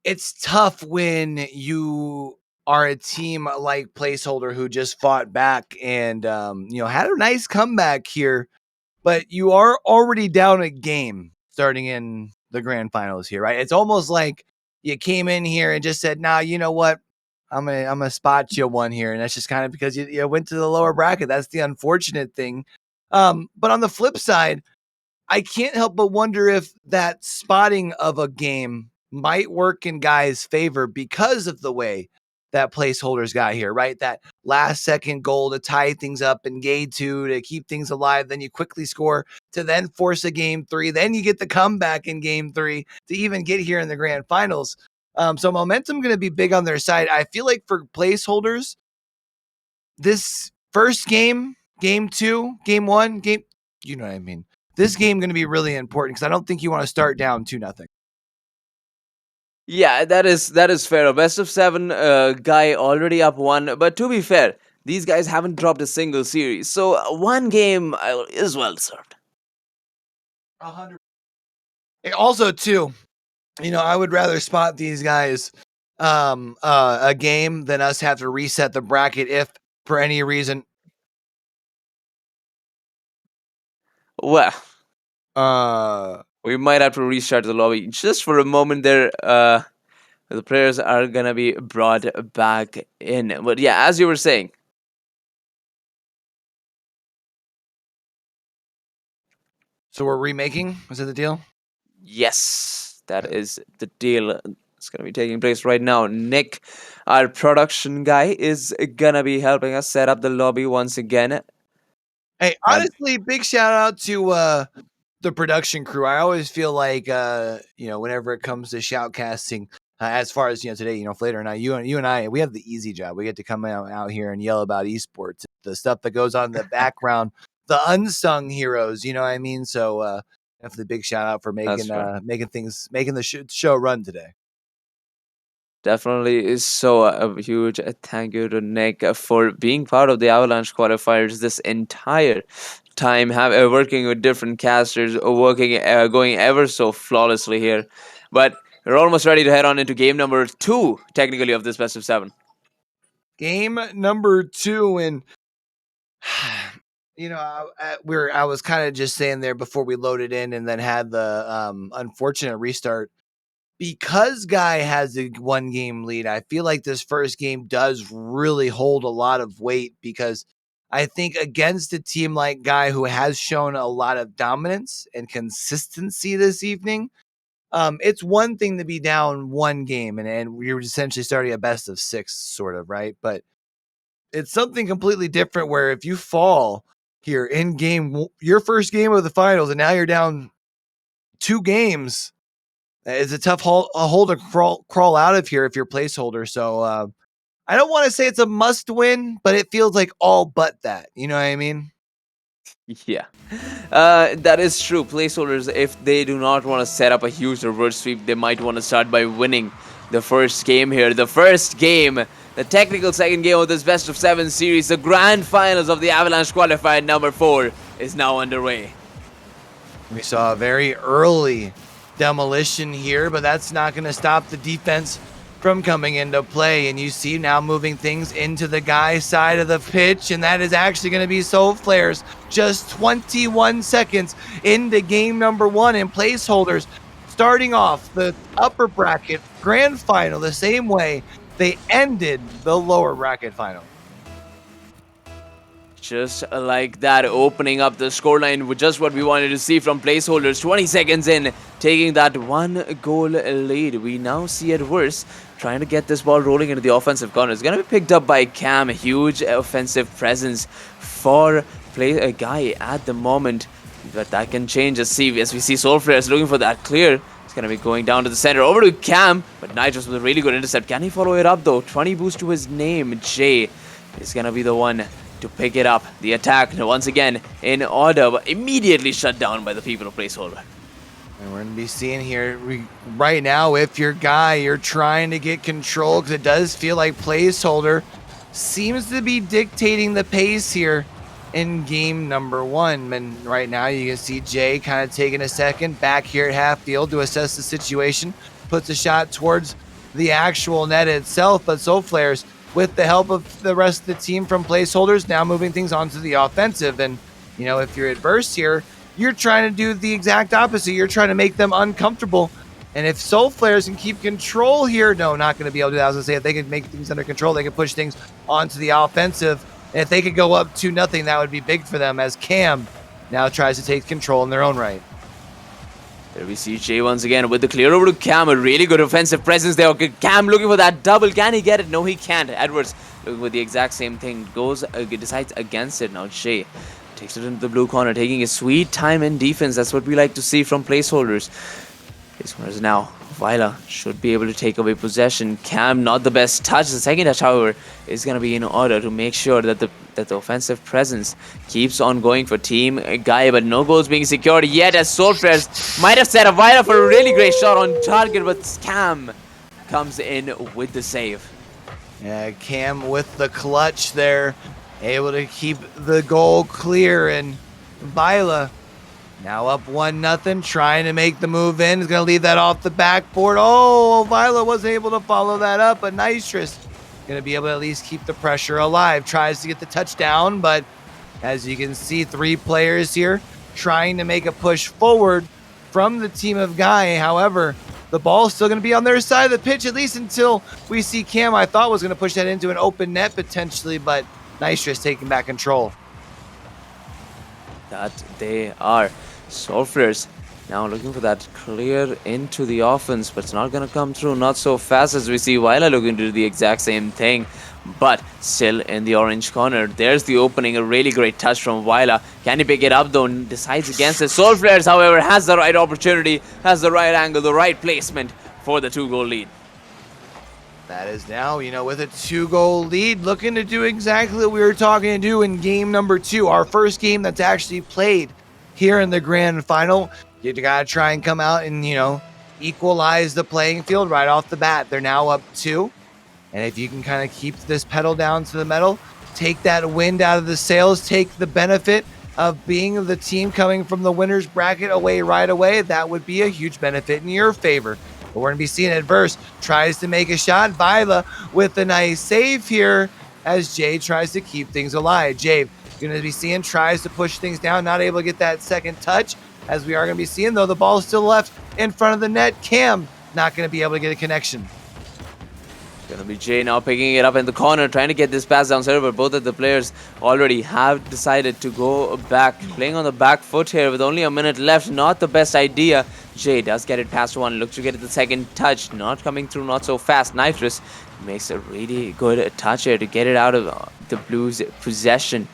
Speaker 2: It's tough when you are a team like Placeholder who just fought back and had a nice comeback here, but you are already down a game starting in the grand finals here, right? It's almost like you came in here and just said, "Nah, you know what? I'm gonna spot you one here," and that's just kind of because you went to the lower bracket. That's the unfortunate thing. But on the flip side, I can't help but wonder if that spotting of a game might work in guys' favor because of the way that placeholders got here, right? That last second goal to tie things up in game 2 to keep things alive. Then you quickly score to then force a game 3. Then you get the comeback in game 3 to even get here in the grand finals. So momentum going to be big on their side. I feel like for placeholders, this first game, game 2, game 1, you know what I mean? This game going to be really important because I don't think you want to start down 2-0.
Speaker 1: Yeah, that is fair. A best of 7 guy already up 1, but to be fair, these guys haven't dropped a single series, so one game is well deserved.
Speaker 2: 100. Also, too, I would rather spot these guys a game than us have to reset the bracket if for any reason.
Speaker 1: Well,
Speaker 2: Uh
Speaker 1: we might have to restart the lobby just for a moment there. The players are gonna be brought back in. But yeah, as you were saying,
Speaker 2: so we're remaking? Is that the deal?
Speaker 1: yes, that is the deal. It's gonna be taking place right now. Nick, our production guy, is gonna be helping us set up the lobby once again.
Speaker 2: Hey,
Speaker 1: And
Speaker 2: honestly, big shout out to the production crew. I always feel like whenever it comes to shoutcasting, as far as today, Flater and I, you and I, we have the easy job. We get to come out here and yell about esports, the stuff that goes on in the background, the unsung heroes. You know what I mean? So definitely big shout out for
Speaker 1: that's
Speaker 2: making
Speaker 1: fair.
Speaker 2: making the show run today.
Speaker 1: Definitely is so a huge thank you to Nick for being part of the Avalanche qualifiers this entire time, working with different casters, going ever so flawlessly here. But we're almost ready to head on into game number 2, technically, of this best of 7.
Speaker 2: Game number 2, and I was kind of just saying there before we loaded in and then had the unfortunate restart. Because Guy has a 1-game lead, I feel like this first game does really hold a lot of weight because I think against a team like Guy who has shown a lot of dominance and consistency this evening, it's one thing to be down 1 game and we were essentially starting a best of 6 sort of, right? But it's something completely different where if you fall here in your first game of the finals and now you're down 2 games, it's a tough hole to crawl out of here if you're placeholder. So I don't want to say it's a must win, but it feels like all but that. You know what I mean?
Speaker 1: Yeah, that is true. Placeholders, if they do not want to set up a huge reverse sweep, they might want to start by winning the first game here. The first game, the technical second game of this best of 7 series, the grand finals of the Avalanche qualifier number 4 is now underway.
Speaker 2: We saw a very early demolition here, but that's not going to stop the defense from coming into play. And you see now moving things into the Guy side of the pitch, and that is actually going to be Soul Flares just 21 seconds into game number 1, and placeholders starting off the upper bracket grand final the same way they ended the lower bracket final.
Speaker 1: Just like that, opening up the scoreline with just what we wanted to see from placeholders. 20 seconds in, taking that 1-goal lead. We now see Edwards trying to get this ball rolling into the offensive corner. It's going to be picked up by Cam. Huge offensive presence for a Guy at the moment. But that can change as we see Soul Flares looking for that clear. It's going to be going down to the center. Over to Cam. But Nitrous with a really good intercept. Can he follow it up though? 20 boost to his name. Jay is going to be the one to pick it up. The attack once again in order, but immediately shut down by the people of placeholder.
Speaker 2: And we're going to be seeing here right now, if you're Guy, you're trying to get control because it does feel like placeholder seems to be dictating the pace here in game number 1. And right now you can see Jay kind of taking a second back here at half field to assess the situation, puts a shot towards the actual net itself, but Soul Flares, with the help of the rest of the team from placeholders, now moving things onto the offensive. And, if you're adverse here, you're trying to do the exact opposite. You're trying to make them uncomfortable. And if Soul Flares can keep control here, no, not going to be able to do that. I was going to say, if they can make things under control, they can push things onto the offensive. And if they could go up 2-0, that would be big for them as Cam now tries to take control in their own right.
Speaker 1: There we see Jay once again with the clear over to Cam. A really good offensive presence there. Okay, Cam looking for that double. Can he get it? No, he can't. Edwards looking for the exact same thing. Decides against it. Now Jay takes it into the blue corner, taking a sweet time in defense. That's what we like to see from placeholders. Placeholders now. Vila should be able to take away possession. Cam, not the best touch. The second touch, however, is going to be in order to make sure that the offensive presence keeps on going for Team Guy, but no goals being secured yet, as Soul Flares might have set a Vila for a really great shot on target, but Cam comes in with the save.
Speaker 2: Yeah, Cam with the clutch there, able to keep the goal clear, and Vila now up 1-0, trying to make the move in. Is going to leave that off the backboard. Oh, Vila wasn't able to follow that up, but Nitrous going to be able to at least keep the pressure alive. Tries to get the touchdown, but as you can see, 3 players here trying to make a push forward from the team of Guy. However, the ball's still going to be on their side of the pitch, at least until we see Cam. I thought was going to push that into an open net potentially, but Nitrous taking back control.
Speaker 1: That they are. Soulflares now looking for that clear into the offense, but it's not going to come through. Not so fast, as we see Vila looking to do the exact same thing, but still in the orange corner. There's the opening. A really great touch from Vila. Can he pick it up though? Decides against it. Soulflares, however, has the right opportunity, has the right angle, the right placement for the 2-goal lead.
Speaker 2: That is now, with a 2-goal lead, looking to do exactly what we were talking to do in game number 2, our first game that's actually played here in the grand final. You gotta try and come out and, equalize the playing field right off the bat. They're now up 2. And if you can kind of keep this pedal down to the metal, take that wind out of the sails, take the benefit of being the team coming from the winner's bracket away right away, that would be a huge benefit in your favor. But we're going to be seeing Adverse tries to make a shot. Vila with a nice save here as Jay tries to keep things alive. Jay going to be seeing tries to push things down, not able to get that second touch, as we are going to be seeing, though, the ball is still left in front of the net. Cam not going to be able to get a connection.
Speaker 1: Gonna be Jay now picking it up in the corner, trying to get this pass down server. Both of the players already have decided to go back, playing on the back foot here with only a minute left. Not the best idea. Jay does get it past one, looks to get it the second touch, not coming through, not so fast. Nitrous makes a really good touch here to get it out of the Blues' possession,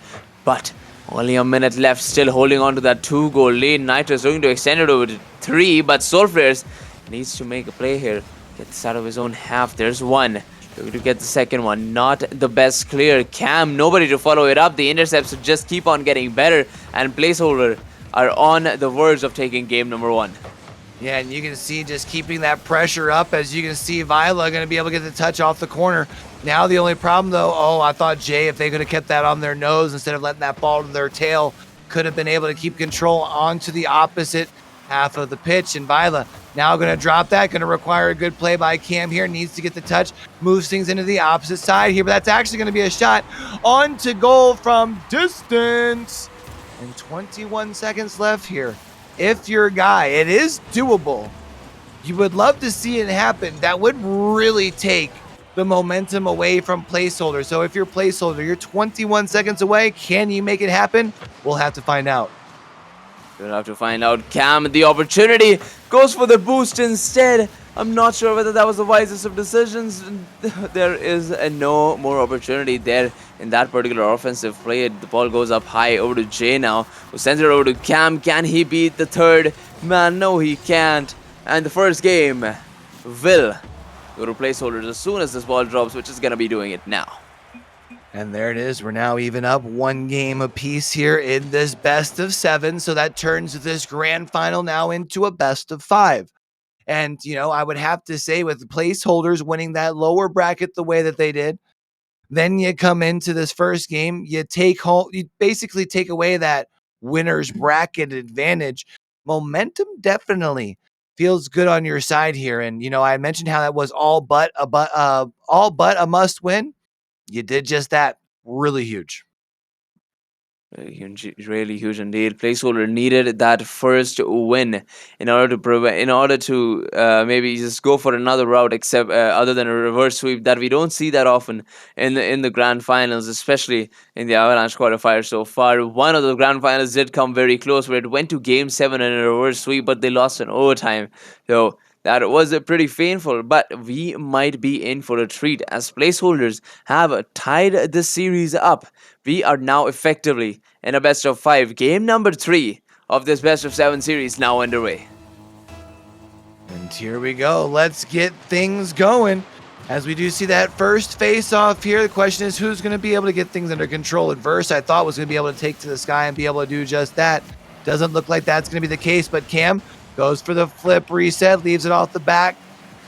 Speaker 1: but only a minute left, still holding on to that 2-goal lead. Nitrous looking to extend it over to 3, but Soulflares needs to make a play here. Get this out of his own half. There's one. Looking to get the second one. Not the best clear. Cam, nobody to follow it up. The intercepts just keep on getting better, and placeholder are on the verge of taking game number 1.
Speaker 2: Yeah, and you can see just keeping that pressure up, as you can see Vila going to be able to get the touch off the corner. Now the only problem, though, I thought Jay, if they could have kept that on their nose instead of letting that ball to their tail, could have been able to keep control onto the opposite half of the pitch. And Vila now going to drop that, going to require a good play by Cam here, needs to get the touch, moves things into the opposite side here, but that's actually going to be a shot on to goal from distance. And 21 seconds left here. If you're a Guy, it is doable. You would love to see it happen. That would really take the momentum away from placeholder. So if you're placeholder, you're 21 seconds away. Can you make it happen? We'll have to find out.
Speaker 1: We'll have to find out. Cam, the opportunity, goes for the boost instead. I'm not sure whether that was the wisest of decisions. There is no more opportunity there in that particular offensive play. The ball goes up high over to Jay now, who sends it over to Cam. Can he beat the third man? No, he can't. And the first game will go to placeholders as soon as this ball drops, which is going to be doing it now.
Speaker 2: And there it is. We're now even up 1 game apiece here in this best of 7. So that turns this grand final now into a best of 5. And, I would have to say, with the placeholders winning that lower bracket the way that they did, then you come into this first game, you basically take away that winner's bracket advantage. Momentum definitely feels good on your side here. And, I mentioned how that was all but a must win. You did just that. Really huge.
Speaker 1: Really huge indeed. Placeholder needed that first win in order to prevent, in order to maybe just go for another route, except other than a reverse sweep that we don't see that often in the grand finals, especially in the Avalanche qualifier so far. One of the grand finals did come very close, where it went to Game 7 in a reverse sweep, but they lost in overtime. So that was pretty painful, but we might be in for a treat as placeholders have tied the series up. We are now effectively in a best of 5. Game number 3 of this best of 7 series now underway.
Speaker 2: And here we go. Let's get things going. As we do see that first face off here, the question is who's going to be able to get things under control. Adverse, I thought, was going to be able to take to the sky and be able to do just that. Doesn't look like that's going to be the case, but Cam goes for the flip reset, leaves it off the back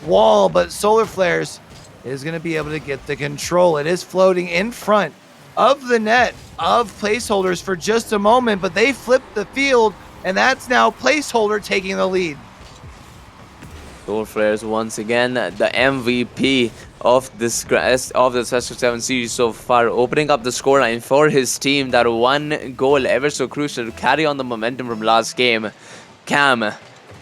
Speaker 2: wall, but Solar Flares is going to be able to get the control. It is floating in front of the net of placeholders for just a moment, but they flipped the field, and that's now placeholder taking the lead.
Speaker 1: Solar Flares once again the MVP of this best of 7 series so far, opening up the scoreline for his team. That one goal ever so crucial to carry on the momentum from last game. Cam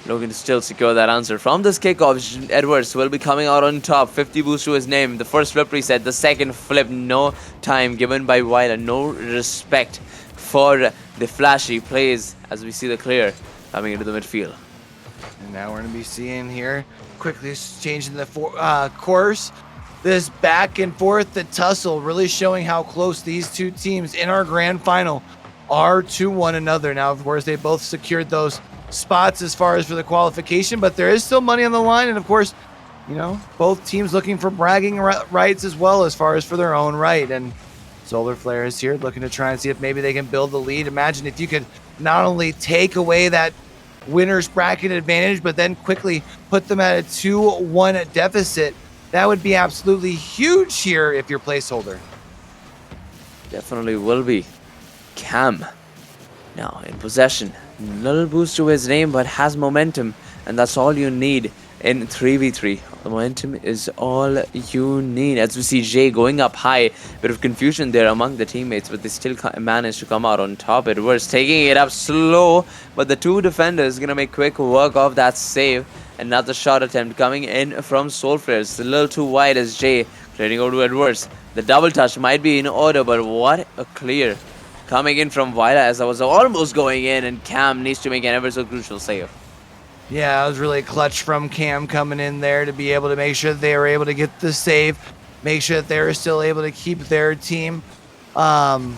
Speaker 1: looking to still secure that answer from this kickoff. Edwards will be coming out on top. 50 boost to his name. The first flip reset, the second flip, no time given by Weiler. No respect for the flashy plays as we see the clear coming into the midfield.
Speaker 2: And now we're going to be seeing here, quickly changing the course. This back and forth, the tussle, really showing how close these two teams in our grand final are to one another. Now, of course, they both secured those spots as far as for the qualification, but there is still money on the line. And of course, you know, both teams looking for bragging rights as well as far as for their own right. And Solar Flare is here looking to try and see if maybe they can build the lead. Imagine if you could not only take away that winner's bracket advantage, but then quickly put them at a 2-1 deficit. That would be absolutely huge here if you're placeholder.
Speaker 1: Definitely will be. Cam now in possession. Little boost to his name, but has momentum, and that's all you need in 3v3. The momentum is all you need. As we see Jay going up high, bit of confusion there among the teammates, but they still manage to come out on top. Edwards taking it up slow, but the two defenders gonna make quick work of that save. Another shot attempt coming in from Soulflares. A little too wide as Jay clearing over to Edwards. The double touch might be in order, but what a clear coming in from Vila, as I was almost going in, and Cam needs to make an ever so crucial save.
Speaker 2: Yeah, it was really clutch from Cam coming in there to be able to make sure that they were able to get the save, make sure that they were still able to keep their team, only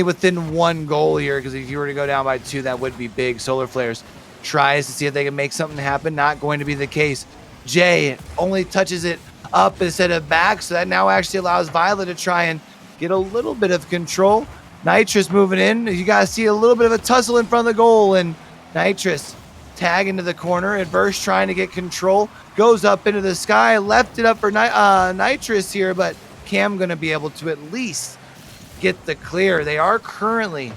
Speaker 2: within one goal here, because if you were to go down by 2, that would be big. Solar Flares tries to see if they can make something happen. Not going to be the case. Jay only touches it up instead of back, so that now actually allows Violet to try and get a little bit of control. Nitrous moving in. You guys see a little bit of a tussle in front of the goal, and Nitrous tag into the corner. Adverse trying to get control. Goes up into the sky. Left it up for Nitrous here, but Cam going to be able to at least get the clear. They are currently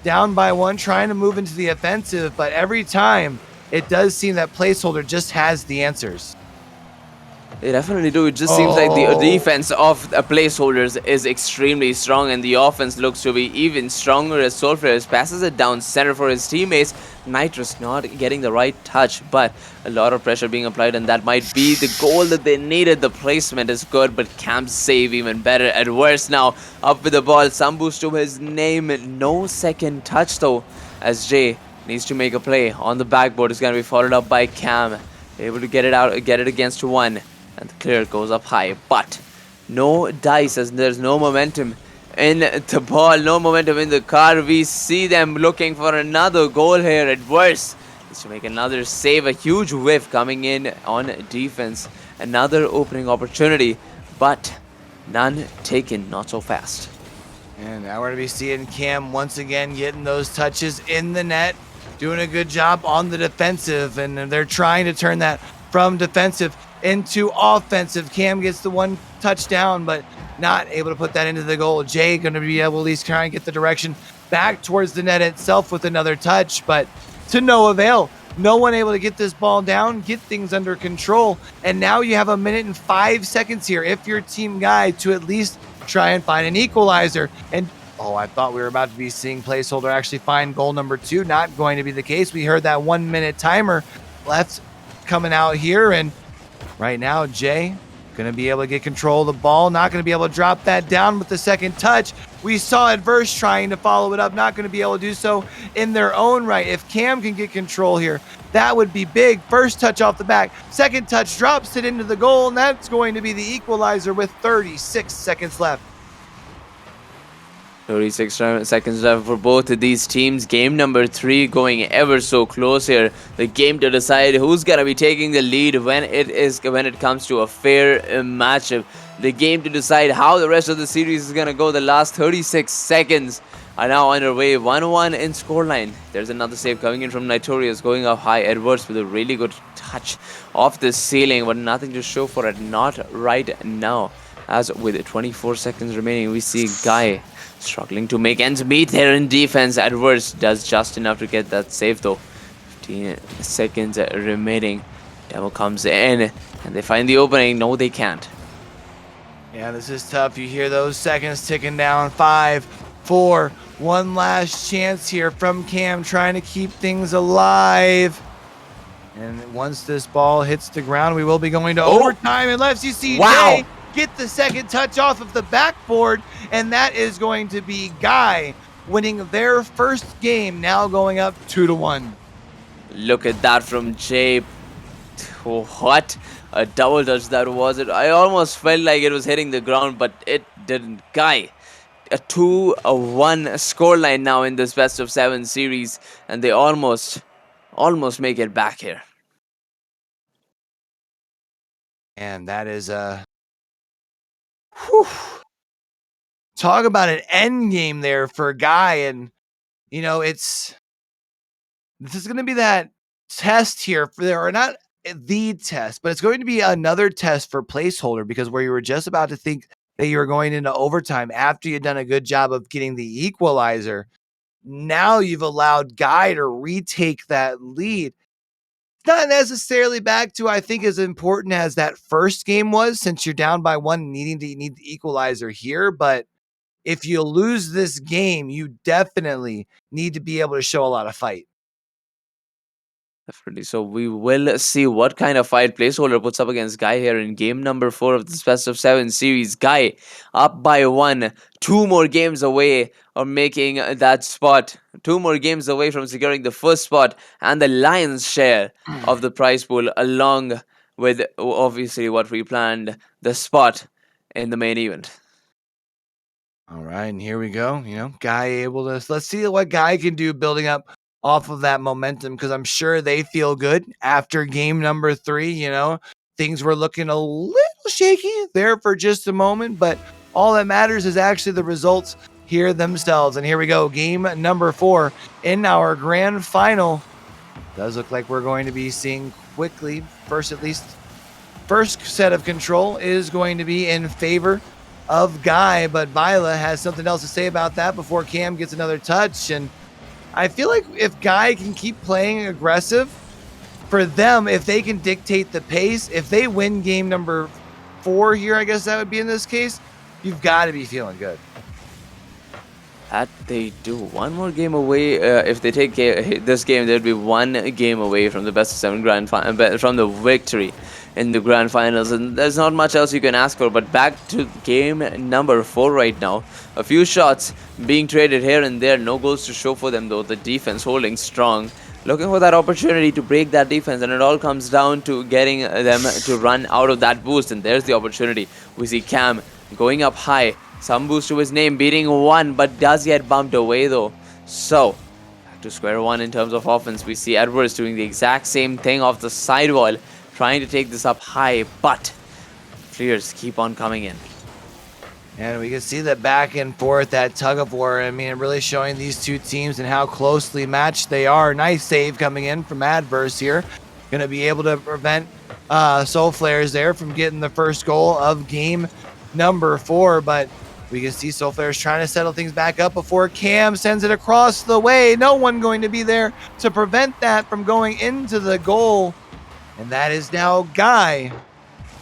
Speaker 2: down by 1, trying to move into the offensive, but every time it does seem that placeholder just has the answers.
Speaker 1: They definitely do. It just seems like the defense of the placeholders is extremely strong, and the offense looks to be even stronger as Soulflares passes it down center for his teammates. Nitrous not getting the right touch, but a lot of pressure being applied, and that might be the goal that they needed. The placement is good, but Camp's save even better. Adverse now up with the ball. Some boost to his name. No second touch though, as Jay needs to make a play on the backboard. Is going to be followed up by Cam, able to get it against 1. And the clear goes up high, but no dice as there's no momentum in the ball, no momentum in the car. We see them looking for another goal here. Adverse is to make another save, a huge whiff coming in on defense. Another opening opportunity, but none taken, not so fast.
Speaker 2: And now we're going to be seeing Cam once again getting those touches in the net, doing a good job on the defensive, and they're trying to turn that from defensive into offensive. Cam gets the 1 touchdown, but not able to put that into the goal. Jay going to be able to at least try and get the direction back towards the net itself with another touch, but to no avail. No one able to get this ball down, get things under control, and now you have 1 minute and 5 seconds here if you're team guy to at least try and find an equalizer. And Oh, I thought we were about to be seeing placeholder actually find goal number 2. Not going to be the case. We heard that 1 minute timer left coming out here. And right now, Jay going to be able to get control of the ball. Not going to be able to drop that down with the second touch. We saw Adverse trying to follow it up. Not going to be able to do so in their own right. If Cam can get control here, that would be big. First touch off the back. Second touch drops it into the goal. And that's going to be the equalizer with 36 seconds left.
Speaker 1: 36 seconds left for both of these teams. Game number 3 going ever so close here. The game to decide who's gonna be taking the lead when it comes to a fair matchup. The game to decide how the rest of the series is gonna go. The last 36 seconds are now underway. 1-1 in scoreline. There's another save coming in from Notorious, going up high. Edwards with a really good touch off the ceiling, but nothing to show for it. Not right now. As with 24 seconds remaining, we see Guy struggling to make ends meet there in defense. Adverse does just enough to get that save though. 15 seconds remaining. Demo comes in and they find the opening. No, they can't.
Speaker 2: Yeah, this is tough. You hear those seconds ticking down. 5, 4, one last chance here from Cam trying to keep things alive. And once this ball hits the ground, we will be going to overtime unless you see Jay get the second touch off of the backboard, and that is going to be Guy winning their first game, now going up 2-1.
Speaker 1: Look at that from Jay. Oh, what a double touch that was. It. I almost felt like it was hitting the ground, but it didn't. Guy, a 2-1 scoreline now in this best of 7 series, and they almost make it back here.
Speaker 2: And that is whew. Talk about an end game there for Guy. And, you know, this is going to be that test here or not the test, but it's going to be another test for placeholder, because where you were just about to think that you were going into overtime after you'd done a good job of getting the equalizer, now you've allowed Guy to retake that lead. Not necessarily back to, I think, as important as that first game was, since you're down by 1, need the equalizer here. But if you lose this game, you definitely need to be able to show a lot of fight.
Speaker 1: Definitely. So we will see what kind of fight placeholder puts up against Guy here in game number 4 of this best of 7 series. Guy up by 1, 2 more games away of making that spot. 2 more games away from securing the first spot and the lion's share of the prize pool, along with obviously what we planned, the spot in the main event.
Speaker 2: All right, and here we go. Guy able to, let's see what Guy can do building up off of that momentum, because I'm sure they feel good after game number 3. Things were looking a little shaky there for just a moment, but all that matters is actually the results here themselves. And here we go, game number 4 in our grand final. Does look like we're going to be seeing quickly, first set of control is going to be in favor of Guy, but Viola has something else to say about that before Cam gets another touch. And I feel like if Guy can keep playing aggressive, for them, if they can dictate the pace, if they win game number 4 here, I guess that would be in this case, you've got to be feeling good.
Speaker 1: That they do. 1 more game away. If they take this game, they'll be 1 game away from the best of 7 from the victory in the grand finals, and there's not much else you can ask for. But back to game number 4 right now. A few shots being traded here and there, no goals to show for them though. The defense holding strong, looking for that opportunity to break that defense, and it all comes down to getting them to run out of that boost. And there's the opportunity. We see Cam going up high, some boost to his name, beating 1, but does get bumped away though. So back to square one in terms of offense. We see Edwards doing the exact same thing off the sidewall, trying to take this up high, but clears keep on coming in.
Speaker 2: And we can see that back and forth, that tug of war. I mean, really showing these two teams and how closely matched they are. Nice save coming in from Adverse here. Going to be able to prevent Soul Flares there from getting the first goal of game number 4. But we can see Soul Flares trying to settle things back up before Cam sends it across the way. No one going to be there to prevent that from going into the goal. And that is now Guy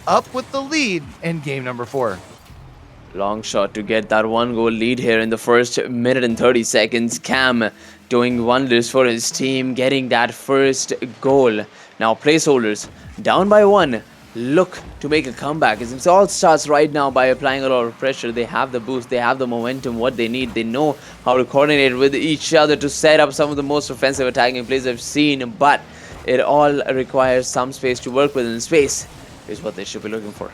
Speaker 2: up with the lead in game number 4.
Speaker 1: Long shot to get that 1 goal lead here in the first minute and 30 seconds. Cam doing wonders for his team, getting that first goal. Now placeholders down by 1. Look to make a comeback. It all starts right now by applying a lot of pressure. They have the boost, they have the momentum, what they need. They know how to coordinate with each other to set up some of the most offensive attacking plays I've seen. But it all requires some space to work with, and space is what they should be looking for.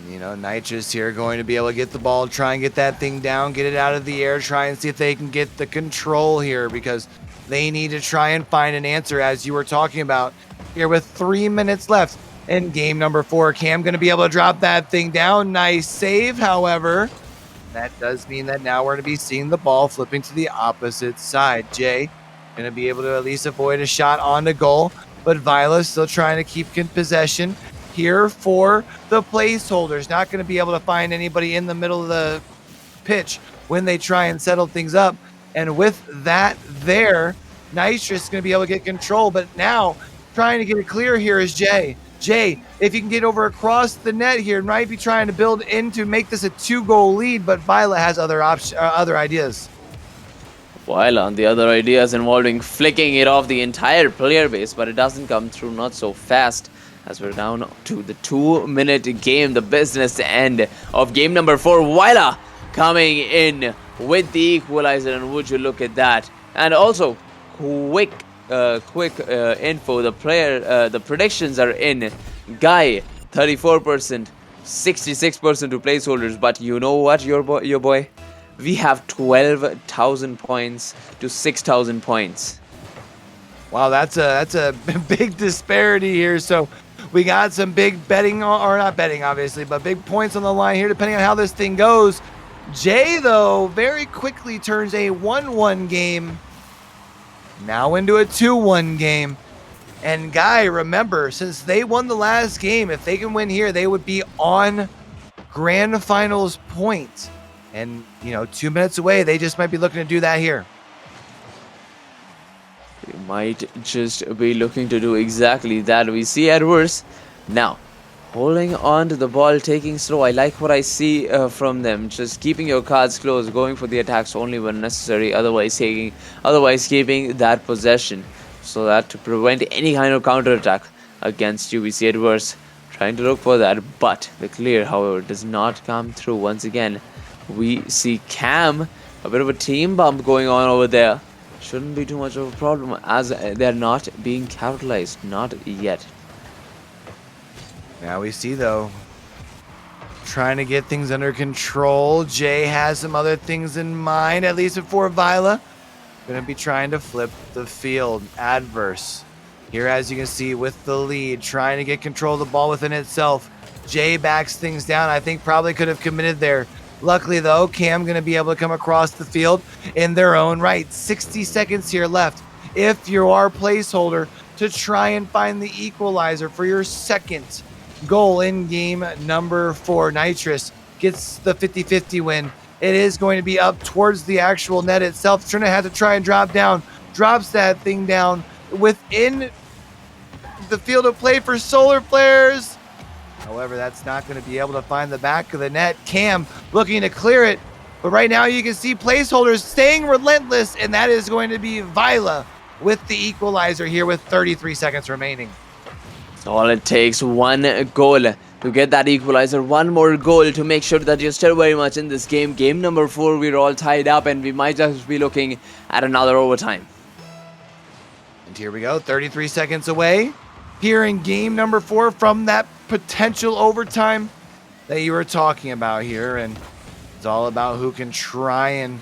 Speaker 2: You know, Nitrous here going to be able to get the ball, try and get that thing down, get it out of the air, try and see if they can get the control here, because they need to try and find an answer, as you were talking about here with 3 minutes left in game number 4. Cam going to be able to drop that thing down. Nice save, however. That does mean that now we're going to be seeing the ball flipping to the opposite side. Jay going to be able to at least avoid a shot on the goal, but Viola still trying to keep possession here for the placeholders. Not going to be able to find anybody in the middle of the pitch when they try and settle things up. And with that there, Nitrous is going to be able to get control, but now trying to get it clear here is Jay. Jay, if you can get over across the net here, might be trying to build into make this a 2-goal lead, but Viola has other ideas.
Speaker 1: While on the other ideas involving flicking it off the entire player base, but it doesn't come through not so fast, as we're down to the 2-minute game, the business end of game number 4. Wyla coming in with the equalizer, and would you look at that? And also, quick info, the predictions are in. Guy, 34%, 66% to placeholders, but you know what, your boy? We have 12,000 points to 6,000 points.
Speaker 2: Wow, that's a big disparity here. So we got some big betting, or not betting obviously, but big points on the line here depending on how this thing goes. Jay, though, very quickly turns a 1-1 game now into a 2-1 game. And Guy, remember, since they won the last game, if they can win here, they would be on grand finals point. And, you know, 2 minutes away, they just might be looking to do that here.
Speaker 1: We might just be looking to do exactly that. We see Edwards now holding on to the ball, taking slow. I like what I see from them. Just keeping your cards close, going for the attacks only when necessary. Otherwise keeping that possession, so that to prevent any kind of counterattack against you. We see Edwards trying to look for that, but the clear, however, does not come through. Once again, we see Cam, a bit of a team bump going on over there. Shouldn't be too much of a problem, as they're not being capitalized, not yet.
Speaker 2: Now we see, though, trying to get things under control. Jay has some other things in mind, at least before Viola. Going to be trying to flip the field. Adverse here, as you can see, with the lead, trying to get control of the ball within itself. Jay backs things down. I think probably could have committed there. Luckily, though, Cam going to be able to come across the field in their own right. 60 seconds here left. If you are placeholder, to try and find the equalizer for your second goal in game number 4. Nitrous gets the 50-50 win. It is going to be up towards the actual net itself. Trina had to try and drop down. Drops that thing down within the field of play for Solar Flares. However, that's not going to be able to find the back of the net. Cam looking to clear it. But right now you can see placeholders staying relentless, and that is going to be Viola with the equalizer here with 33 seconds remaining.
Speaker 1: So all it takes, 1 goal to get that equalizer. 1 more goal to make sure that you're still very much in this game. Game number 4, we're all tied up, and we might just be looking at another overtime.
Speaker 2: And here we go, 33 seconds away. Here in game number 4 from that potential overtime that you were talking about here. And it's all about who can try and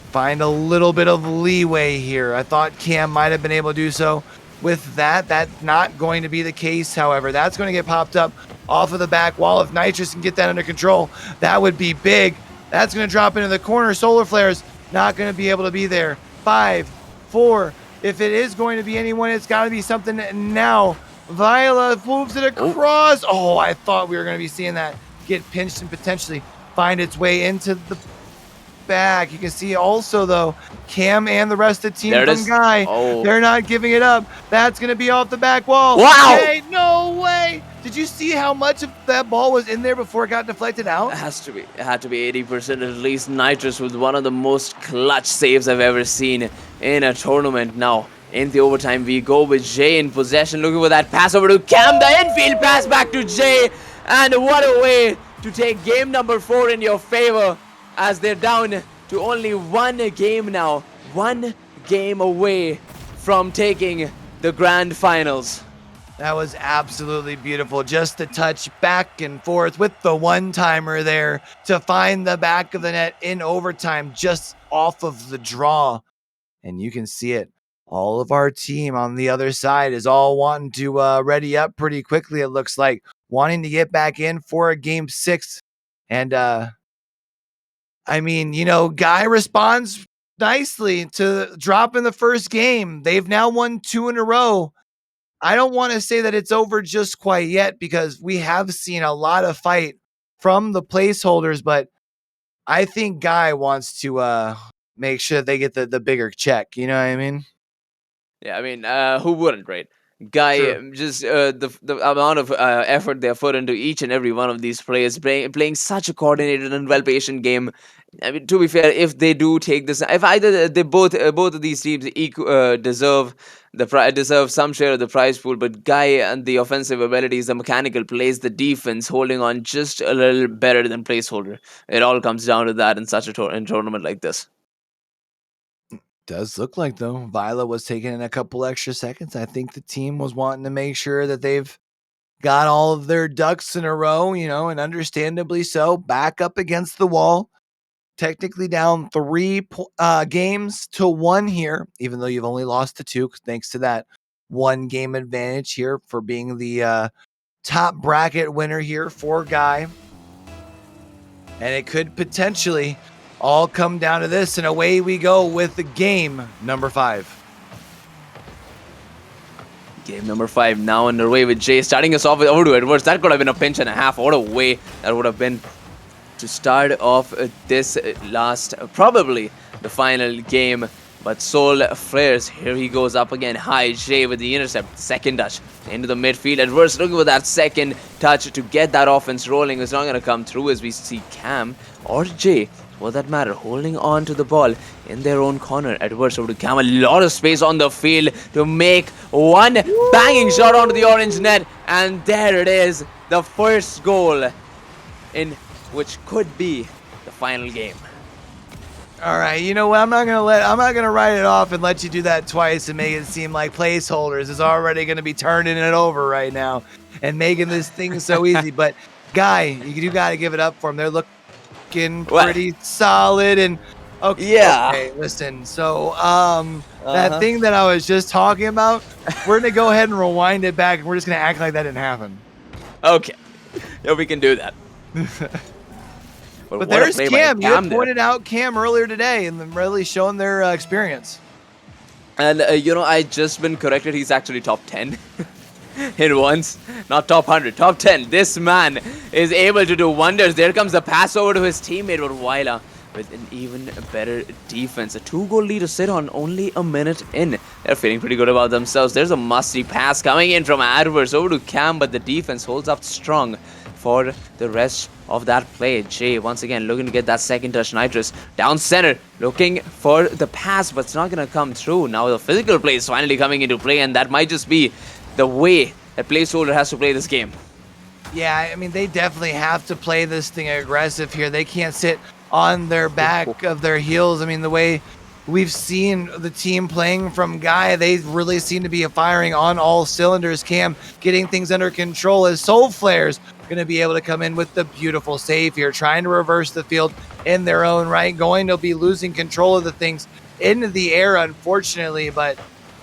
Speaker 2: find a little bit of leeway here. I thought Cam might have been able to do so. With that, that's not going to be the case. However, that's going to get popped up off of the back wall. If Nitrous can get that under control, that would be big. That's going to drop into the corner. Solar Flares not going to be able to be there. 5, 4. If it is going to be anyone, it's got to be something now. Viola moves it across. Oh, I thought we were going to be seeing that get pinched and potentially find its way into the back. You can see also, though, Cam and the rest of the team from Guy, they're not giving it up. That's going to be off the back wall.
Speaker 1: Wow!
Speaker 2: Hey, no way. Did you see how much of that ball was in there before it got deflected out?
Speaker 1: It has to be. It had to be 80% at least. Nitrous with one of the most clutch saves I've ever seen in a tournament. Now, in the overtime, we go with Jay in possession. Looking for that pass over to Cam. The infield pass back to Jay. And what a way to take game number 4 in your favor, as they're down to only one game now. One game away from taking the grand finals.
Speaker 2: That was absolutely beautiful. Just to touch back and forth with the one-timer there to find the back of the net in overtime, just off of the draw. And you can see it. All of our team on the other side is all wanting to ready up pretty quickly, it looks like. Wanting to get back in for a game 6. And, I mean, you know, Guy responds nicely to dropping the first game. They've now won 2 in a row. I don't want to say that it's over just quite yet, because we have seen a lot of fight from the placeholders, but I think Guy wants to make sure they get the bigger check. You know what I mean?
Speaker 1: Yeah, I mean, who wouldn't, right? Guy,
Speaker 2: True.
Speaker 1: just the amount of effort they have put into each and every one of these players, playing such a coordinated and well-patient game. I mean, to be fair, if they do take this, if either they both of these teams deserve deserve some share of the prize pool, but Guy and the offensive abilities, the mechanical plays, the defense, holding on just a little better than placeholder. It all comes down to that in such a tournament like this.
Speaker 2: Does look like, though, Violet was taking in a couple extra seconds. I think the team was wanting to make sure that they've got all of their ducks in a row, you know, and understandably so. Back up against the wall. Technically down 3 games to 1 here, even though you've only lost to 2, thanks to that 1 game advantage here for being the top bracket winner here for Guy. And it could potentially all come down to this, and away we go with the game number 5.
Speaker 1: Game number 5 now underway with Jay starting us off with over to Edwards. That could have been a pinch and a half. What a way that would have been to start off this last, probably the final game. But Soul Flares, here he goes up again high. Jay with the intercept, second touch into the midfield. Edwards looking for that second touch to get that offense rolling. It's not going to come through, as we see Cam or Jay, for that matter, holding on to the ball in their own corner. Edwards over to Cam, a lot of space on the field to make one banging shot onto the orange net. And there it is, the first goal in which could be the final game.
Speaker 2: All right, you know what? I'm not gonna write it off and let you do that twice and make it seem like placeholders is already gonna be turning it over right now and making this thing so easy. But Guy, you gotta give it up for them. They're looking pretty solid. And okay, listen. So that thing that I was just talking about, we're gonna go ahead and rewind it back, and we're just gonna act like that didn't happen.
Speaker 1: Okay, yeah, we can do that.
Speaker 2: But there's Cam. You had pointed out Cam earlier today, and really showing their experience.
Speaker 1: And, you know, I just been corrected. He's actually top 10 in once. Not top 100, top 10. This man is able to do wonders. There comes the pass over to his teammate, Waila, with an even better defense. A 2-goal lead to sit on only a minute in. They're feeling pretty good about themselves. There's a musty pass coming in from Adverse over to Cam, but the defense holds up strong for the rest of that play. Jay once again looking to get that second touch. Nitrous down center looking for the pass, but it's not going to come through. Now the physical play is finally coming into play, and that might just be the way that placeholder has to play this game.
Speaker 2: Yeah, I mean, they definitely have to play this thing aggressive here. They can't sit on their back of their heels. I mean, the way we've seen the team playing from Guy, they really seem to be firing on all cylinders. Cam getting things under control as Soul Flares going to be able to come in with the beautiful save here, trying to reverse the field in their own right, going to be losing control of the things into the air, unfortunately, but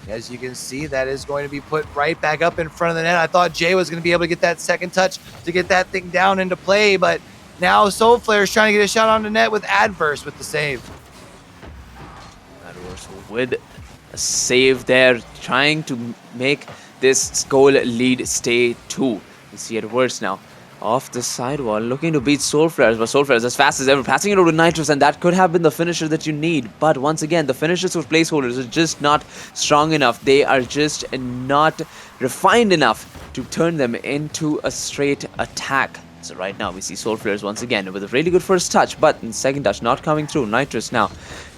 Speaker 2: as you can see, that is going to be put right back up in front of the net. I thought Jay was going to be able to get that second touch to get that thing down into play, but now Soul Flare is trying to get a shot on the net with Adverse with the save.
Speaker 1: Adverse with a save there, trying to make this goal lead stay 2. You see it worse now. off the sidewall, looking to beat Soul Flares, but Soul Flares as fast as ever, passing it over to Nitrous, and that could have been the finisher that you need. But once again, the finishers with placeholders are just not strong enough. They are just not refined enough to turn them into a straight attack. So right now we see Soul Flares once again with a really good first touch, but in second touch not coming through. Nitrous now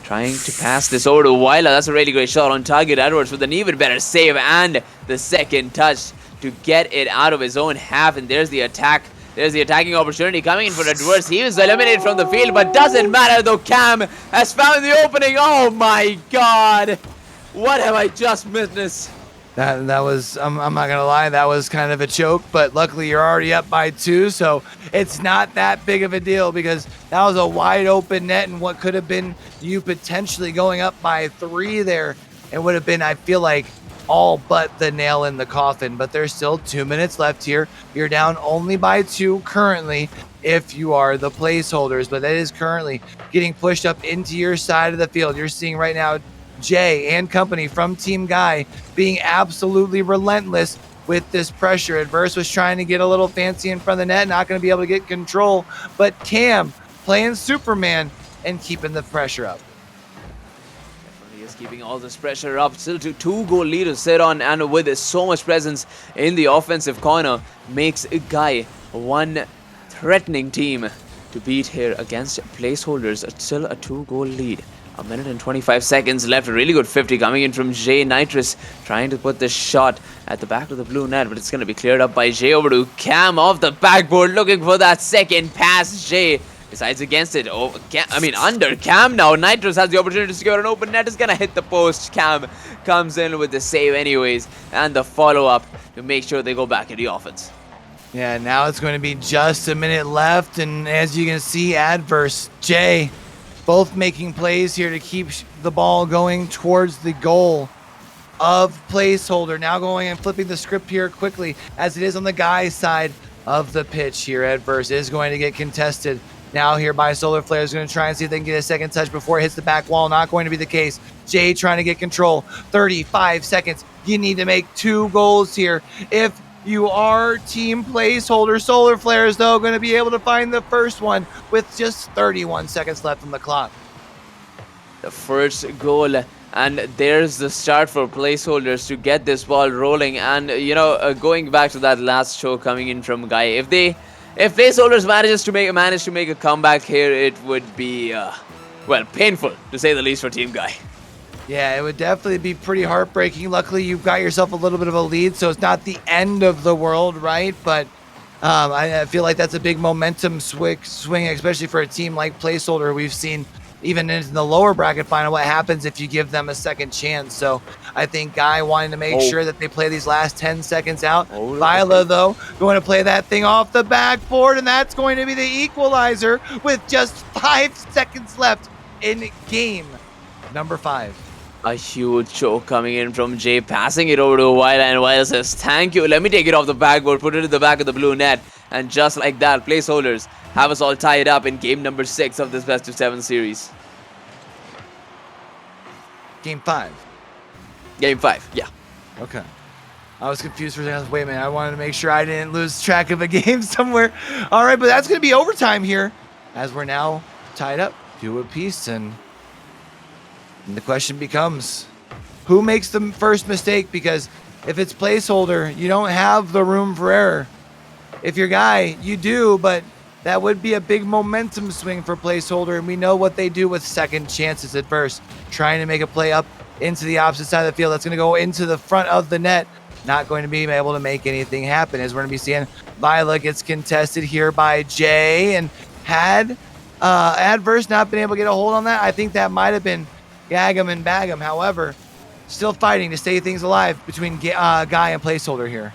Speaker 1: trying to pass this over to Wyla. That's a really great shot on target. Edwards with an even better save and the second touch to get it out of his own half, and there's the attack. There's the attacking opportunity coming in for Adverse. He was eliminated from the field, but doesn't matter though. Cam has found the opening. Oh my god! What have I just witnessed?
Speaker 2: That was, I'm not gonna lie, that was kind of a choke, but luckily you're already up by 2, so it's not that big of a deal because that was a wide open net, and what could have been you potentially going up by 3 there, it would have been, I feel like, all but the nail in the coffin. But there's still 2 minutes left here. You're down only by 2 currently if you are the placeholders, but that is currently getting pushed up into your side of the field. You're seeing right now Jay and company from Team Guy being absolutely relentless with this pressure. Adverse was trying to get a little fancy in front of the net, not going to be able to get control, but Cam playing Superman and keeping the pressure up.
Speaker 1: He is keeping all this pressure up. Still to 2-goal lead to sit on, and with so much presence in the offensive corner, makes Guy one threatening team to beat here against placeholders. Still a 2-goal lead. A minute and 25 seconds left. A really good 50 coming in from Jay. Nitrous trying to put this shot at the back of the blue net, but it's going to be cleared up by Jay. Over to Cam off the backboard, looking for that second pass. Jay decides against it. Oh, under Cam now. Nitrous has the opportunity to secure an open net. Is going to hit the post. Cam comes in with the save anyways, and the follow-up to make sure they go back in the offense.
Speaker 2: Yeah, now it's going to be just a minute left, and as you can see, Adverse, Jay, both making plays here to keep the ball going towards the goal of placeholder. Now going and flipping the script here quickly as it is on the guy's side of the pitch here. Adverse is going to get contested now here by Solar Flare. Is going to try and see if they can get a second touch before it hits the back wall. Not going to be the case. Jay trying to get control. 35 seconds. You need to make 2 goals here if you are team placeholder. Solar Flares, though, going to be able to find the first one with just 31 seconds left on the clock.
Speaker 1: The first goal, and there's the start for placeholders to get this ball rolling. And going back to that last show coming in from Guy, if placeholders manage to make a comeback here, it would be painful to say the least for Team Guy.
Speaker 2: Yeah, it would definitely be pretty heartbreaking. Luckily, you've got yourself a little bit of a lead, so it's not the end of the world, right? But I feel like that's a big momentum swing, especially for a team like Placeholder. We've seen even in the lower bracket final what happens if you give them a second chance. So I think Guy wanting to make sure that they play these last 10 seconds out. Viola, though, going to play that thing off the backboard, and that's going to be the equalizer with just 5 seconds left in game number 5.
Speaker 1: A huge choke coming in from Jay, passing it over to Wyla, and Wyla says, thank you, let me take it off the backboard, put it in the back of the blue net. And just like that, placeholders have us all tied up in game number 6 of this best of 7 series.
Speaker 2: Game 5.
Speaker 1: Game 5, yeah.
Speaker 2: Okay. I was confused for a second. Wait a minute, I wanted to make sure I didn't lose track of a game somewhere. All right, but that's going to be overtime here as we're now tied up 2 apiece, and the question becomes, who makes the first mistake? Because if it's placeholder, you don't have the room for error. If you're Guy, you do, but that would be a big momentum swing for placeholder, and we know what they do with second chances at first. Trying to make a play up into the opposite side of the field. That's going to go into the front of the net. Not going to be able to make anything happen, as we're going to be seeing Viola gets contested here by Jay, and had Adverse not been able to get a hold on that, I think that might have been Gag 'em and bag 'em. However, still fighting to stay things alive between Guy and placeholder here.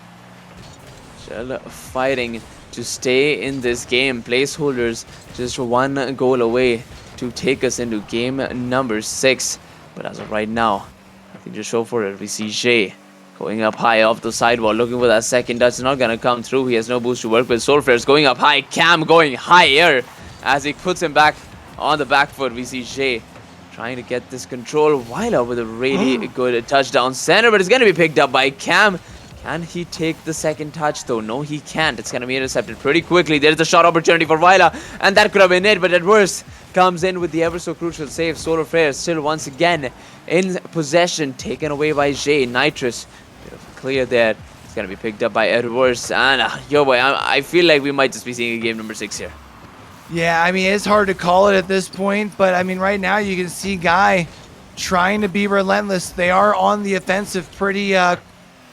Speaker 1: Still fighting to stay in this game. Placeholders just 1 goal away to take us into game number 6. But as of right now, nothing to show for it. We see Jay going up high off the sidewall, looking for that second touch. It's not going to come through. He has no boost to work with. Soulflares going up high. Cam going higher as he puts him back on the back foot. We see Jay trying to get this control. Wyla with a really good touchdown center, but it's going to be picked up by Cam. Can he take the second touch though? No, he can't. It's going to be intercepted pretty quickly. There's a shot opportunity for Vila, and that could have been it, but at worst comes in with the ever so crucial save. Solar Flare still once again in possession, taken away by Jay. Nitrous, bit of a clear there. It's going to be picked up by Edwards, and yo boy, I feel like we might just be seeing a game number 6 here.
Speaker 2: Yeah, I mean, it's hard to call it at this point, but I mean, right now you can see Guy trying to be relentless. They are on the offensive pretty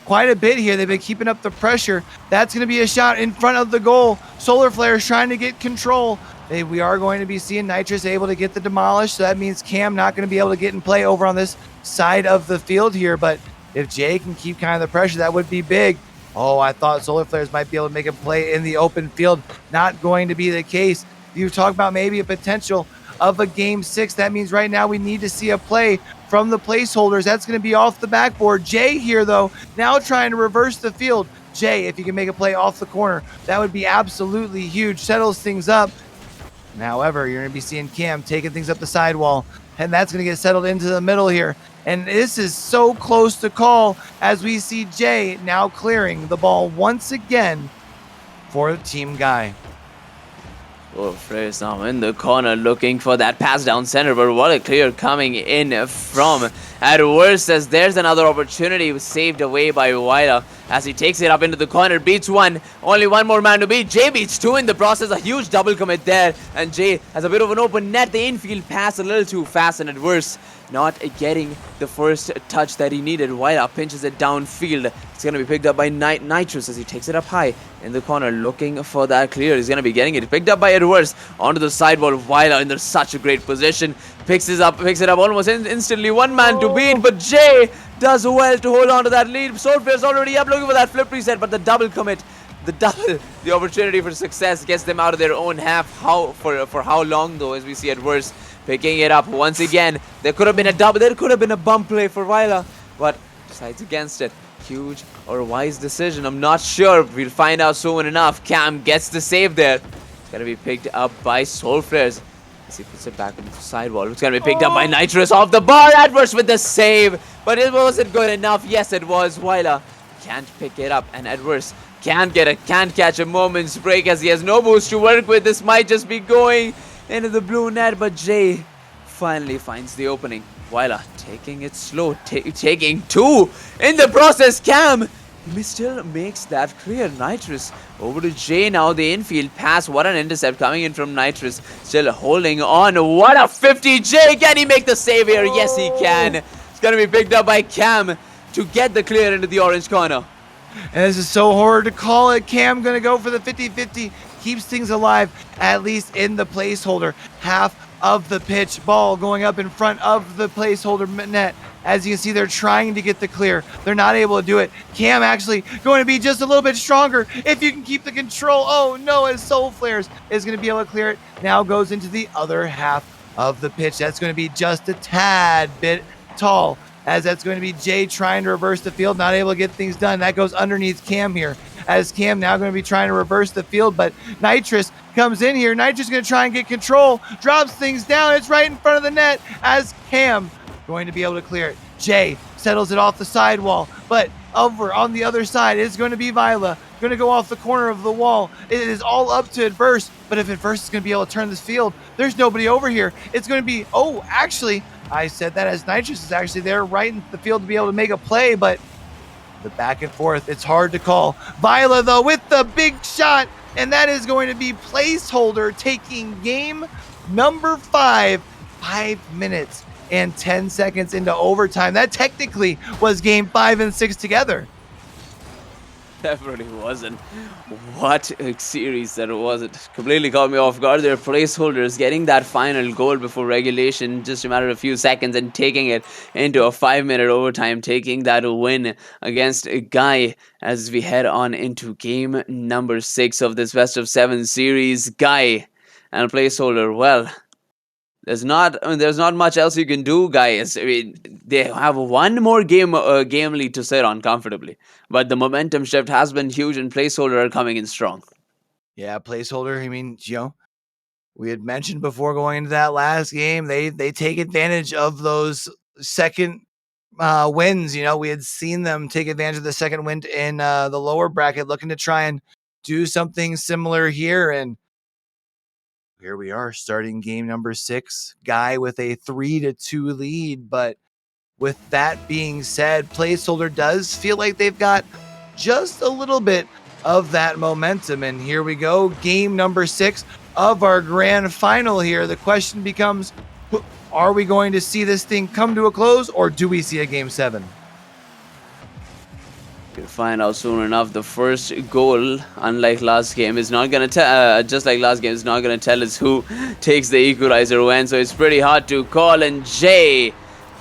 Speaker 2: quite a bit here. They've been keeping up the pressure. That's going to be a shot in front of the goal. Solar Flare is trying to get control. We are going to be seeing Nitrous able to get the demolish, so that means Cam not going to be able to get in play over on this side of the field here, but if Jay can keep kind of the pressure, that would be big. Oh, I thought Solar Flares might be able to make a play in the open field. Not going to be the case. You talk about maybe a potential of a game 6. That means right now we need to see a play from the placeholders. That's going to be off the backboard. Jay here, though, now trying to reverse the field. Jay, if you can make a play off the corner, that would be absolutely huge. Settles things up. However, you're going to be seeing Cam taking things up the sidewall, and that's going to get settled into the middle here. And this is so close to call as we see Jay now clearing the ball once again for Team Guy.
Speaker 1: Oh, Freya's now in the corner looking for that pass down center, but what a clear coming in from at worst, as there's another opportunity saved away by Wila as he takes it up into the corner, beats one, only one more man to beat. Jay beats two in the process, a huge double commit there, and Jay has a bit of an open net. The infield pass a little too fast, and at worst not getting the first touch that he needed. Wila pinches it downfield. It's going to be picked up by Nitrous as he takes it up high in the corner looking for that clear. He's going to be getting it picked up by Edwards onto the sidewall. Wila in such a great position, picks it up almost instantly. One man to beat, but Jay does well to hold on to that lead. Soulflare's already up looking for that flip reset, but the double commit, the opportunity for success gets them out of their own half. For how long though, as we see Edwards picking it up once again. There could have been a double, there could have been a bump play for Wila, but decides against it. Huge or wise decision, I'm not sure. We'll find out soon enough. Cam gets the save there. It's gonna be picked up by Soul Flares as he puts it back into the sidewall. It's gonna be picked up by Nitrous off the bar. Adverse with the save, but it wasn't good enough. Yes, it was. Wila can't pick it up, and Adverse can't catch a moment's break as he has no boost to work with. This might just be going into the blue net, but Jay finally finds the opening. Wila taking it slow, taking two in the process. Cam still makes that clear. Nitrous over to Jay now. The infield pass. What an intercept coming in from Nitrous. Still holding on. What a 50. Jay, can he make the save here? Yes, he can. It's going to be picked up by Cam to get the clear into the orange corner.
Speaker 2: And this is so hard to call it. Cam going to go for the 50-50. Keeps things alive, at least in the placeholder. Half of the pitch, ball going up in front of the placeholder net. As you can see, they're trying to get the clear. They're not able to do it. Cam actually going to be just a little bit stronger if you can keep the control. Oh no, as Soul Flares is going to be able to clear it. Now goes into the other half of the pitch. That's going to be just a tad bit tall, as that's going to be Jay trying to reverse the field, not able to get things done. That goes underneath Cam here, as Cam now going to be trying to reverse the field, but Nitrous comes in here. Nitrous going to try and get control, drops things down. It's right in front of the net, as Cam going to be able to clear it. Jay settles it off the sidewall, but over on the other side is going to be Vila, going to go off the corner of the wall. It is all up to Adverse, but if Adverse is going to be able to turn this field, there's nobody over here. It's going to be, oh, actually, I said that as Nitrous is actually there right in the field to be able to make a play, but the back and forth, it's hard to call. Vila, though, with the big shot, and that is going to be placeholder taking game number 5, 5 minutes and 10 seconds into overtime. That technically was game 5 and 6 together.
Speaker 1: Definitely wasn't. What a series that was. It completely caught me off guard. Their placeholders getting that final goal before regulation, just a matter of a few seconds, and taking it into a 5-minute overtime, taking that win against a Guy as we head on into game number 6 of this best of 7 series. Guy and placeholder, well, there's not much else you can do, guys. I mean, they have one more game lead to sit on comfortably, but the momentum shift has been huge, and placeholder are coming in strong.
Speaker 2: Yeah, placeholder. I mean, we had mentioned before going into that last game, they take advantage of those second wins. You know, we had seen them take advantage of the second win in the lower bracket, looking to try and do something similar here. And here we are starting game number 6, Guy with a 3-2 lead. But with that being said, Placeholder does feel like they've got just a little bit of that momentum. And here we go, game number 6 of our grand final here. The question becomes, are we going to see this thing come to a close, or do we see a game 7?
Speaker 1: You'll find out soon enough. The first goal, unlike last game, is not gonna tell. Just like last game, is not gonna tell us who takes the equalizer when. So it's pretty hard to call. And Jay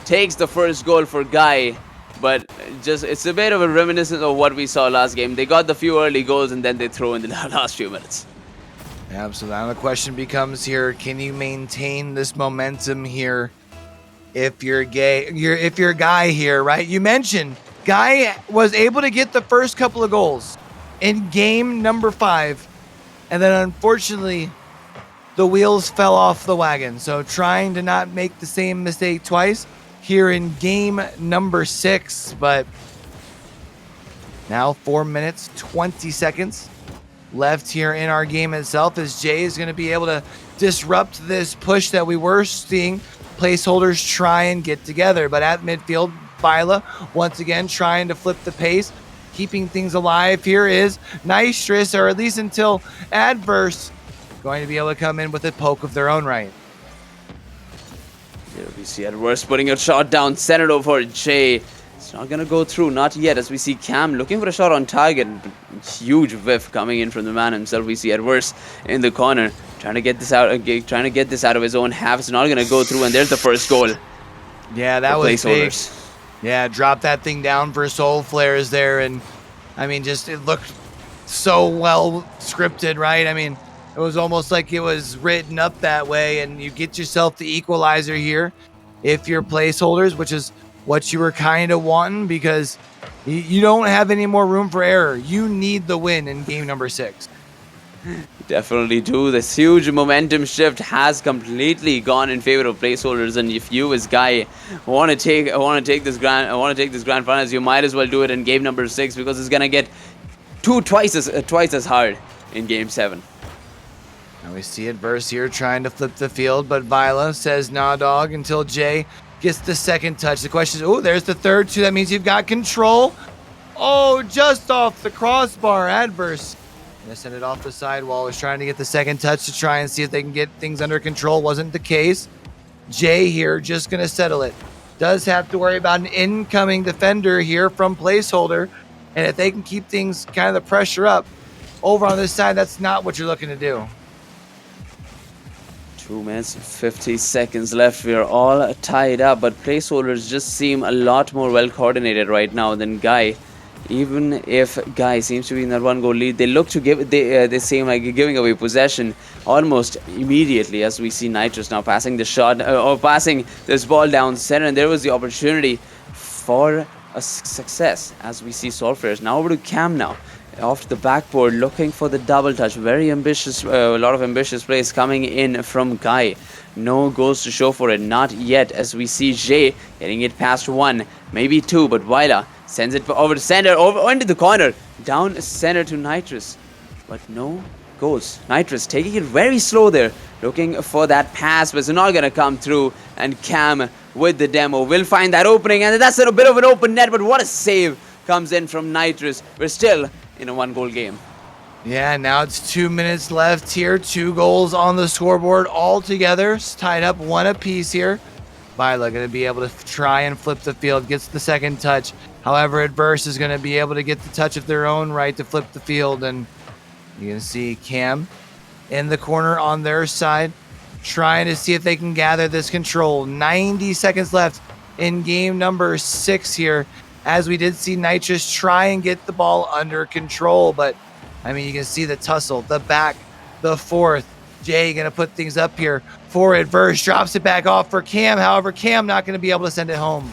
Speaker 1: takes the first goal for Guy, but just it's a bit of a reminiscence of what we saw last game. They got the few early goals and then they throw in the last few minutes.
Speaker 2: Absolutely. Now the question becomes here: can you maintain this momentum here? If you're Guy here, right? You mentioned Guy was able to get the first couple of goals in game number 5, and then unfortunately the wheels fell off the wagon. So trying to not make the same mistake twice here in game number 6. But now 4 minutes 20 seconds left here in our game itself, as Jay is going to be able to disrupt this push that we were seeing Placeholders try and get together. But at midfield, Vila once again trying to flip the pace, keeping things alive. Here is Nitrous, or at least until Adverse, going to be able to come in with a poke of their own right.
Speaker 1: Here we see Adverse putting a shot down, send it over Jay. It's not gonna go through, not yet, as we see Cam looking for a shot on target. Huge whiff coming in from the man himself. We see Adverse in the corner trying to get this out of his own half. It's not gonna go through, and there's the first goal.
Speaker 2: Yeah, that was big. Yeah, drop that thing down for Soul Flares there, and I mean, just it looked so well scripted, right? I mean, it was almost like it was written up that way, and you get yourself the equalizer here if you're Placeholders, which is what you were kind of wanting, because you don't have any more room for error. You need the win in game number 6.
Speaker 1: Definitely do. This huge momentum shift has completely gone in favor of Placeholders, and if you as Guy want to take this grand finals, you might as well do it in game number 6, because it's gonna get twice as hard in game 7.
Speaker 2: Now we see Adverse here trying to flip the field, but Vila says nah dog until Jay gets the second touch. The question is, oh, there's the third too. That means you've got control. Oh, just off the crossbar. Adverse gonna send it off the sidewall. Was trying to get the second touch to try and see if they can get things under control. Wasn't the case. Jay here just gonna settle it. Does have to worry about an incoming defender here from Placeholder, and if they can keep things kind of the pressure up over on this side, that's not what you're looking to do.
Speaker 1: 2 minutes 50 seconds left. We are all tied up, but Placeholders just seem a lot more well coordinated right now than Guy. Even if Guy seems to be in that 1-goal lead, they look to they seem like giving away possession almost immediately, as we see Nitrous now passing the shot or passing this ball down center, and there was the opportunity for a success, as we see Solflares now over to Cam now off the backboard looking for the double touch. Very ambitious, a lot of ambitious plays coming in from Guy. No goals to show for it, not yet, as we see Jay getting it past 1, maybe 2, but Vila sends it over to center, over into the corner, down center to Nitrous, but no goals. Nitrous taking it very slow there, looking for that pass, but it's not gonna come through, and Cam with the demo will find that opening, and that's a bit of an open net, but what a save comes in from Nitrous. We're still in a 1-goal game.
Speaker 2: Yeah, now it's 2 minutes left here. 2 goals on the scoreboard altogether. It's tied up 1 apiece here. Vila going to be able to try and flip the field. Gets the second touch. However, Adverse is going to be able to get the touch of their own right to flip the field. And you can see Cam in the corner on their side, trying to see if they can gather this control. 90 seconds left in game number 6 here, as we did see Nitrous try and get the ball under control. But, I mean, you can see the tussle, the back, the forth. Jay going to put things up here for Adverse. Drops it back off for Cam. However, Cam not going to be able to send it home.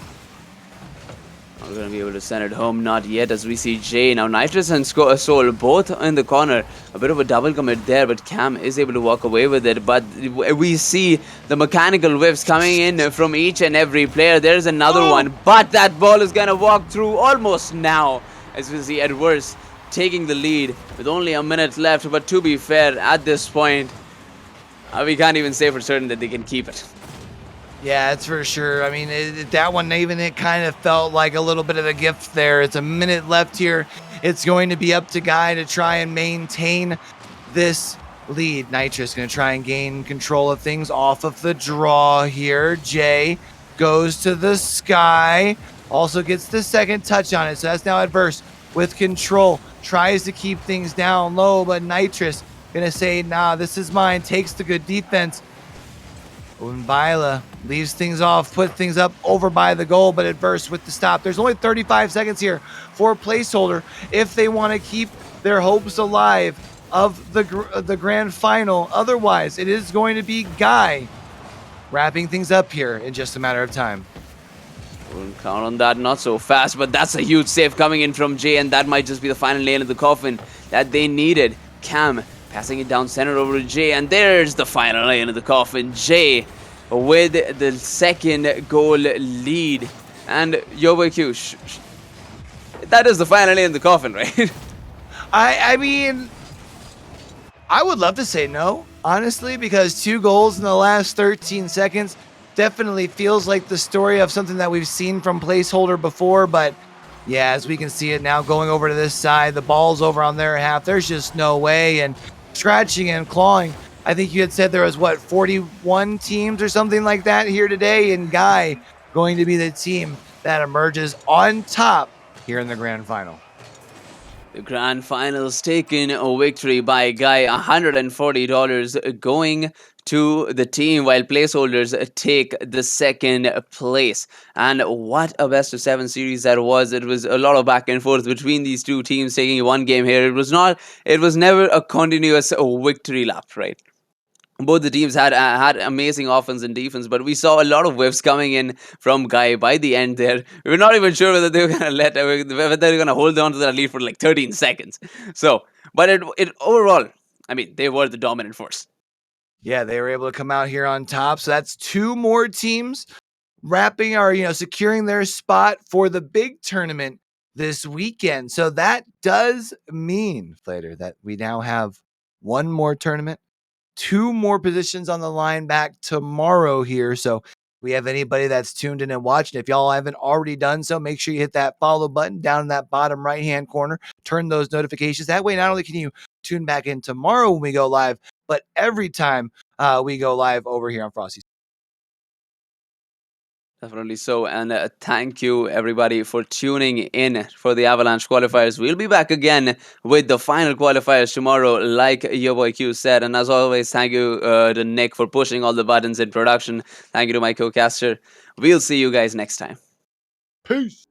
Speaker 1: Not going to be able to send it home, not yet, as we see Jay. Now, Nitrous and Soul both in the corner. A bit of a double commit there, but Cam is able to walk away with it. But we see the mechanical whiffs coming in from each and every player. There's another one, but that ball is going to walk through almost now, as we see Edwards taking the lead with only a minute left. But to be fair, at this point, we can't even say for certain that they can keep it.
Speaker 2: Yeah, that's for sure. I mean, that one, even it kind of felt like a little bit of a gift there. It's a minute left here. It's going to be up to Guy to try and maintain this lead. Nitrous going to try and gain control of things off of the draw here. Jay goes to the sky. Also gets the second touch on it. So that's now Adverse with control. Tries to keep things down low, but Nitrous going to say, nah, this is mine. Takes the good defense. Vila leaves things off, puts things up over by the goal, but Adverse with the stop. There's only 35 seconds here for a placeholder if they want to keep their hopes alive of the grand final. Otherwise, it is going to be Guy wrapping things up here in just a matter of time.
Speaker 1: Wouldn't count on that, not so fast, but that's a huge save coming in from Jay, and that might just be the final nail in the coffin that they needed. Cam passing it down center over to Jay, and there's the final nail in the coffin. Jay with the second goal lead. And YoBoyQ, that is the final nail in the coffin, right?
Speaker 2: I mean, I would love to say no, honestly, because 2 goals in the last 13 seconds definitely feels like the story of something that we've seen from placeholder before. But yeah, as we can see it now going over to this side, the ball's over on their half. There's just no way. And scratching and clawing. I think you had said there was, 41 teams or something like that here today. And Guy going to be the team that emerges on top here in the grand final.
Speaker 1: The grand finals taken a victory by Guy, $140 going to the team, while placeholders take the second place. And what a best of 7 series that was. It was a lot of back and forth between these two teams taking one game here. It was never a continuous victory lap, right? Both the teams had amazing offense and defense, but we saw a lot of whiffs coming in from Guy by the end there. We were not even sure whether they were gonna whether they were gonna hold on to that lead for like 13 seconds. So, but it overall, I mean, they were the dominant force.
Speaker 2: Yeah, they were able to come out here on top. So that's 2 more teams wrapping or securing their spot for the big tournament this weekend. So that does mean, Flater, that we now have 1 more tournament, 2 more positions on the line back tomorrow here. So we have anybody that's tuned in and watching. If y'all haven't already done so, make sure you hit that follow button down in that bottom right hand corner. Turn those notifications. That way, not only can you tune back in tomorrow when we go live, but every time we go live over here on Frosty.
Speaker 1: Definitely so. And thank you, everybody, for tuning in for the Avalanche qualifiers. We'll be back again with the final qualifiers tomorrow, like your boy Q said. And as always, thank you to Nick for pushing all the buttons in production. Thank you to my co-caster. We'll see you guys next time.
Speaker 2: Peace.